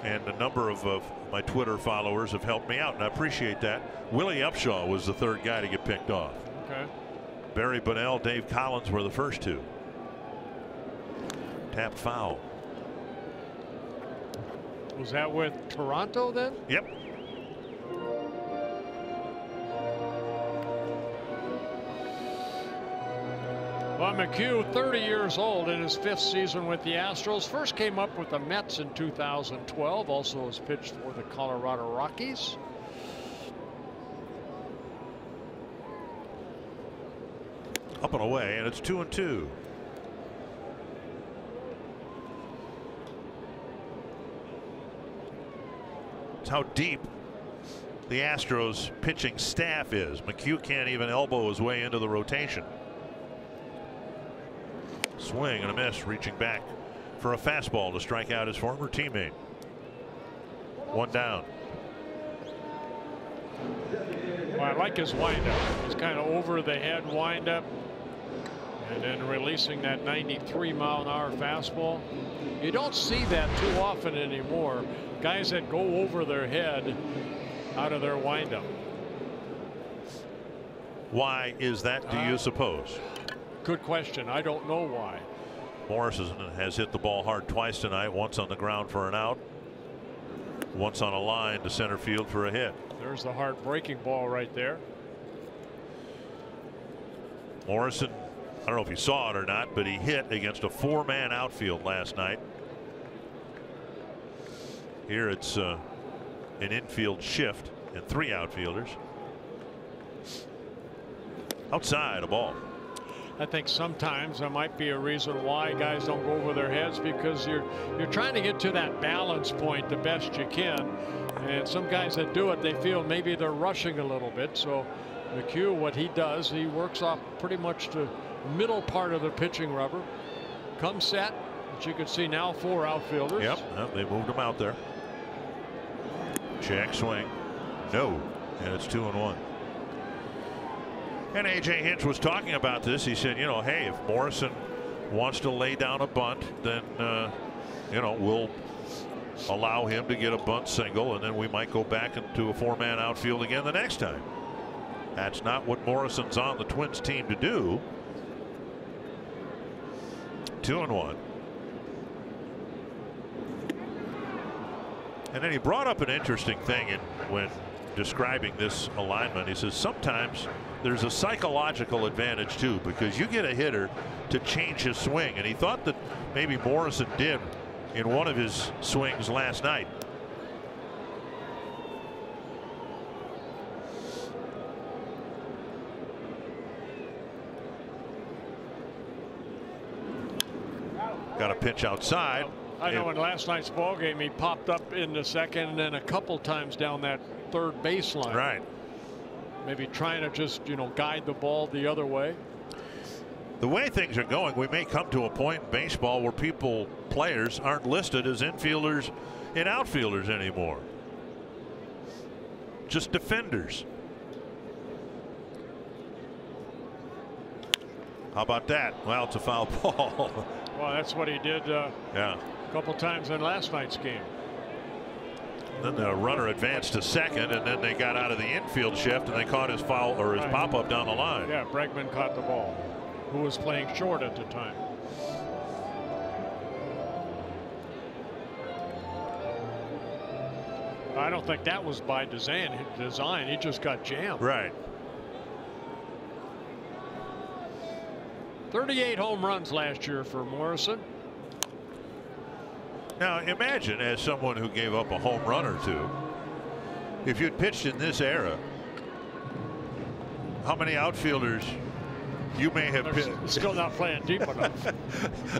and a number of my Twitter followers have helped me out, and I appreciate that. Willie Upshaw was the 3rd guy to get picked off. Okay. Barry Bonnell, Dave Collins were the first 2. Tap foul. Was that with Toronto then? Yep. Well, McHugh, 30 years old, in his 5th season with the Astros. First came up with the Mets in 2012. Also has pitched for the Colorado Rockies. Up and away, and it's 2-2. It's how deep the Astros pitching staff is. McHugh can't even elbow his way into the rotation. Swing and a miss, reaching back for a fastball to strike out his former teammate. 1 down. Well, I like his windup. He's kind of over the head windup, and then releasing that 93-mile-an-hour fastball. You don't see that too often anymore. Guys that go over their head out of their windup. Why is that, do you suppose? Good question. I don't know why. Morrison has hit the ball hard twice tonight, once on the ground for an out, once on a line to center field for a hit. There's the heartbreaking ball right there. Morrison, I don't know if he saw it or not, but he hit against a 4-man outfield last night. Here it's an infield shift and 3 outfielders. Outside, a ball. I think sometimes there might be a reason why guys don't go over their heads, because you're trying to get to that balance point the best you can, and some guys that do it, they feel maybe they're rushing a little bit. So McHugh, what he does, he works off pretty much the middle part of the pitching rubber. Comes set, which you can see now 4 outfielders. Yep, they moved him out there. Check swing, no, and it's 2-1. And A.J. Hinch was talking about this. He said, you know, hey, if Morrison wants to lay down a bunt, then, you know, we'll allow him to get a bunt single, and then we might go back into a 4-man outfield again the next time. That's not what Morrison's on the Twins team to do. 2-1. And then he brought up an interesting thing when describing this alignment. He says sometimes there's a psychological advantage too, because you get a hitter to change his swing, and he thought that maybe Morrison did in one of his swings last night. Got a pitch outside. I know in last night's ball game he popped up in the second and then a couple times down that 3rd baseline. Right. Maybe trying to just, you know, guide the ball the other way. The way things are going, we may come to a point in baseball where players aren't listed as infielders and outfielders anymore. Just defenders. How about that? Well, it's a foul ball. Well, that's what he did a couple times in last night's game. Then the runner advanced to second, and then they got out of the infield shift, and they caught his foul or his pop-up down the line. Yeah, Bregman caught the ball, who was playing short at the time. I don't think that was by design. He just got jammed. Right. 38 home runs last year for Morrison. Now imagine, as someone who gave up a home run or two, if you'd pitched in this era, how many outfielders you may have pitched. Still not playing deep enough.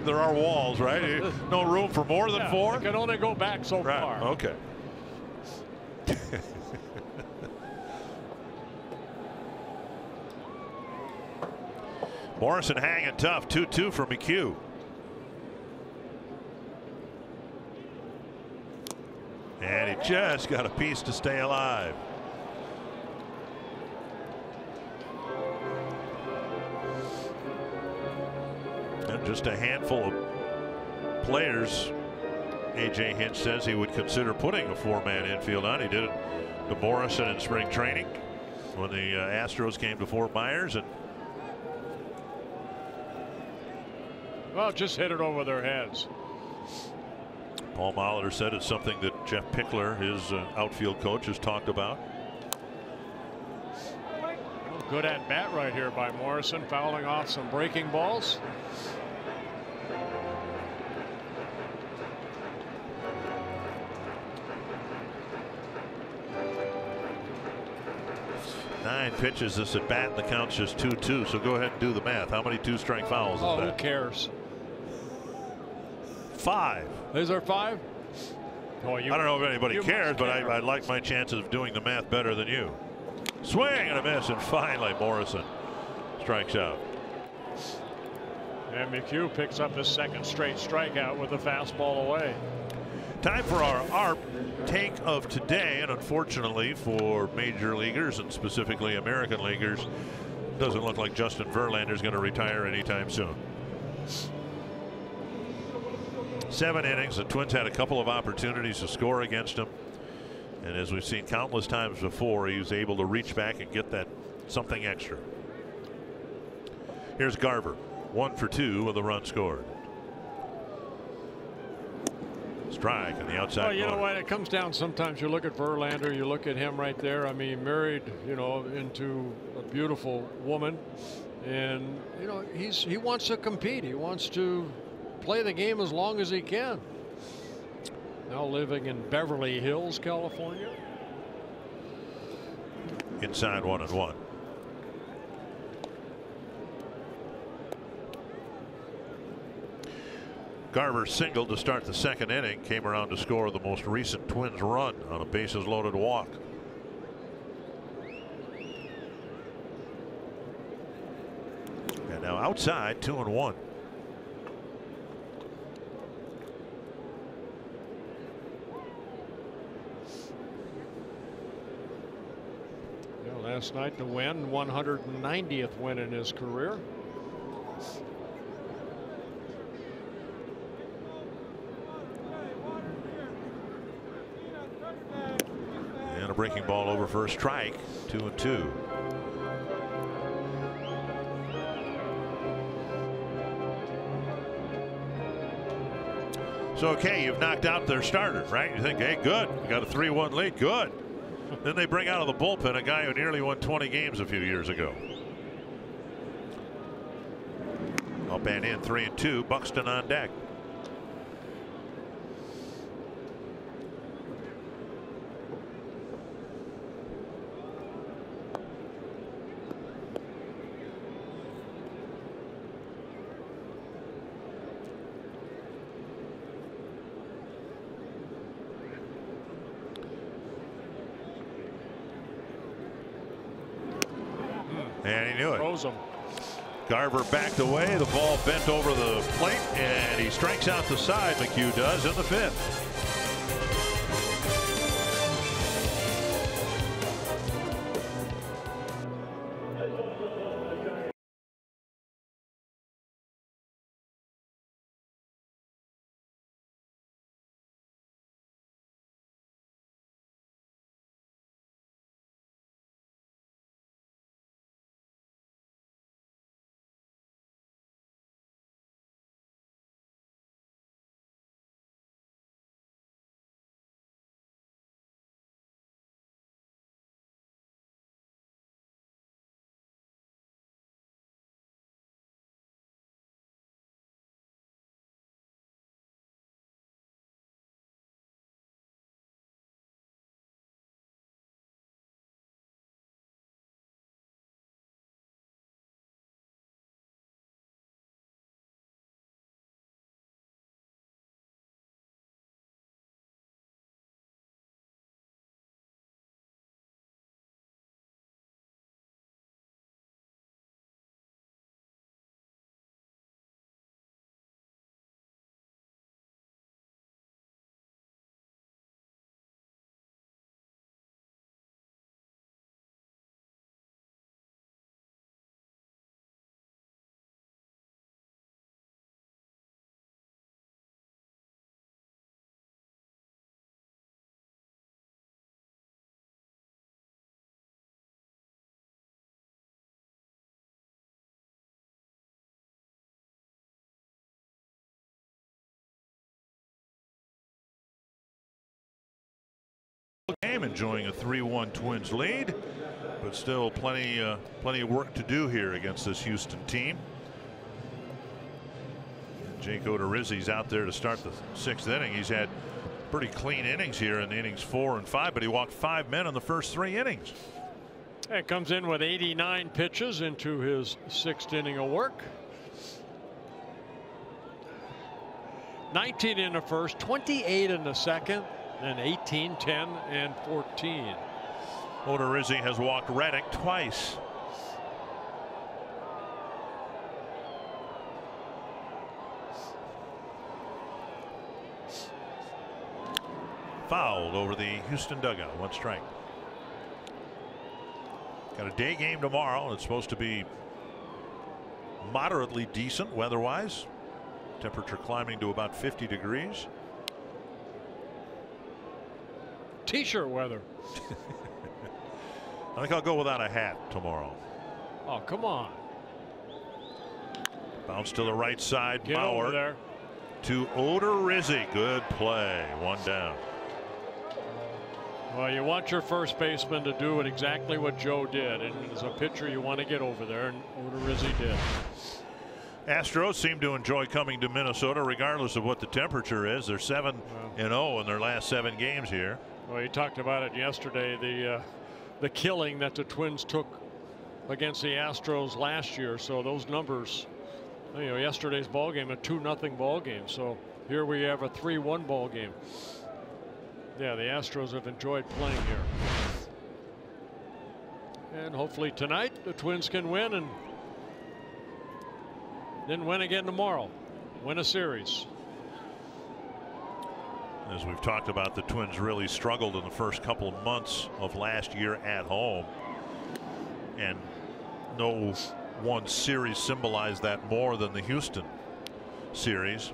There are walls, right? No room for more than four? It can only go back so far. Okay. Morrison hanging tough. 2-2 for McHugh. And he just got a piece to stay alive. And just a handful of players A.J. Hinch says he would consider putting a four-man infield on. He did it to Morrison in spring training when the Astros came to Fort Myers, and well, just hit it over their heads. Paul Molitor said it's something that Jeff Pickler, his outfield coach, has talked about. Good at bat right here by Morrison, fouling off some breaking balls. Nine pitches this at bat, and the count's just 2-2. So go ahead and do the math. How many two-strike fouls is that? Who cares? 5. Is there 5? Oh, I don't know if anybody cares, but I like my chances of doing the math better than you. Swing and a miss, and finally Morrison strikes out. And McHugh picks up his second straight strikeout with a fastball away. Time for our take of today, and unfortunately for major leaguers and specifically American leaguers, doesn't look like Justin Verlander is going to retire anytime soon. 7 innings. The Twins had a couple of opportunities to score against him, and as we've seen countless times before, he was able to reach back and get that something extra. Here's Garver, 1 for 2 with a run scored. Strike on the outside. Well, you know what? It comes down, sometimes you look at Verlander, you look at him right there. I mean, married, you know, into a beautiful woman, and you know, he wants to compete. He wants to play the game as long as he can. Now living in Beverly Hills, California. Inside 1-1. Garver singled to start the second inning, came around to score the most recent Twins run on a bases loaded walk. And now outside, 2-1. Last night to win, 190th win in his career. And a breaking ball over for a strike. 2-2. So okay, you've knocked out their starter, right? You think, hey, good, you got a 3-1 lead, good. Then they bring out of the bullpen a guy who nearly won 20 games a few years ago. Up and in, 3-2. Buxton on deck. And he knew it. Froze him. Garver backed away. The ball bent over the plate, and he strikes out the side. McHugh does in the 5th. Game enjoying a 3-1 Twins lead, but still plenty of work to do here against this Houston team. Jake Odorizzi's out there to start the 6th inning. He's had pretty clean innings here in innings 4 and 5, but he walked 5 men in the first 3 innings. And comes in with 89 pitches into his 6th inning of work. 19 in the first, 28 in the second, and 18, 10, and 14. Odorizzi has walked Reddick twice. Fouled over the Houston dugout. 1 strike. Got a day game tomorrow. It's supposed to be moderately decent weather-wise. Temperature climbing to about 50 degrees. T-shirt weather. I think I'll go without a hat tomorrow. Oh, come on. Bounce to the right side. Get Bauer over there. to Odorizzi. Good play. 1 down. Well, you want your first baseman to do exactly what Joe did, and as a pitcher you want to get over there, and Odorizzi did. Astros seem to enjoy coming to Minnesota regardless of what the temperature is. They're 7-0 in their last 7 games here. Well, you talked about it yesterday, the killing that the Twins took against the Astros last year. So those numbers, you know, yesterday's ball game, a 2-0 ball game. So here we have a 3-1 ball game. Yeah, the Astros have enjoyed playing here. And hopefully tonight the Twins can win and then win again tomorrow. Win a series. As we've talked about, the Twins really struggled in the first couple of months of last year at home. And no one series symbolized that more than the Houston series.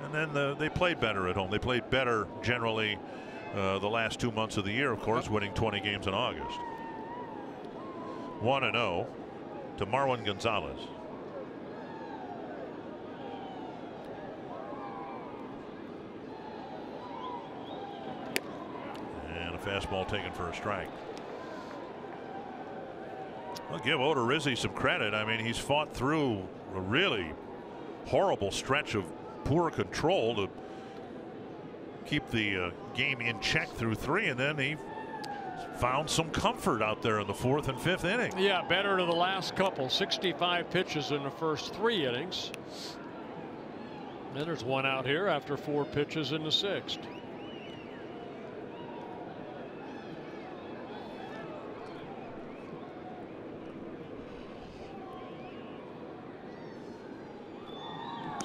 And then they played better at home. They played better generally the last 2 months of the year, of course, winning 20 games in August. 1-0 to Marwin Gonzalez. And a fastball taken for a strike. I'll give Odorizzi some credit. I mean, he's fought through a really horrible stretch of poor control to keep the game in check through 3, and then he found some comfort out there in the 4th and 5th inning. Yeah, better to the last couple. 65 pitches in the first 3 innings. Then there's 1 out here after 4 pitches in the 6th.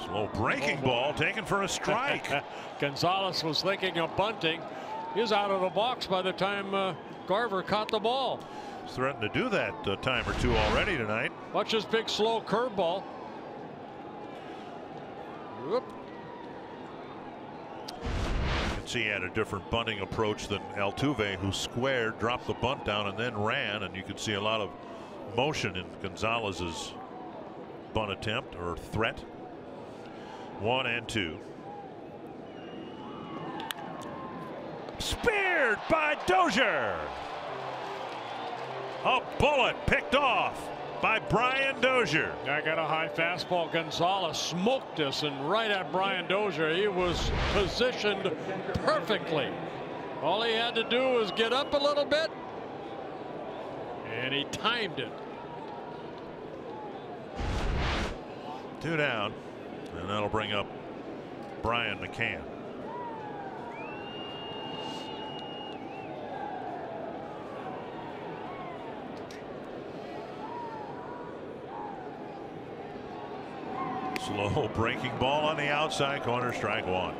Slow breaking ball taken for a strike. Gonzalez was thinking of bunting. He's out of the box by the time Garver caught the ball. He's threatened to do that a time or two already tonight. Watch this big slow curveball. Whoop. You can see he had a different bunting approach than Altuve, who squared, dropped the bunt down, and then ran. And you could see a lot of motion in Gonzalez's bunt attempt or threat. 1-2. Speared by Dozier. A bullet picked off by Brian Dozier. I got a high fastball. Gonzalez smoked this and right at Brian Dozier. He was positioned perfectly. All he had to do was get up a little bit, and he timed it. 2 down, and that'll bring up Brian McCann. Slow breaking ball on the outside corner, strike 1.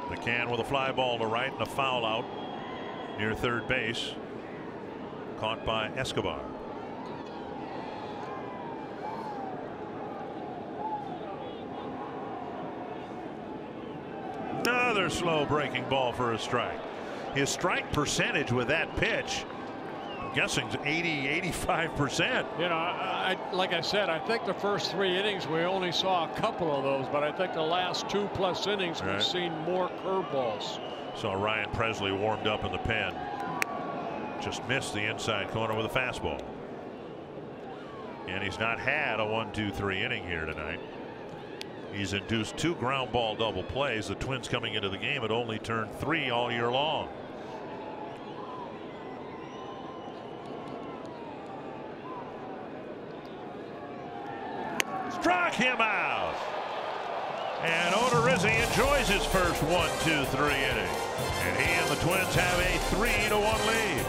McCann with a fly ball to right and a foul out near third base. Caught by Escobar. Another slow breaking ball for a strike. His strike percentage with that pitch, I'm guessing, is 80–85%. You know, like I said, I think the first 3 innings we only saw a couple of those, but I think the last 2+ innings we've seen more curveballs. So Ryan Presley warmed up in the pen. Just missed the inside corner with a fastball. And he's not had a 1-2-3 inning here tonight. He's induced 2 ground ball double plays. The Twins coming into the game had only turned 3 all year long. Struck him out. And Odorizzi enjoys his first 1-2-3 inning. And he and the Twins have a 3-1 lead.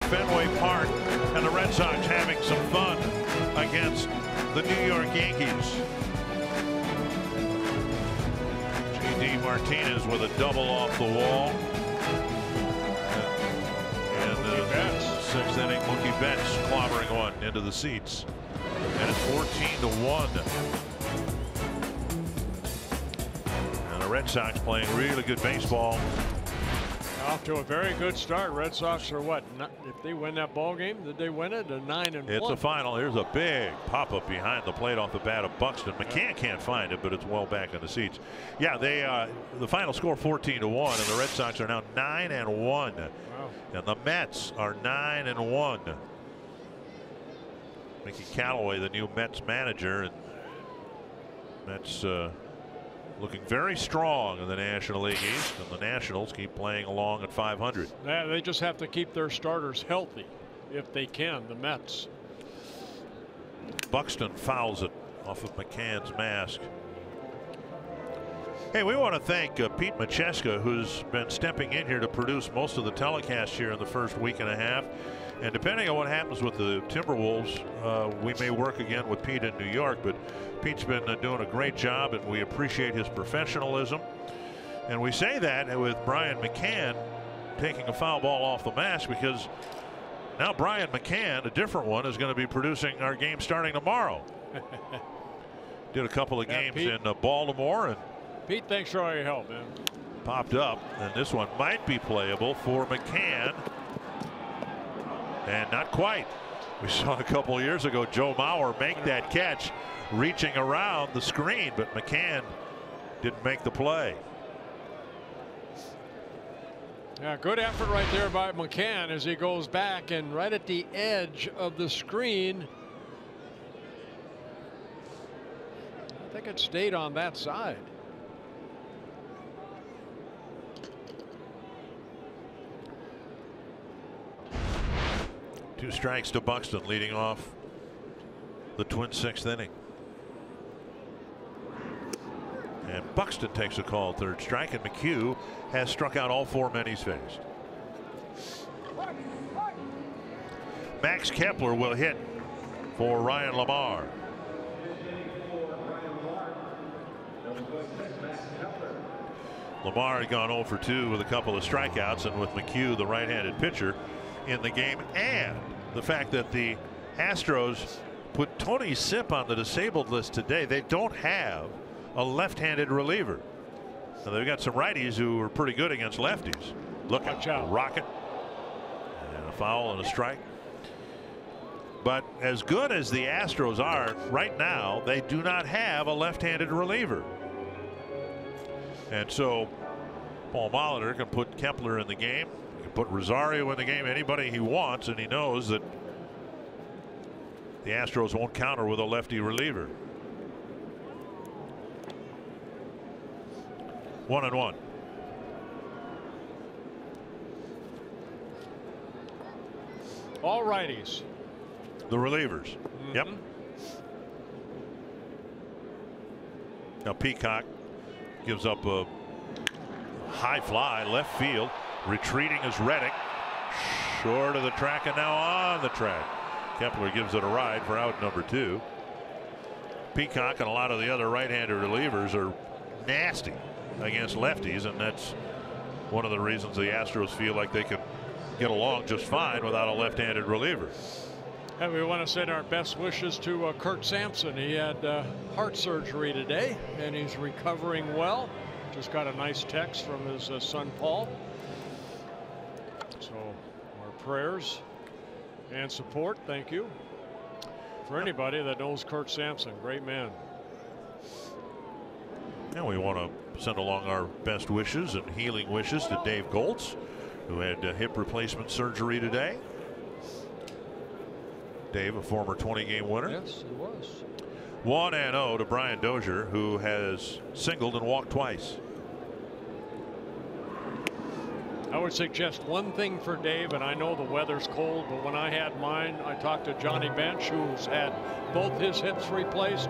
Fenway Park, and the Red Sox having some fun against the New York Yankees. J.D. Martinez with a double off the wall. And the 6th inning, Mookie Betts clobbering one into the seats. And it's 14-1. And the Red Sox playing really good baseball. Off to a very good start. Red Sox are what? If they win that ball game, did they win it? A 9-1. It's a final. Here's a big pop up behind the plate off the bat of Buxton. McCann can't find it, but it's well back in the seats. Yeah, they the final score 14-1, and the Red Sox are now 9-1. Wow. And the Mets are 9-1. Mickey Callaway, the new Mets manager, and Mets looking very strong in the National League East, and the Nationals keep playing along at 500. Yeah, they just have to keep their starters healthy if they can, the Mets. Buxton fouls it off of McCann's mask. Hey, we want to thank Pete Macheska, who's been stepping in here to produce most of the telecast here in the first week and a half. And depending on what happens with the Timberwolves, we may work again with Pete in New York. But Pete's been doing a great job, and we appreciate his professionalism. And we say that with Brian McCann taking a foul ball off the mask, because now Brian McCann, a different one, is going to be producing our game starting tomorrow. Did a couple of games in Baltimore, and Pete, thanks for all your help, man. Popped up, and this one might be playable for McCann, and not quite. We saw a couple of years ago Joe Mauer make that catch reaching around the screen, but McCann didn't make the play. Yeah, good effort right there by McCann as he goes back, and right at the edge of the screen. I think it stayed on that side. Two strikes to Buxton, leading off the Twins' 6th inning. And Buxton takes a call, 3rd strike, and McHugh has struck out all 4 men he's faced. Max Kepler will hit for Ryan Lamar. Lamar had gone 0 for 2 with a couple of strikeouts, and with McHugh, the right-handed pitcher, in the game, and the fact that the Astros put Tony Sipp on the disabled list today. They don't have a left-handed reliever. Now they've got some righties who are pretty good against lefties. Look at rocket, and a foul and a strike. But as good as the Astros are right now, they do not have a left-handed reliever. And so Paul Molitor can put Kepler in the game. He can put Rosario in the game, anybody he wants, and he knows that the Astros won't counter with a lefty reliever. 1-1. All righties. The relievers. Yep. Now Peacock gives up a high fly left field. Retreating is Reddick. Short of the track and now on the track. Kepler gives it a ride for out number 2. Peacock and a lot of the other right-handed relievers are nasty against lefties, and that's one of the reasons the Astros feel like they can get along just fine without a left-handed reliever. And we want to send our best wishes to Kurt Sampson. He had heart surgery today, and he's recovering well. Just got a nice text from his son Paul. So our prayers and support. Thank you for anybody that knows Kurt Sampson. Great man. And we want to send along our best wishes and healing wishes to Dave Goltz, who had hip replacement surgery today. Dave, a former 20-game winner. Yes, he was. 1-0 to Brian Dozier, who has singled and walked twice. I would suggest one thing for Dave, and I know the weather's cold, but when I had mine, I talked to Johnny Bench, who's had both his hips replaced.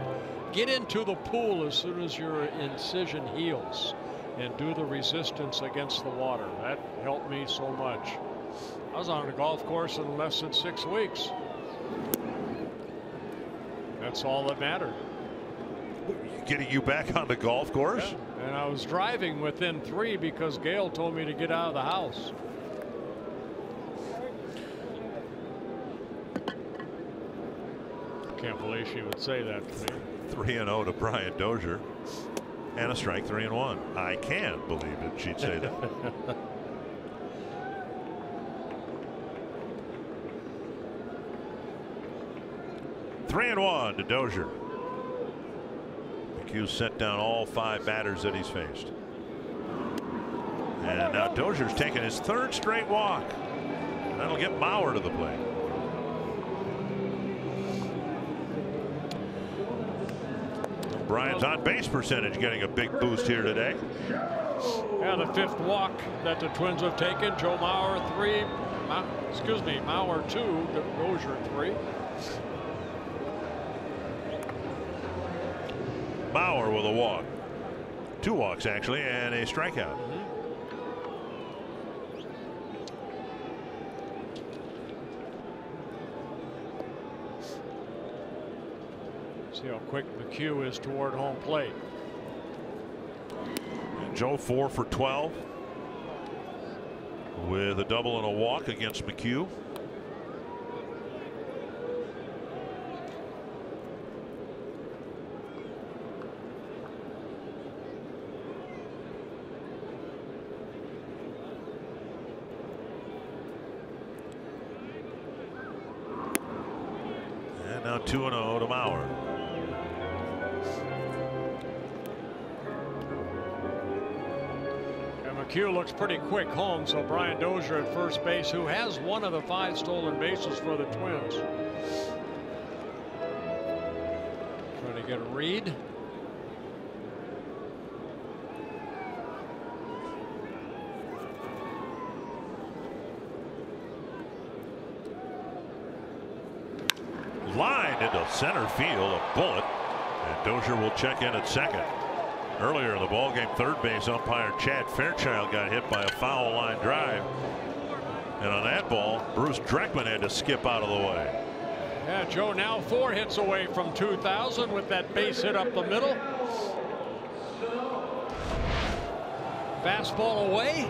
Get into the pool as soon as your incision heals and do the resistance against the water. That helped me so much. I was on a golf course in less than 6 weeks. That's all that mattered. Getting you back on the golf course? Yeah. And I was driving within 3 because Gail told me to get out of the house. Can't believe she would say that to me. 3-0 to Brian Dozier. And a strike, 3-1. I can't believe it. She'd say that. Three and 1 to Dozier. McHugh set down all 5 batters that he's faced. And now Dozier's taking his 3rd straight walk. That'll get Mauer to the plate. Brian's on base percentage getting a big boost here today. Yeah, the 5th walk that the Twins have taken. Joe Mauer 3, Mauer 2, Dozier 3. Mauer with a walk, 2 walks actually, and a strikeout. See how quick McHugh is toward home plate. And Joe 4 for 12 with a double and a walk against McHugh. And now 2-0 to Mauer. McHugh looks pretty quick home, so Brian Dozier at first base, who has one of the 5 stolen bases for the Twins. Trying to get a read. Lined into center field, a bullet, and Dozier will check in at second. Earlier in the ballgame, third base umpire Chad Fairchild got hit by a foul line drive, and on that ball, Bruce Dreckman had to skip out of the way. Yeah, Joe now 4 hits away from 2,000 with that base hit up the middle. Fastball away.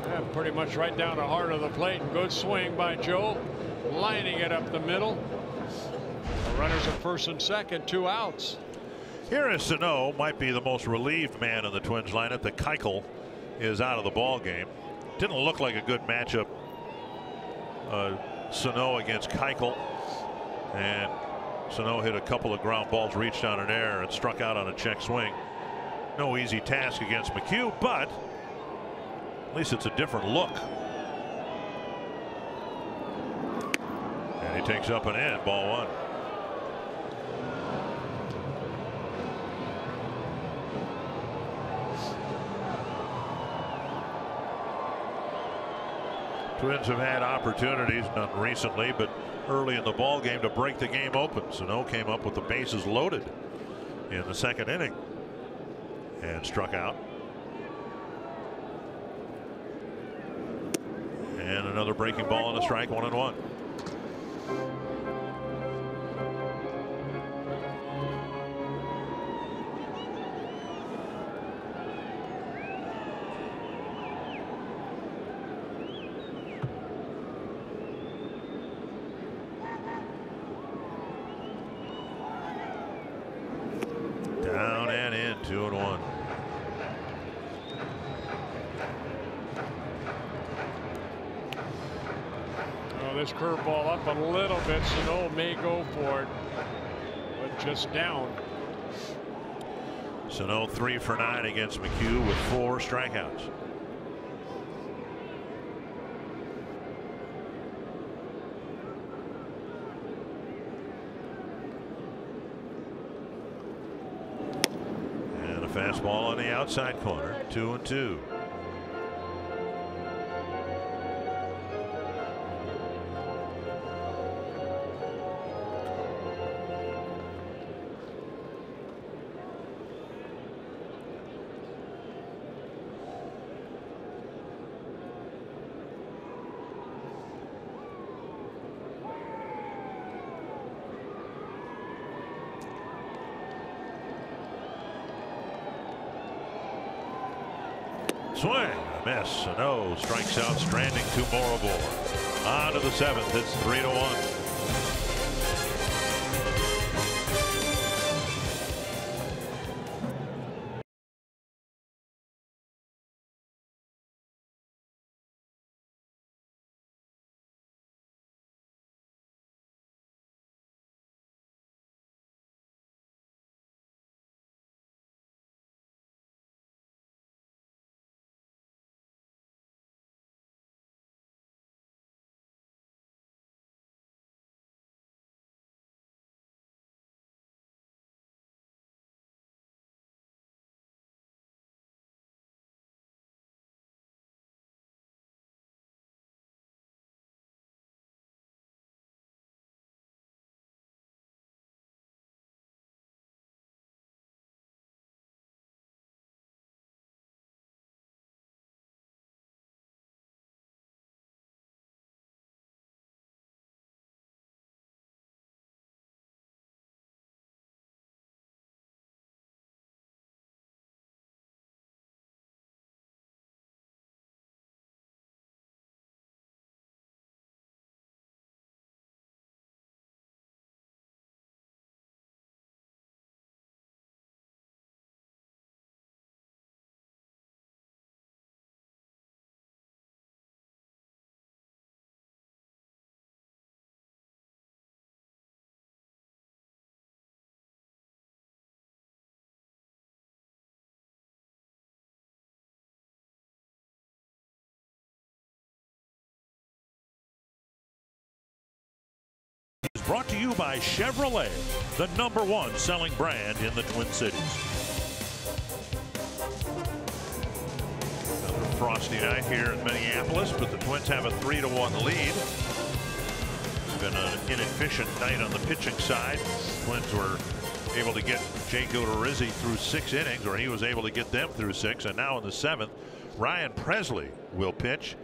Yeah, pretty much right down the heart of the plate. Good swing by Joe, lining it up the middle. The runners at first and second, 2 outs. Here is Sano, might be the most relieved man in the Twins lineup. The Keuchel is out of the ball game. Didn't look like a good matchup. Sano against Keuchel, and Sano hit a couple of ground balls, reached on an error, and struck out on a check swing. No easy task against McHugh, but at least it's a different look. And he takes up and in, ball 1. Twins have had opportunities, none recently, but early in the ball game to break the game open. Sano came up with the bases loaded in the 2nd inning and struck out. And another breaking ball and a strike, 1-1. Down and in, 2-1. Oh, this curveball up a little bit. Sano may go for it, but just down. Sano 3 for 9 against McHugh with 4 strikeouts. Fastball on the outside corner, 2-2. Swing, a miss, Sano strikes out, stranding 2 more aboard. On to the 7th, it's 3-1. Brought to you by Chevrolet, the #1 selling brand in the Twin Cities. Another frosty night here in Minneapolis, but the Twins have a 3-1 lead. It's been an inefficient night on the pitching side. Twins were able to get Jake Odorizzi through 6 innings, or he was able to get them through 6, and now in the 7th, Ryan Presley will pitch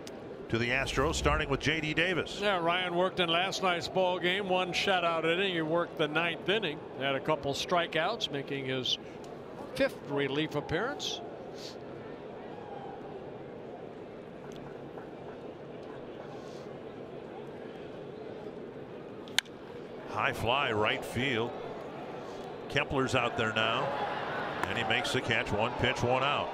to the Astros, starting with J.D. Davis. Yeah, Ryan worked in last night's ball game, 1 shutout inning. He worked the 9th inning, had a couple strikeouts, making his 5th relief appearance. High fly right field. Kepler's out there now, and he makes the catch. 1 pitch, 1 out.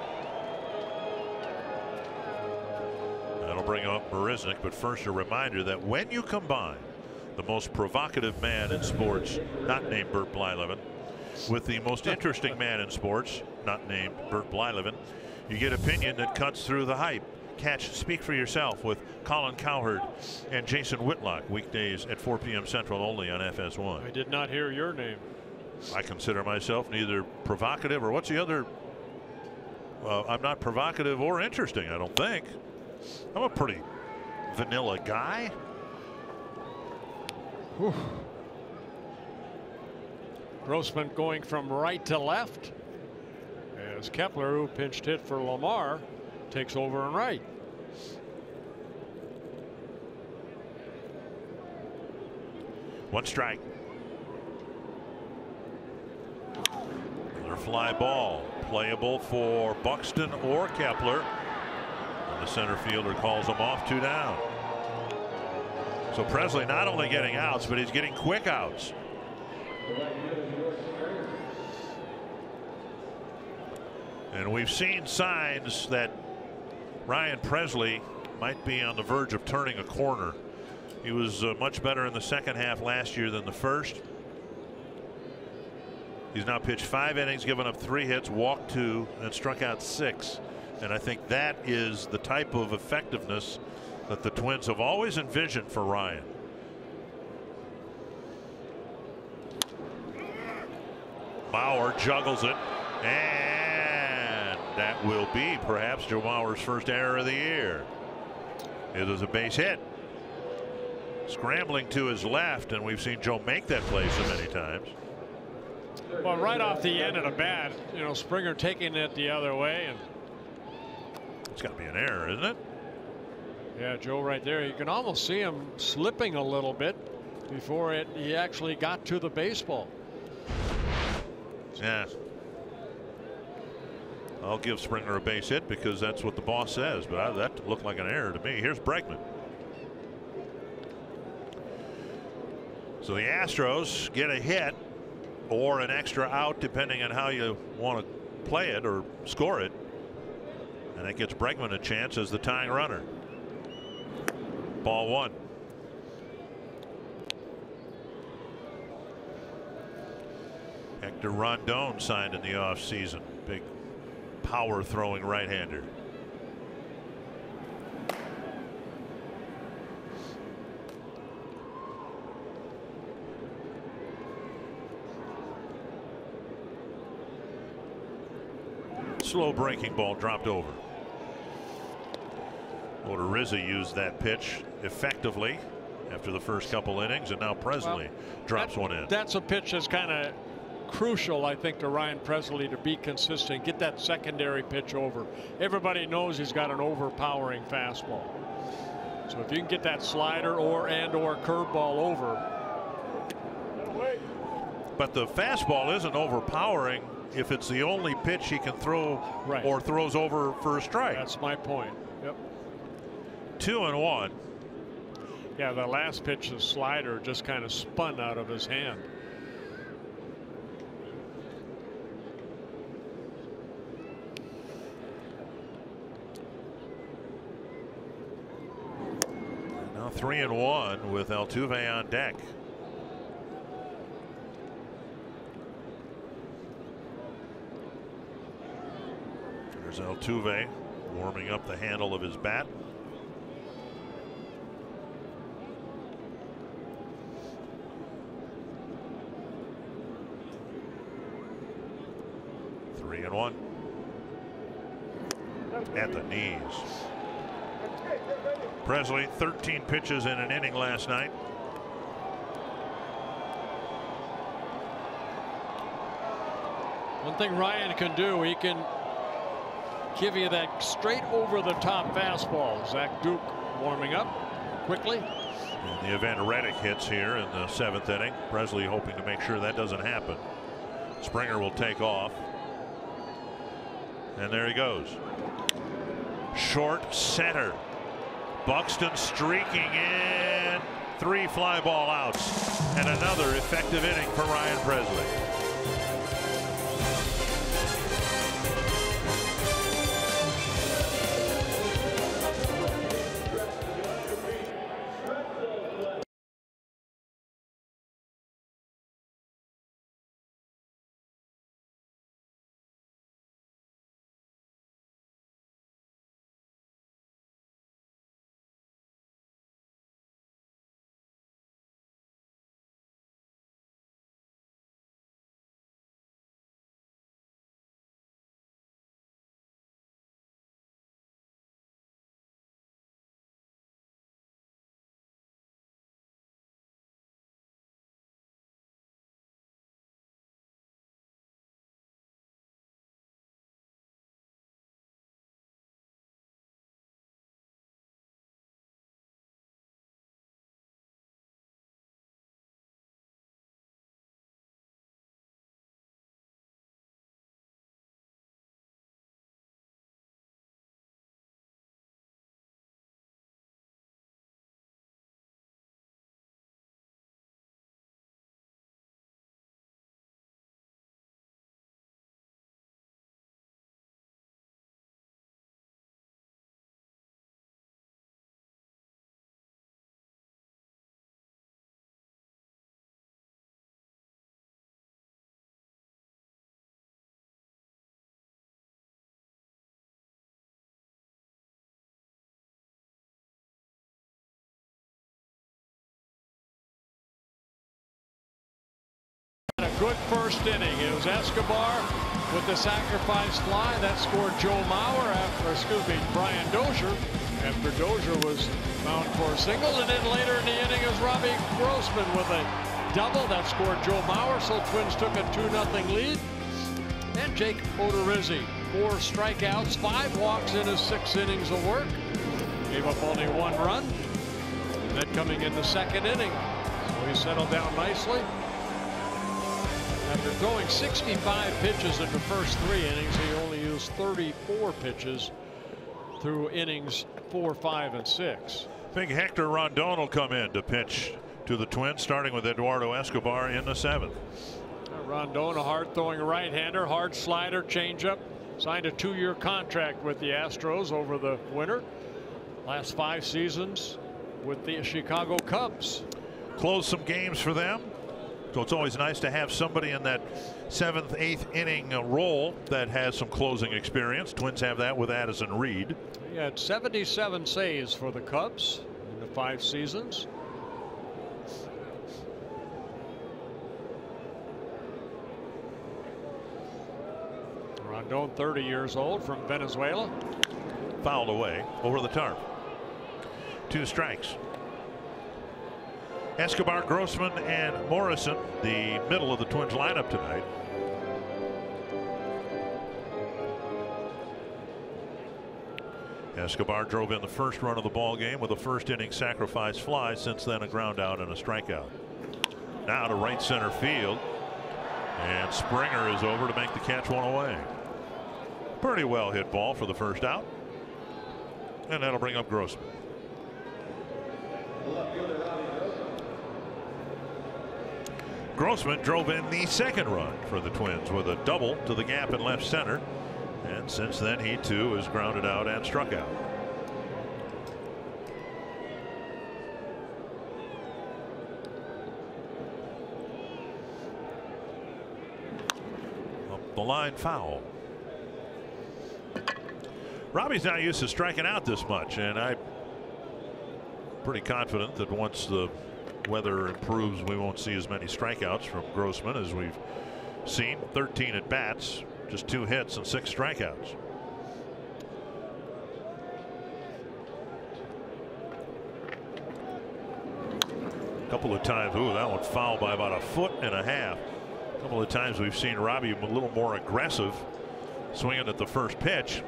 That'll bring up Marisnik, but first a reminder that when you combine the most provocative man in sports, not named Bert Blyleven, with the most interesting man in sports, not named Bert Blyleven, you get opinion that cuts through the hype. Catch Speak for Yourself with Colin Cowherd and Jason Whitlock, weekdays at 4 p.m. Central, only on FS1. I did not hear your name. I consider myself neither provocative or what's the other? I'm not provocative or interesting, I don't think. I'm a pretty vanilla guy. Whew. Grossman going from right to left as Kepler, who pinched hit for Lamar, takes over and right. One strike. Another fly ball, playable for Buxton or Kepler. The center fielder calls him off, 2 down. So Presley not only getting outs, but he's getting quick outs. And we've seen signs that Ryan Presley might be on the verge of turning a corner. He was much better in the second half last year than the first. He's now pitched 5 innings, given up 3 hits, walked 2, and struck out 6. And I think that is the type of effectiveness that the Twins have always envisioned for Ryan. Bauer juggles it, and that will be perhaps Joe Bauer's first error of the year. It is a base hit. Scrambling to his left, and we've seen Joe make that play so many times. Well, right off the end of the bat, you know, Springer taking it the other way, and it's got to be an error, isn't it? Yeah, Joe right there. You can almost see him slipping a little bit before he actually got to the baseball. Yeah. I'll give Springer a base hit because that's what the boss says, but that looked like an error to me. Here's Bregman. So the Astros get a hit or an extra out, depending on how you want to play it or score it. And that gets Bregman a chance as the tying runner. Ball 1. Hector Rondon signed in the offseason. Big power throwing right-hander. Slow breaking ball dropped over. Odorizzi used that pitch effectively after the first couple innings, and now Presley drops one in. That's a pitch that's kind of crucial, I think, to Ryan Presley to be consistent, get that secondary pitch over. Everybody knows he's got an overpowering fastball. So if you can get that slider or curveball over. But the fastball isn't overpowering if it's the only pitch he can throw or throws over for a strike. That's my point. Yep. 2-1. Yeah, the last pitch, the slider just kind of spun out of his hand. Now 3-1 with Altuve on deck. There's Altuve warming up the handle of his bat. 3-1. At the knees. Presley, 13 pitches in an inning last night. One thing Ryan can do, he can give you that straight over the top fastball. Zach Duke warming up quickly. In the event Reddick hits here in the 7th inning, Presley hoping to make sure that doesn't happen. Springer will take off. And there he goes. Short center. Buxton streaking in. 3 fly ball outs. And another effective inning for Ryan Presley. A good first inning. It was Escobar with the sacrifice fly that scored Joe Mauer Brian Dozier after Dozier was bound for a single, and then later in the inning it was Robbie Grossman with a double that scored Joe Mauer, so Twins took a 2-0 lead. And Jake Odorizzi, 4 strikeouts, 5 walks in his 6 innings of work. Gave up only 1 run. And then coming in the 2nd inning, so he settled down nicely. After throwing 65 pitches in the first 3 innings, he only used 34 pitches through innings 4, 5, and 6. I think Hector Rondon will come in to pitch to the Twins, starting with Eduardo Escobar in the 7th. Rondon, a hard-throwing right-hander, hard slider, changeup. Signed a 2-year contract with the Astros over the winter. Last 5 seasons with the Chicago Cubs. Closed some games for them. So it's always nice to have somebody in that 7th, 8th inning role that has some closing experience. Twins have that with Addison Reed. He had 77 saves for the Cubs in the 5 seasons. Rondon, 30 years old, from Venezuela. Fouled away over the tarp. 2 strikes. Escobar, Grossman, and Morrison, the middle of the Twins lineup tonight. Escobar drove in the first run of the ball game with a 1st inning sacrifice fly. Since then, a ground out and a strikeout. Now to right center field, and Springer is over to make the catch 1 away. Pretty well hit ball for the first out, and that'll bring up Grossman. Grossman drove in the 2nd run for the Twins with a double to the gap in left center, and since then he too is grounded out and struck out. Up the line, foul. Robbie's not used to striking out this much, and I'm pretty confident that once the weather improves, we won't see as many strikeouts from Grossman as we've seen. 13 at bats, Just 2 hits and 6 strikeouts. A couple of times, ooh, that one fouled by about 1.5 feet. A couple of times we've seen Robbie a little more aggressive, swinging at the first pitch.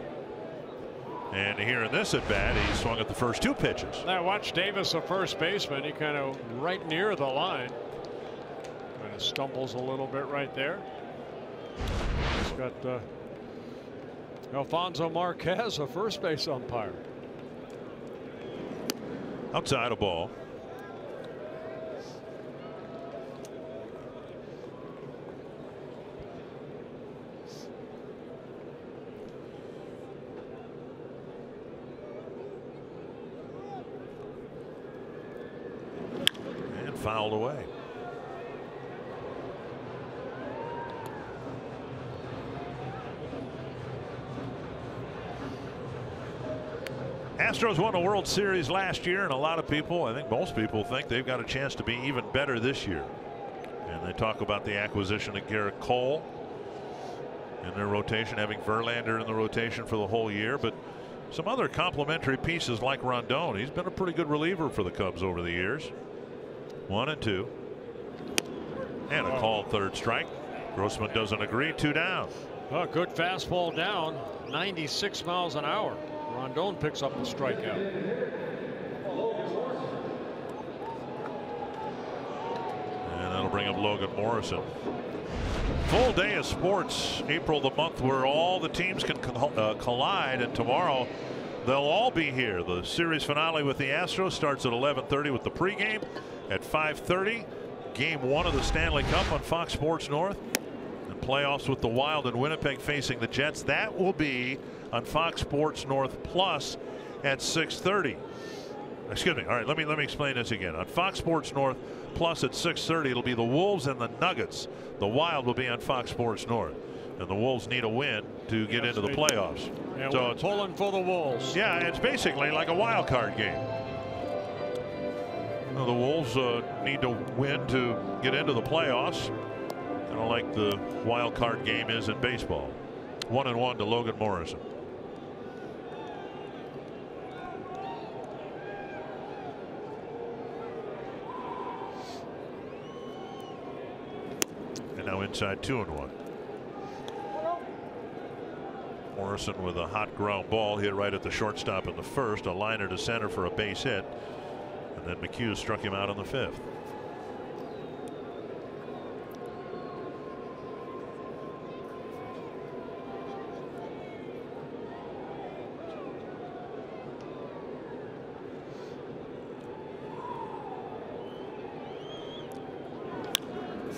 And here in this at bat, he swung at the first 2 pitches. Now watch Davis, a first baseman. He kind of right near the line. Kind of stumbles a little bit right there. He's got Alfonso Marquez, a first base umpire. Outside a ball. Fouled away. Astros won a World Series last year, and a lot of people, I think most people, think they've got a chance to be even better this year. And they talk about the acquisition of Garrett Cole in their rotation, having Verlander in the rotation for the whole year, but some other complementary pieces like Rondon. He's been a pretty good reliever for the Cubs over the years. 1-2. And a called third strike. Grossman doesn't agree. 2 down. Oh, good fastball down. 96 miles an hour. Rondon picks up the strikeout. And that'll bring up Logan Morrison. Full day of sports. April, the month where all the teams can collide, and tomorrow they'll all be here. The series finale with the Astros starts at 11:30 with the pregame. At 5:30, game 1 of the Stanley Cup on Fox Sports North, and playoffs with the Wild and Winnipeg facing the Jets. That will be on Fox Sports North Plus at 6:30. Excuse me. All right, let me explain this again. On Fox Sports North Plus at 6:30, it'll be the Wolves and the Nuggets. The Wild will be on Fox Sports North, and the Wolves need a win to get into the playoffs. Yeah, so it's pulling for the Wolves. Yeah, it's basically like a wild card game. The Wolves need to win to get into the playoffs, kind of like the wild card game is in baseball. 1-1 to Logan Morrison. And now inside 2-1. Morrison with a hot ground ball hit right at the shortstop in the first. A liner to center for a base hit. And then McHugh struck him out on the 5th.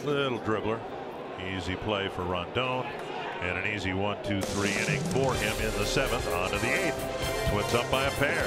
Little dribbler. Easy play for Rondon. And an easy 1-2-3 inning for him in the 7th. On to the 8th. Twins up by a pair.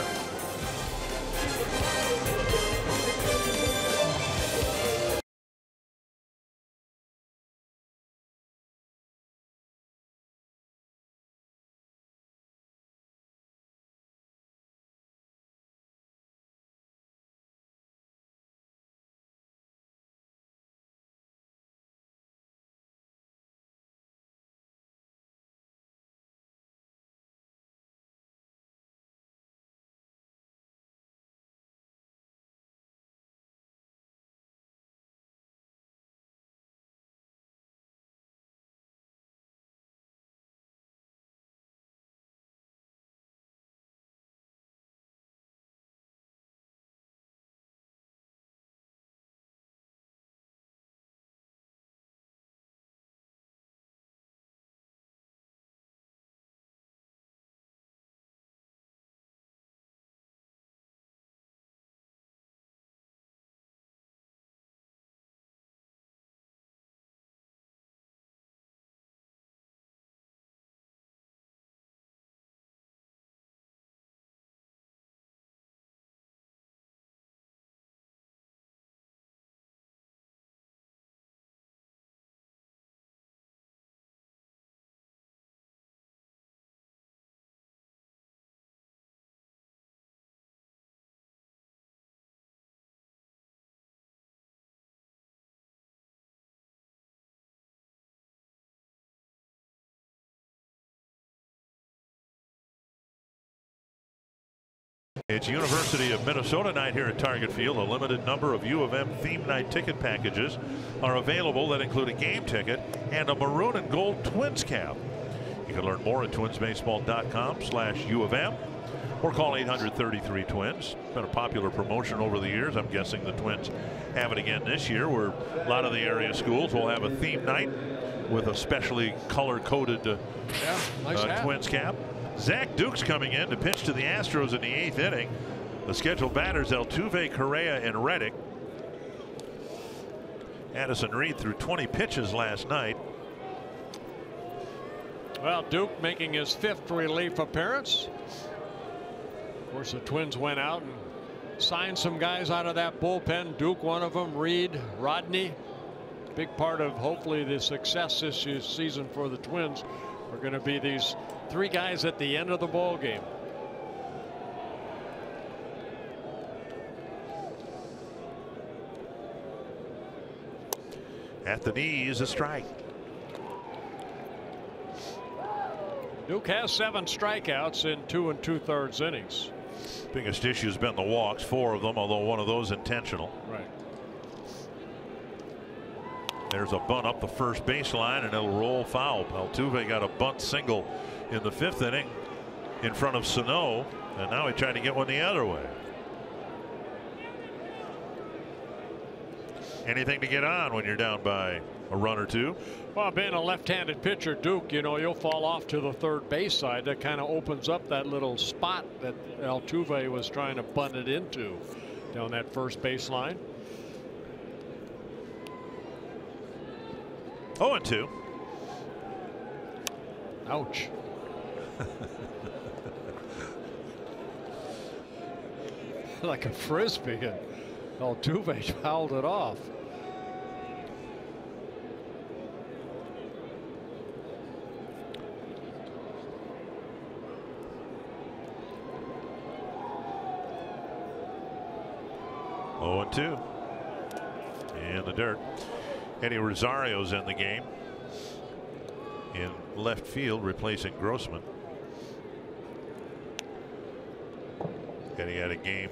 It's University of Minnesota night here at Target Field. A limited number of U of M theme night ticket packages are available that include a game ticket and a maroon and gold Twins cap. You can learn more at twinsbaseball.com/U of M or call 800-33-TWINS. Been a popular promotion over the years. I'm guessing the Twins have it again this year, where a lot of the area schools will have a theme night with a specially color-coded nice Twins cap. Zach Duke's coming in to pitch to the Astros in the 8th inning. The scheduled batters Altuve, Correa, and Reddick. Addison Reed threw 20 pitches last night. Well, Duke making his 5th relief appearance. Of course, the Twins went out and signed some guys out of that bullpen. Duke, one of them. Reed, Rodney. Big part of hopefully the success this season for the Twins are going to be these 3 guys at the end of the ball game. At the knees, a strike. Duke has 7 strikeouts in 2 2/3 innings. Biggest issue has been the walks, 4 of them, although one of those intentional. Right. There's a bunt up the first baseline and it'll roll foul. Altuve got a bunt single in the 5th inning in front of Sano, and now he tried to get one the other way. Anything to get on when you're down by a run or 2? Well, being a left-handed pitcher, Duke, you know, you'll fall off to the third base side. That kind of opens up that little spot that Altuve was trying to bunt it into down that first baseline. 0-2. Ouch. Like a frisbee, and Altuve fouled it off. Oh, 2 in the dirt. Eddie Rosario's in the game in left field, replacing Grossman. Eddie had a game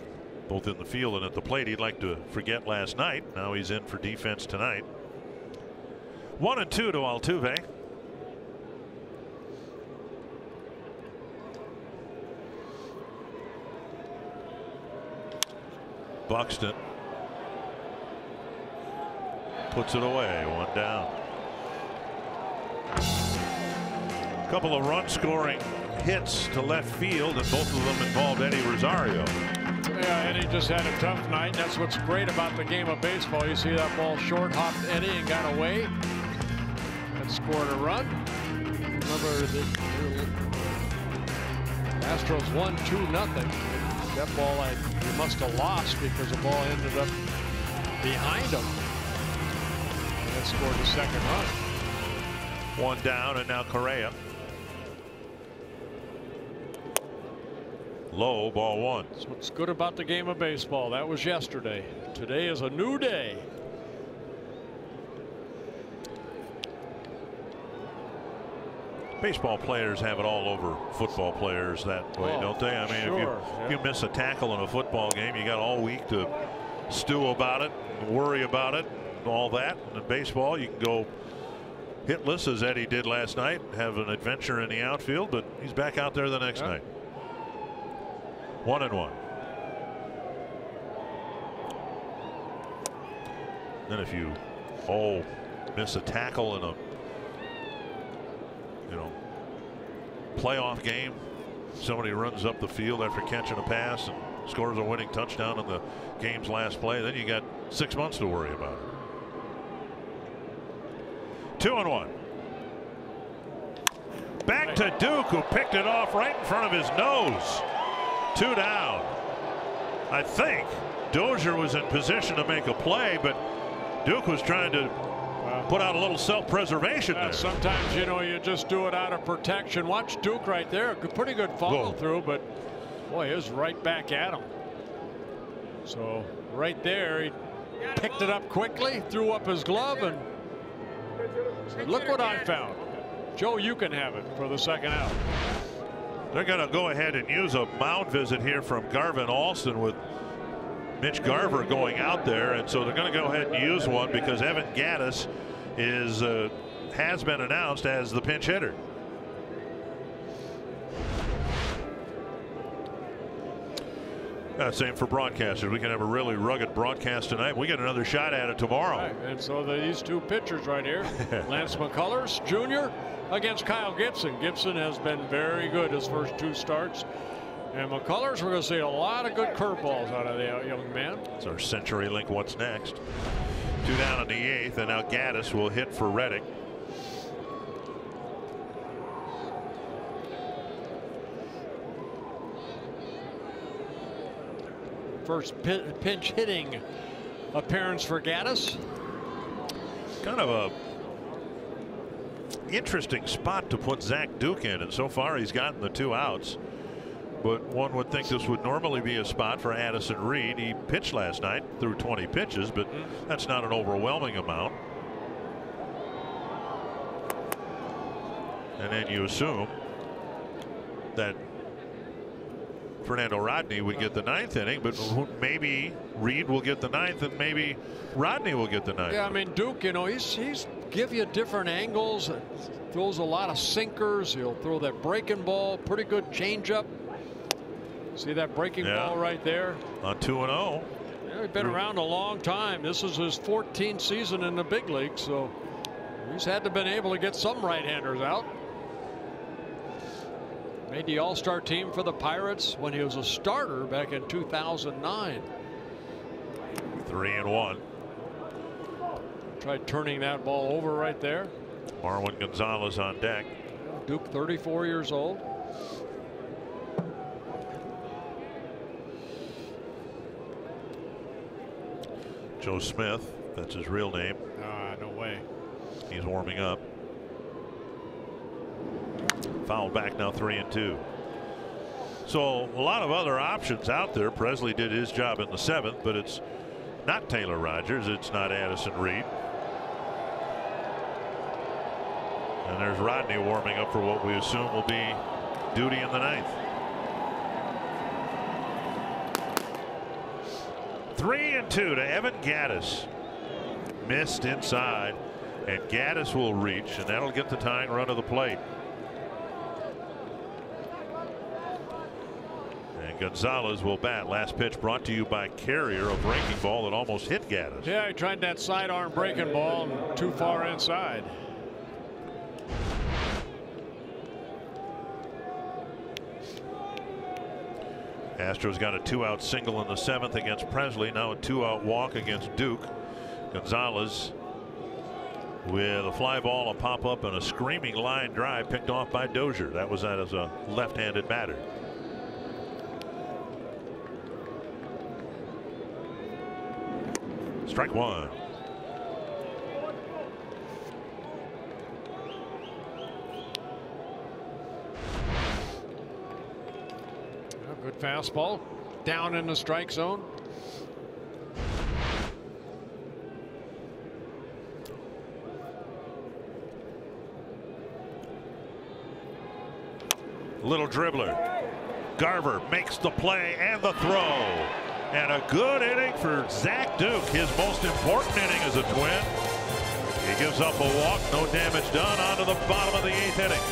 both in the field and at the plate he'd like to forget last night. Now he's in for defense tonight. 1-2 to Altuve. Buxton puts it away, 1 down. A couple of run scoring hits to left field, and both of them involved Eddie Rosario. Yeah, Eddie just had a tough night. That's what's great about the game of baseball. You see that ball short hopped Eddie and got away and scored a run. Remember the Astros won 2-0. That ball he must have lost because the ball ended up behind him. And it scored the 2nd run. 1 down, and now Correa. Low, ball 1. That's what's good about the game of baseball. That was yesterday. Today is a new day. Baseball players have it all over football players that way, don't they? I mean, sure, if you miss a tackle in a football game, you got all week to stew about it, worry about it, all that. And in baseball, you can go hitless, as Eddie did last night, have an adventure in the outfield, but he's back out there the next night. 1-1. Then if you miss a tackle in a playoff game, somebody runs up the field after catching a pass and scores a winning touchdown in the game's last play, then you got 6 months to worry about it. 2-1. Back to Duke, who picked it off right in front of his nose. 2 down. I think Dozier was in position to make a play, but Duke was trying to put out a little self-preservation there. Sometimes, you know, you just do it out of protection. Watch Duke right there. Pretty good follow through, but boy, it was right back at him. So right there, he picked it up quickly, threw up his glove, and said, "Look what I found." Joe, you can have it for the 2nd out. They're going to go ahead and use a mound visit here from Garvin Alston with Mitch Garver going out there, and so they're going to go ahead and use one because Evan Gaddis has been announced as the pinch hitter. Same for broadcasters. We can have a really rugged broadcast tonight. We get another shot at it tomorrow. Right. And so these two pitchers right here, Lance McCullers Jr. against Kyle Gibson. Gibson has been very good his first 2 starts. And McCullers, we're going to see a lot of good curveballs out of the young man. It's our CenturyLink What's Next. 2 down in the 8th, and now Gaddis will hit for Reddick. First pinch hitting appearance for Gaddis. Kind of a interesting spot to put Zach Duke in, and so far he's gotten the 2 outs. But one would think this would normally be a spot for Addison Reed. He pitched last night through 20 pitches, but that's not an overwhelming amount. And then you assume that Fernando Rodney would get the 9th inning, but maybe Reed will get the 9th, and maybe Rodney will get the 9th. Yeah, I mean, Duke, you know, he's give you different angles, throws a lot of sinkers. He'll throw that breaking ball, pretty good changeup. See that breaking ball right there? On 2-0. Yeah, he's been around a long time. This is his 14th season in the big league, so he's had to been able to get some right-handers out. Made the All-Star team for the Pirates when he was a starter back in 2009. 3-1. Tried turning that ball over right there. Marwin Gonzalez on deck. Duke, 34 years old. Joe Smith, that's his real name. No way. He's warming up. Foul back now, 3-2. So a lot of other options out there. Presley did his job in the 7th, but it's not Taylor Rogers. It's not Addison Reed. And there's Rodney warming up for what we assume will be duty in the 9th. 3-2 to Evan Gaddis. Missed inside, and Gaddis will reach, and that'll get the tying run of the plate. And Gonzalez will bat. Last pitch brought to you by Carrier, a breaking ball that almost hit Gaddis. Yeah, he tried that sidearm breaking ball and too far inside. Astros got a 2-out single in the 7th against Presley. Now a 2-out walk against Duke. Gonzalez with a fly ball, a pop up, and a screaming line drive picked off by Dozier. That was as a left-handed batter. Strike 1. Good fastball down in the strike zone. Little dribbler. Garver makes the play and the throw. And a good inning for Zach Duke, his most important inning as a Twin. He gives up a walk, no damage done, on to the bottom of the 8th inning.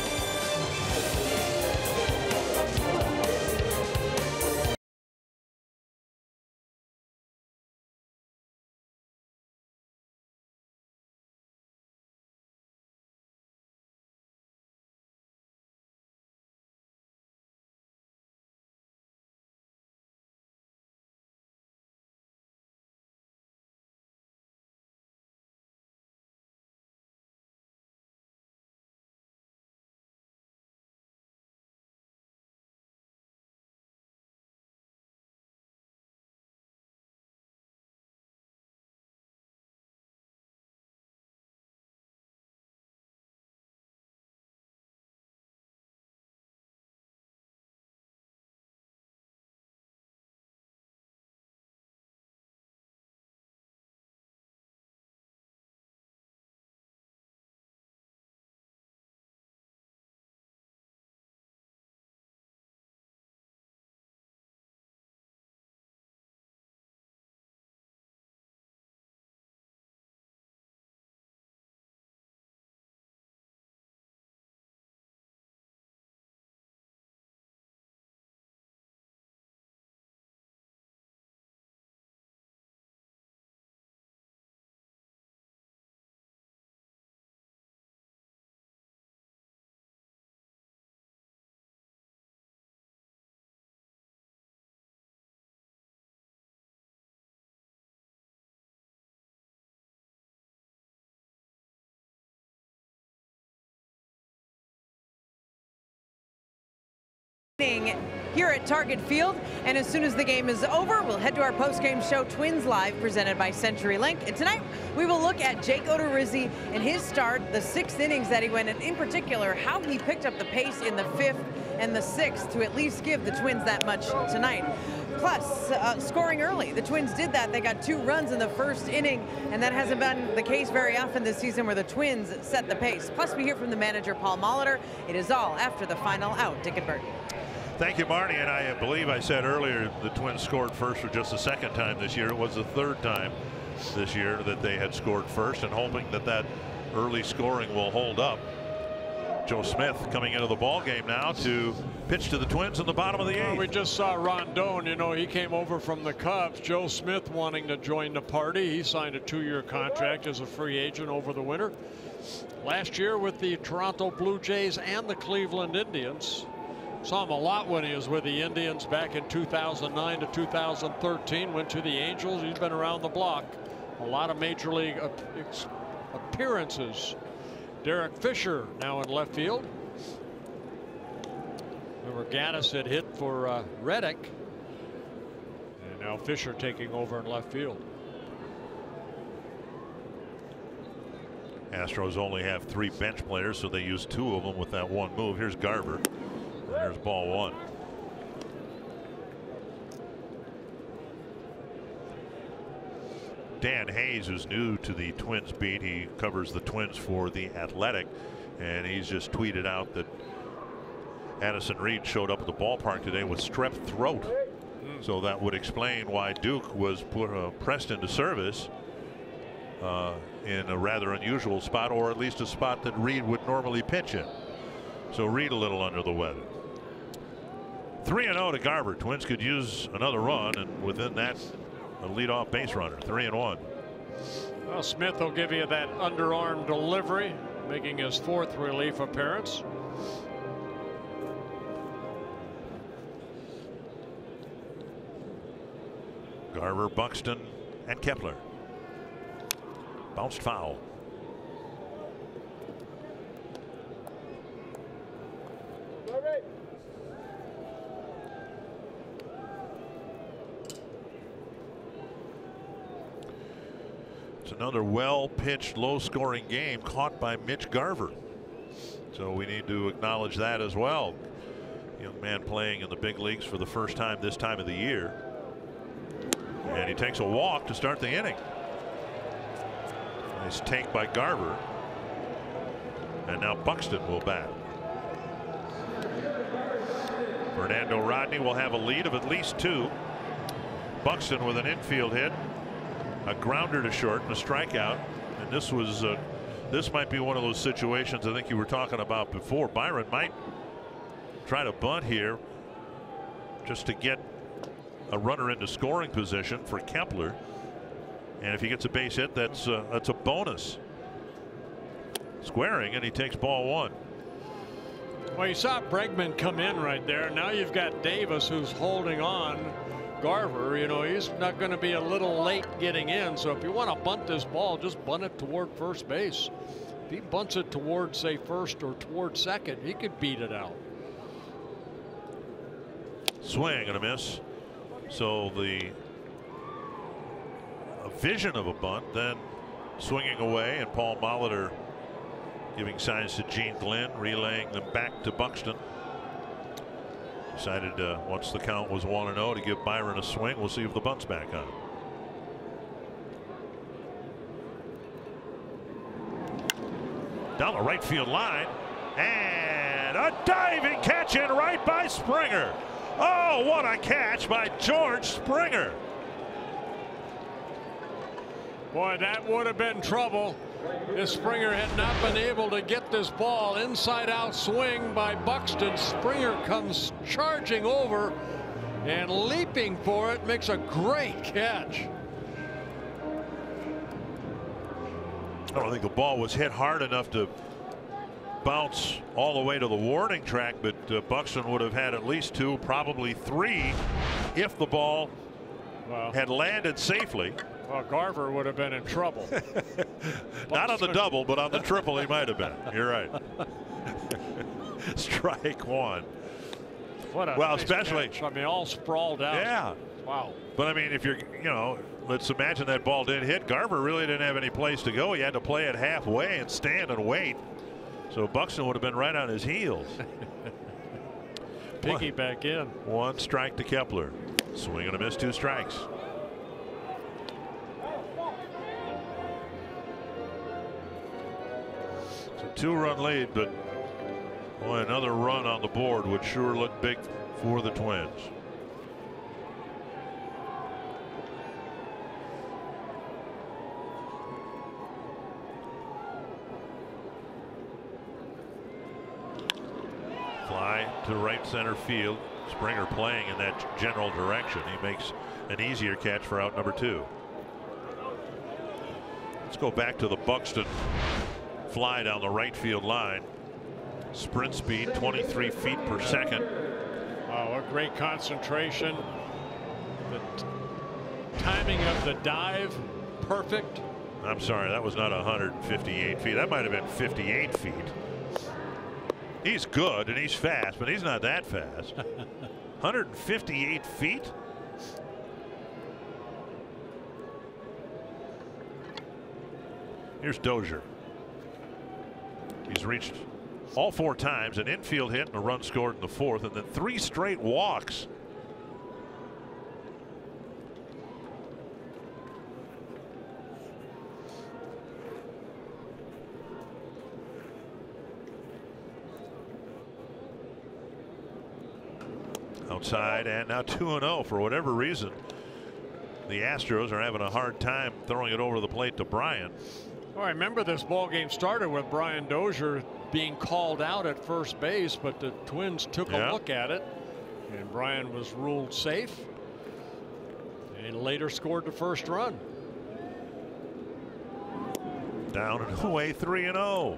Here at Target Field, and as soon as the game is over, we'll head to our post-game show, Twins Live, presented by CenturyLink. And tonight, we will look at Jake Odorizzi and his start, the 6 innings that he went, and in particular, how he picked up the pace in the 5th and the 6th to at least give the Twins that much tonight. Plus, scoring early. The Twins did that. They got 2 runs in the 1st inning, and that hasn't been the case very often this season where the Twins set the pace. Plus, we hear from the manager, Paul Molitor. It is all after the final out. Dick and Bert. Thank you, Marnie. And I believe I said earlier the Twins scored first for just the 2nd time this year. It was the 3rd time this year that they had scored first, and hoping that that early scoring will hold up. Joe Smith coming into the ball game now to pitch to the Twins in the bottom of the 8th. We just saw Rondon. You know, he came over from the Cubs. Joe Smith wanting to join the party. He signed a 2-year contract as a free agent over the winter. Last year with the Toronto Blue Jays and the Cleveland Indians. Saw him a lot when he was with the Indians back in 2009 to 2013. Went to the Angels. He's been around the block. A lot of major league appearances. Derek Fisher now in left field. Remember, Gaddis had hit for Reddick. And now Fisher taking over in left field. Astros only have 3 bench players, so they use 2 of them with that 1 move. Here's Garver. There's ball 1. Dan Hayes, who's new to the Twins beat, he covers the Twins for The Athletic, and he's just tweeted out that Addison Reed showed up at the ballpark today with strep throat. So that would explain why Duke was pressed into service in a rather unusual spot, or at least a spot that Reed would normally pitch in. So Reed a little under the weather. 3-0 to Garver. Twins could use another run, and within that, a leadoff base runner. 3-1. Well, Smith will give you that underarm delivery, making his 4th relief appearance. Garver, Buxton, and Kepler. Bounced foul. It's another well-pitched, low-scoring game caught by Mitch Garver. So we need to acknowledge that as well. Young man playing in the big leagues for the first time this time of the year. And he takes a walk to start the inning. Nice take by Garver. And now Buxton will bat. Fernando Rodney will have a lead of at least 2. Buxton with an infield hit, a grounder to short, and a strikeout. And this might be one of those situations I think you were talking about before. Byron might try to bunt here just to get a runner into scoring position for Kepler. And if he gets a base hit, that's a bonus. Squaring, and he takes ball 1. Well, you saw Bregman come in right there. Now you've got Davis who's holding on. Garver, you know, he's not going to be a little late getting in. So if you want to bunt this ball, just bunt it toward first base. If he bunts it towards, say, first or towards second, he could beat it out. Swing and a miss. So a vision of a bunt, then swinging away, and Paul Molitor giving signs to Gene Glenn, relaying them back to Buxton. Decided once the count was 1-0 to give Byron a swing. We'll see if the bunt's back on. Down the right field line, and a diving catch in right by Springer. Oh, what a catch by George Springer. Boy, that would have been trouble if Springer had not been able to get this ball. Inside out swing by Buxton. Springer comes charging over and leaping for it, makes a great catch. I don't think the ball was hit hard enough to bounce all the way to the warning track, but Buxton would have had at least 2, probably 3, if the ball had landed safely. Well, Garver would have been in trouble. Not on the double, but on the triple he might have been. You're right. Strike 1. What a well, nice especially catch. I mean, all sprawled out. Yeah. Wow. But I mean, if you're, let's imagine that ball did hit. Garver really didn't have any place to go. He had to play it halfway and stand and wait. So Buxton would have been right on his heels. Piggyback in. 1 strike to Kepler. Swing and a miss, 2 strikes. It's a 2-run lead, but boy, another run on the board would sure look big for the Twins. Fly to right center field. Springer playing in that general direction. He makes an easier catch for out number 2. Let's go back to the Buxton fly down the right field line. Sprint speed 23 feet per second. Oh, a great concentration. The timing of the dive, perfect. I'm sorry, that was not 158 feet. That might have been 58 feet. He's good and he's fast, but he's not that fast. 158 feet. Here's Dozier. He's reached all 4 times, an infield hit and a run scored in the 4th, and then 3 straight walks. Outside, and now 2-0. For whatever reason, the Astros are having a hard time throwing it over the plate to Bryan. Well, I remember this ball game started with Brian Dozier being called out at first base, but the Twins took a look at it, and Bryan was ruled safe and later scored the first run. Down and away, 3-0.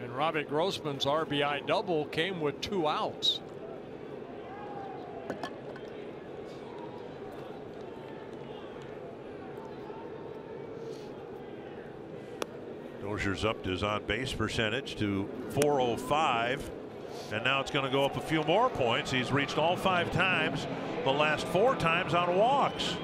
And Robbie Grossman's RBI double came with 2 outs. Dozier's upped his on base percentage to .405, and now it's going to go up a few more points. He's reached all 5 times, the last 4 times on walks.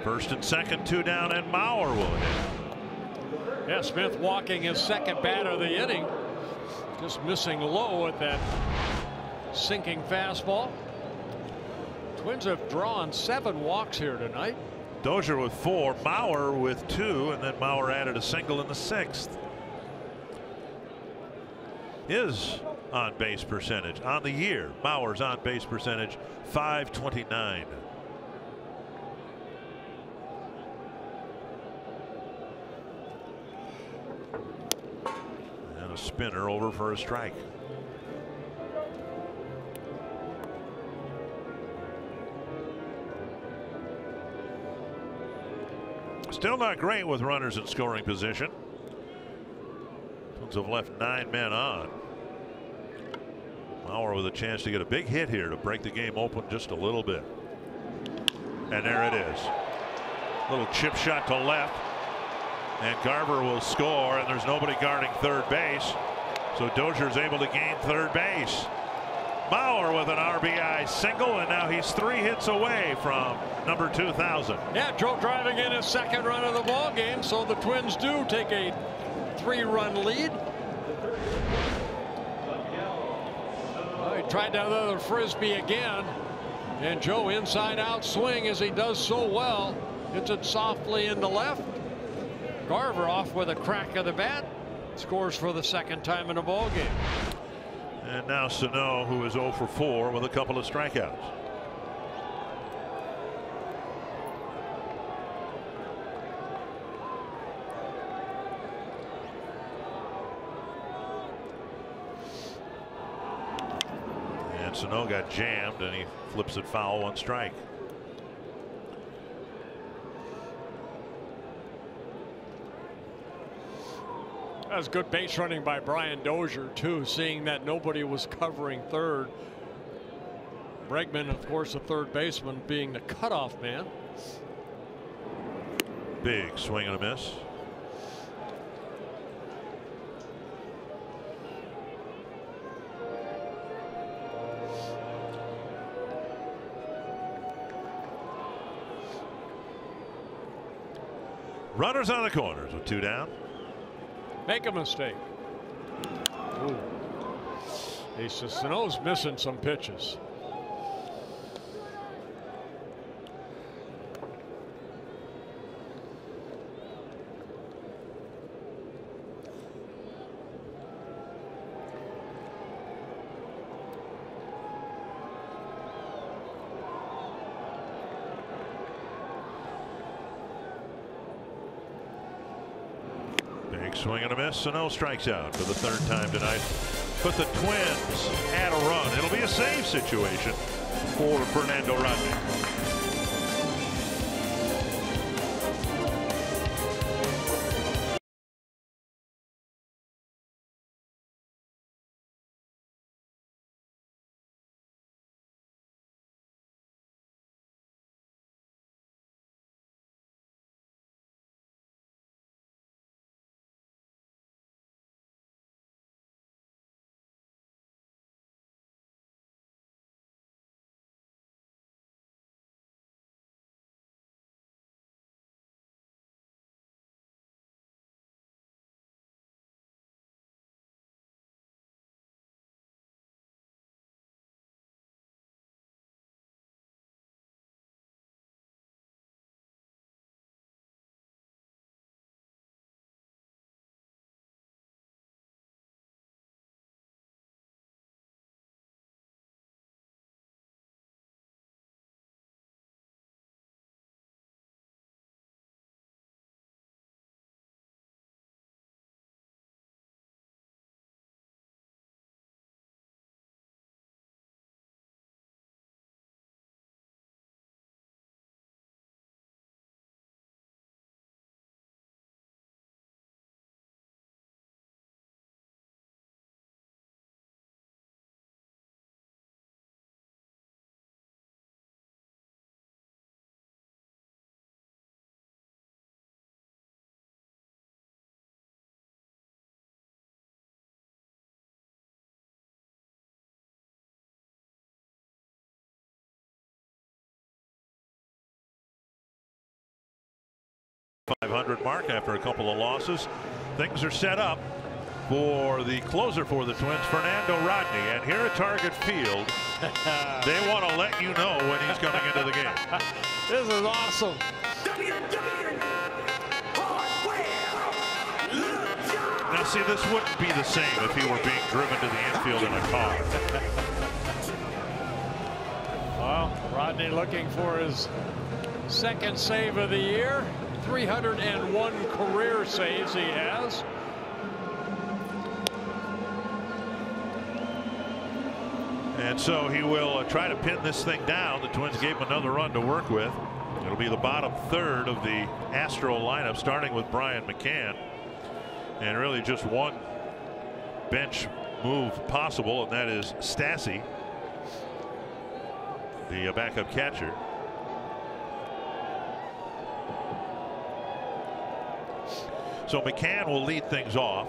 First and second, 2 down, and Mauer will hit. Yeah, Smith walking his second bat of the inning, just missing low at that sinking fastball. Twins have drawn 7 walks here tonight. Dozier with 4, Mauer with 2, and then Mauer added a single in the 6th. His on base percentage on the year, Mauer's on base percentage .529. And a spinner over for a strike. Still not great with runners in scoring position. Twins have left 9 men on. Mauer with a chance to get a big hit here to break the game open just a little bit. And there it is. Little chip shot to left. And Garver will score, and there's nobody guarding third base. So Dozier's able to gain third base. Mauer with an RBI single, and now he's 3 hits away from number 2,000. Yeah, Joe driving in his second run of the ball game, so the Twins do take a 3-run lead. He tried that other frisbee again, and Joe inside out swing as he does so well. Hits it softly into left. Garver off with a crack of the bat, scores for the 2nd time in the ball game. And now Sano, who is 0 for 4 with a couple of strikeouts. And Sano got jammed, and he flips it foul, 1 strike. That was good base running by Brian Dozier too, seeing that nobody was covering third. Bregman, of course, the third baseman, being the cutoff man. Big swing and a miss. Runners on the corners with 2 down. Make a mistake. Ooh. Sano's missing some pitches. Big swing and a miss. Sano strikes out for the 3rd time tonight. But the Twins add a run. It'll be a save situation for Fernando Rodney. .500 mark after a couple of losses. Things are set up for the closer for the Twins, Fernando Rodney. And here at Target Field, they want to let you know when he's coming into the game. This is awesome. Now, see, this wouldn't be the same if he were being driven to the infield in a car. Well, Rodney looking for his 2nd save of the year. 301 career saves he has. And so he will try to pin this thing down. The Twins gave him another run to work with. It'll be the bottom 3rd of the Astro lineup, starting with Brian McCann. And really just one bench move possible, and that is Stassi, the backup catcher. So McCann will lead things off.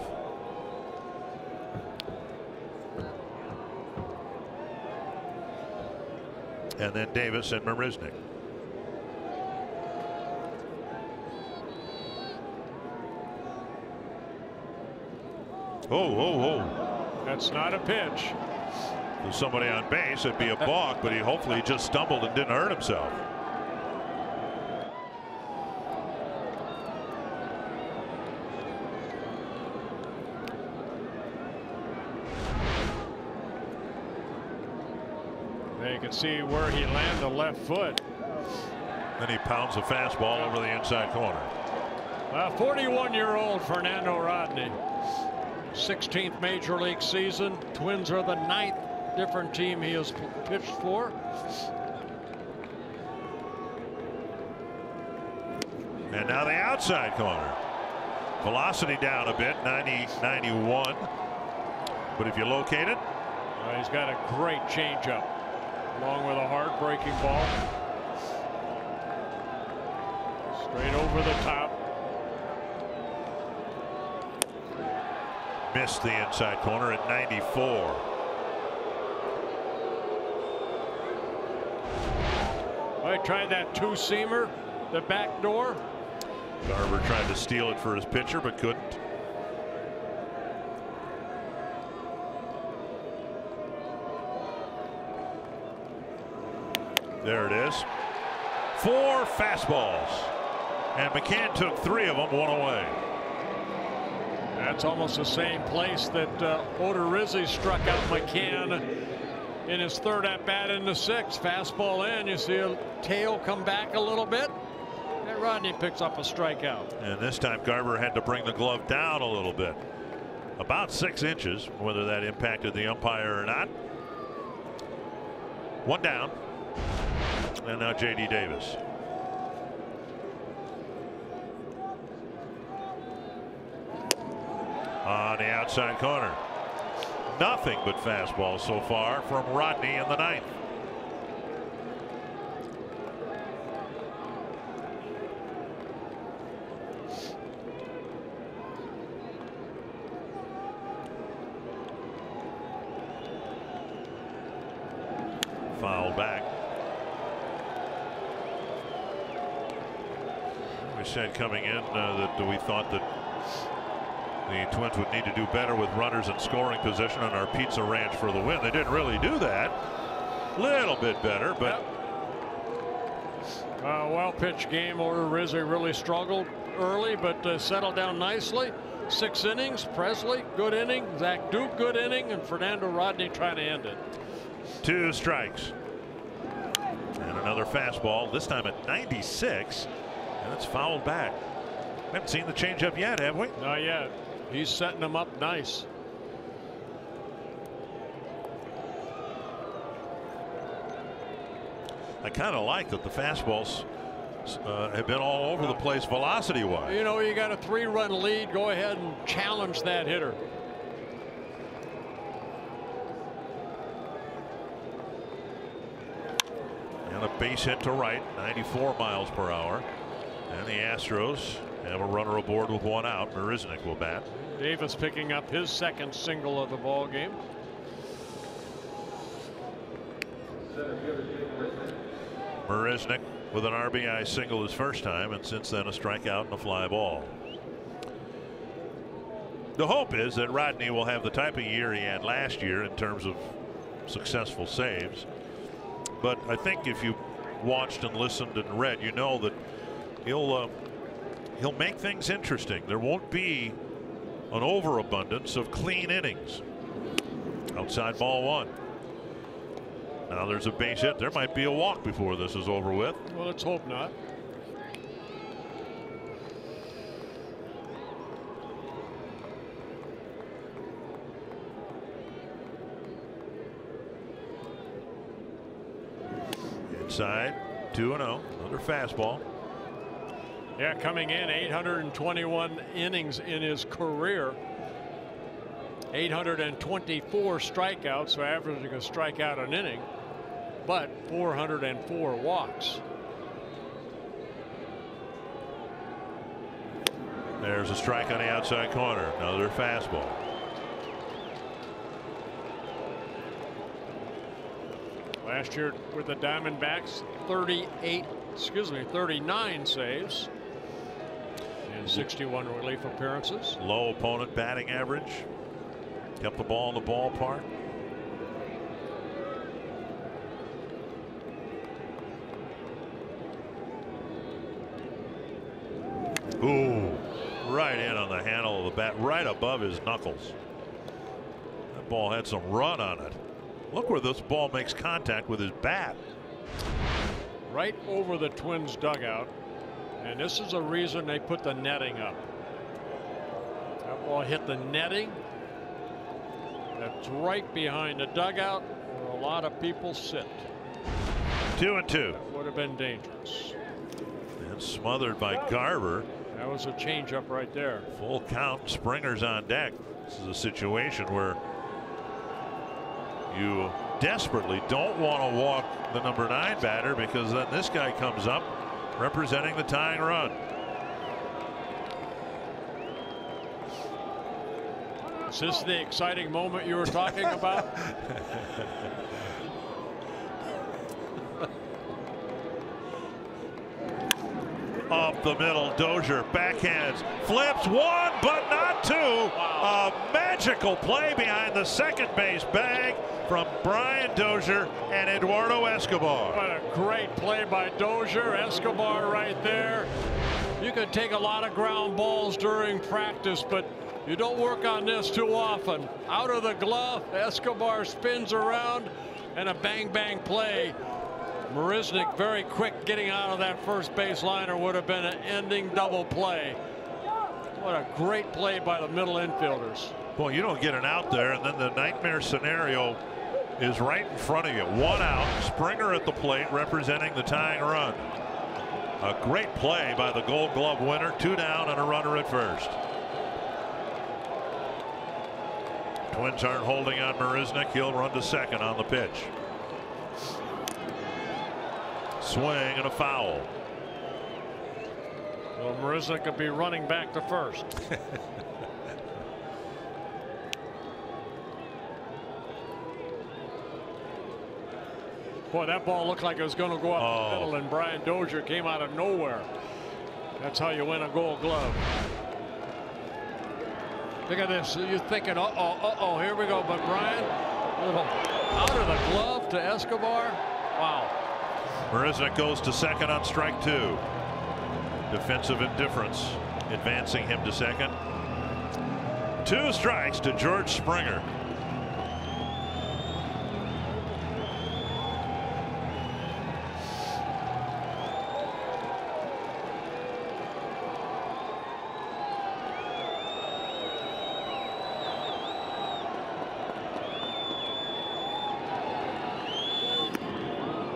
And then Davis and Marisnik. Oh. That's not a pitch. There's somebody on base. It'd be a balk, but he hopefully just stumbled and didn't hurt himself. You can see where he landed the left foot. Then he pounds a fastball over the inside corner. 41-year-old Fernando Rodney. 16th major league season. Twins are the 9th different team he has pitched for. And now the outside corner. Velocity down a bit, 90-91. But if you locate it, he's got a great changeup, along with a hard-breaking ball. Straight over the top. Missed the inside corner at 94. I tried that 2-seamer, the back door. Garver tried to steal it for his pitcher, but couldn't. There it is. 4 fastballs. And McCann took 3 of them, 1 away. That's almost the same place that Odorizzi struck out McCann in his 3rd at bat in the 6th. Fastball in. You see a tail come back a little bit. And Rodney picks up a strikeout. And this time Garver had to bring the glove down a little bit. About 6 inches, whether that impacted the umpire or not. 1 down. And now J.D. Davis. On the outside corner. Nothing but fastballs so far from Rodney in the 9th. Foul back. We said coming in that we thought that the Twins would need to do better with runners in scoring position on our Pizza Ranch for the win. They didn't really do that. Little bit better, but well pitched game. Odorizzi really struggled early, but settled down nicely. 6 innings. Presley, good inning. Zach Duke, good inning, and Fernando Rodney trying to end it. 2 strikes. And another fastball, this time at 96, and it's fouled back. We haven't seen the changeup yet, have we? Not yet. He's setting them up nice. I kind of like that the fastballs have been all over the place velocity wise. You know, you got a 3-run lead. Go ahead and challenge that hitter. And a base hit to right, 94 miles per hour. And the Astros have a runner aboard with 1 out. Marisnick will bat. Davis picking up his 2nd single of the ball game. Marisnick with an RBI single his first time, and since then a strikeout and a fly ball. The hope is that Rodney will have the type of year he had last year in terms of successful saves. But I think if you watched and listened and read, you know that he'll make things interesting. There won't be an overabundance of clean innings. Outside ball 1. Now there's a base hit. There might be a walk before this is over with. Well, let's hope not. Inside 2-0. Another fastball. Yeah, coming in 821 innings in his career. 824 strikeouts, so averaging a strikeout an inning, but 404 walks. There's a strike on the outside corner. Another fastball. Last year with the Diamondbacks, 39 saves and 61 relief appearances. Low opponent batting average. Kept the ball in the ballpark. Ooh, right in on the handle of the bat, right above his knuckles. That ball had some run on it. Look where this ball makes contact with his bat. Right over the Twins dugout, and this is the reason they put the netting up. That ball hit the netting. That's right behind the dugout where a lot of people sit. 2-2. That would have been dangerous. And smothered by Garver. That was a changeup right there. Full count. Springer's on deck. This is a situation where you desperately don't want to walk the number 9 batter, because then this guy comes up representing the tying run. Is this the exciting moment you were talking about? up the middle. Dozier backhands, flips one, but not two. Wow. A magical play behind the second base bag from Brian Dozier and Eduardo Escobar. What a great play by Dozier. Escobar right there. You can take a lot of ground balls during practice, but you don't work on this too often. Out of the glove, Escobar spins around, and a bang-bang play. Marisnik very quick getting out of that first base liner would have been an ending double play. What a great play by the middle infielders. Well, you don't get an out there, and then the nightmare scenario is right in front of you. One out, Springer at the plate representing the tying run. A great play by the Gold Glove winner. 2 down and a runner at first. Twins aren't holding on Marisnik. He'll run to second on the pitch. Swing and a foul. Well, Marisnik could be running back to first. Boy, that ball looked like it was going to go up the middle, and Brian Dozier came out of nowhere. That's how you win a Gold Glove. Look at this. You're thinking, here we go. But Brian, little out of the glove to Escobar. Wow. Marisnik goes to second on strike 2. Defensive indifference advancing him to second. 2 strikes to George Springer.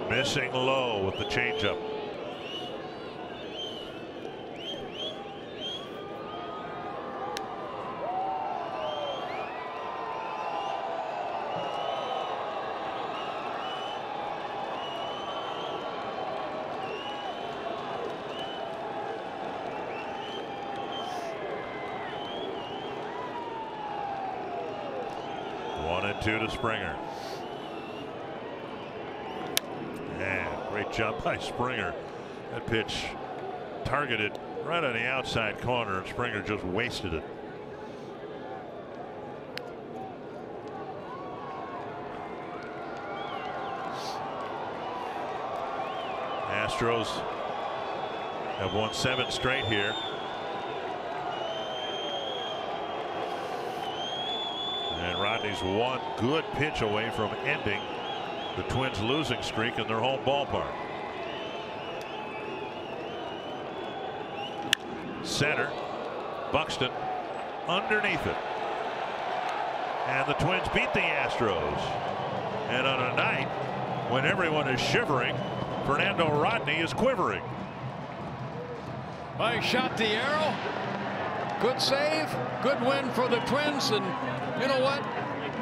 Missing low with the changeup. One and 2 to Springer. Great job by Springer. That pitch targeted right on the outside corner, and Springer just wasted it. Astros have won 7 straight here. And Rodney's one good pitch away from ending the Twins' losing streak in their home ballpark. Center, Buxton underneath it. And the Twins beat the Astros. And on a night when everyone is shivering, Fernando Rodney is quivering. Well, he shot the arrow. Good save. Good win for the Twins. And you know what?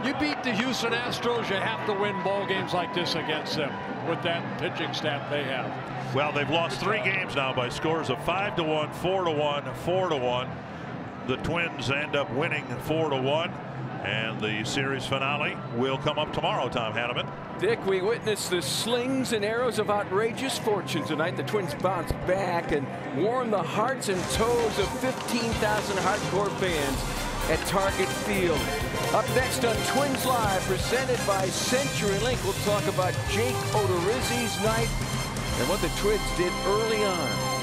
You beat the Houston Astros, you have to win ball games like this against them with that pitching staff they have. Well, they've lost 3 games now by scores of 5-1, 4-1, 4-1. The Twins end up winning 4-1, and the series finale will come up tomorrow. Tom Hanneman. Dick, we witnessed the slings and arrows of outrageous fortune tonight. The Twins bounced back and warmed the hearts and toes of 15,000 hardcore fans at Target Field. Up next on Twins Live, presented by CenturyLink, we'll talk about Jake Odorizzi's night and what the Twins did early on.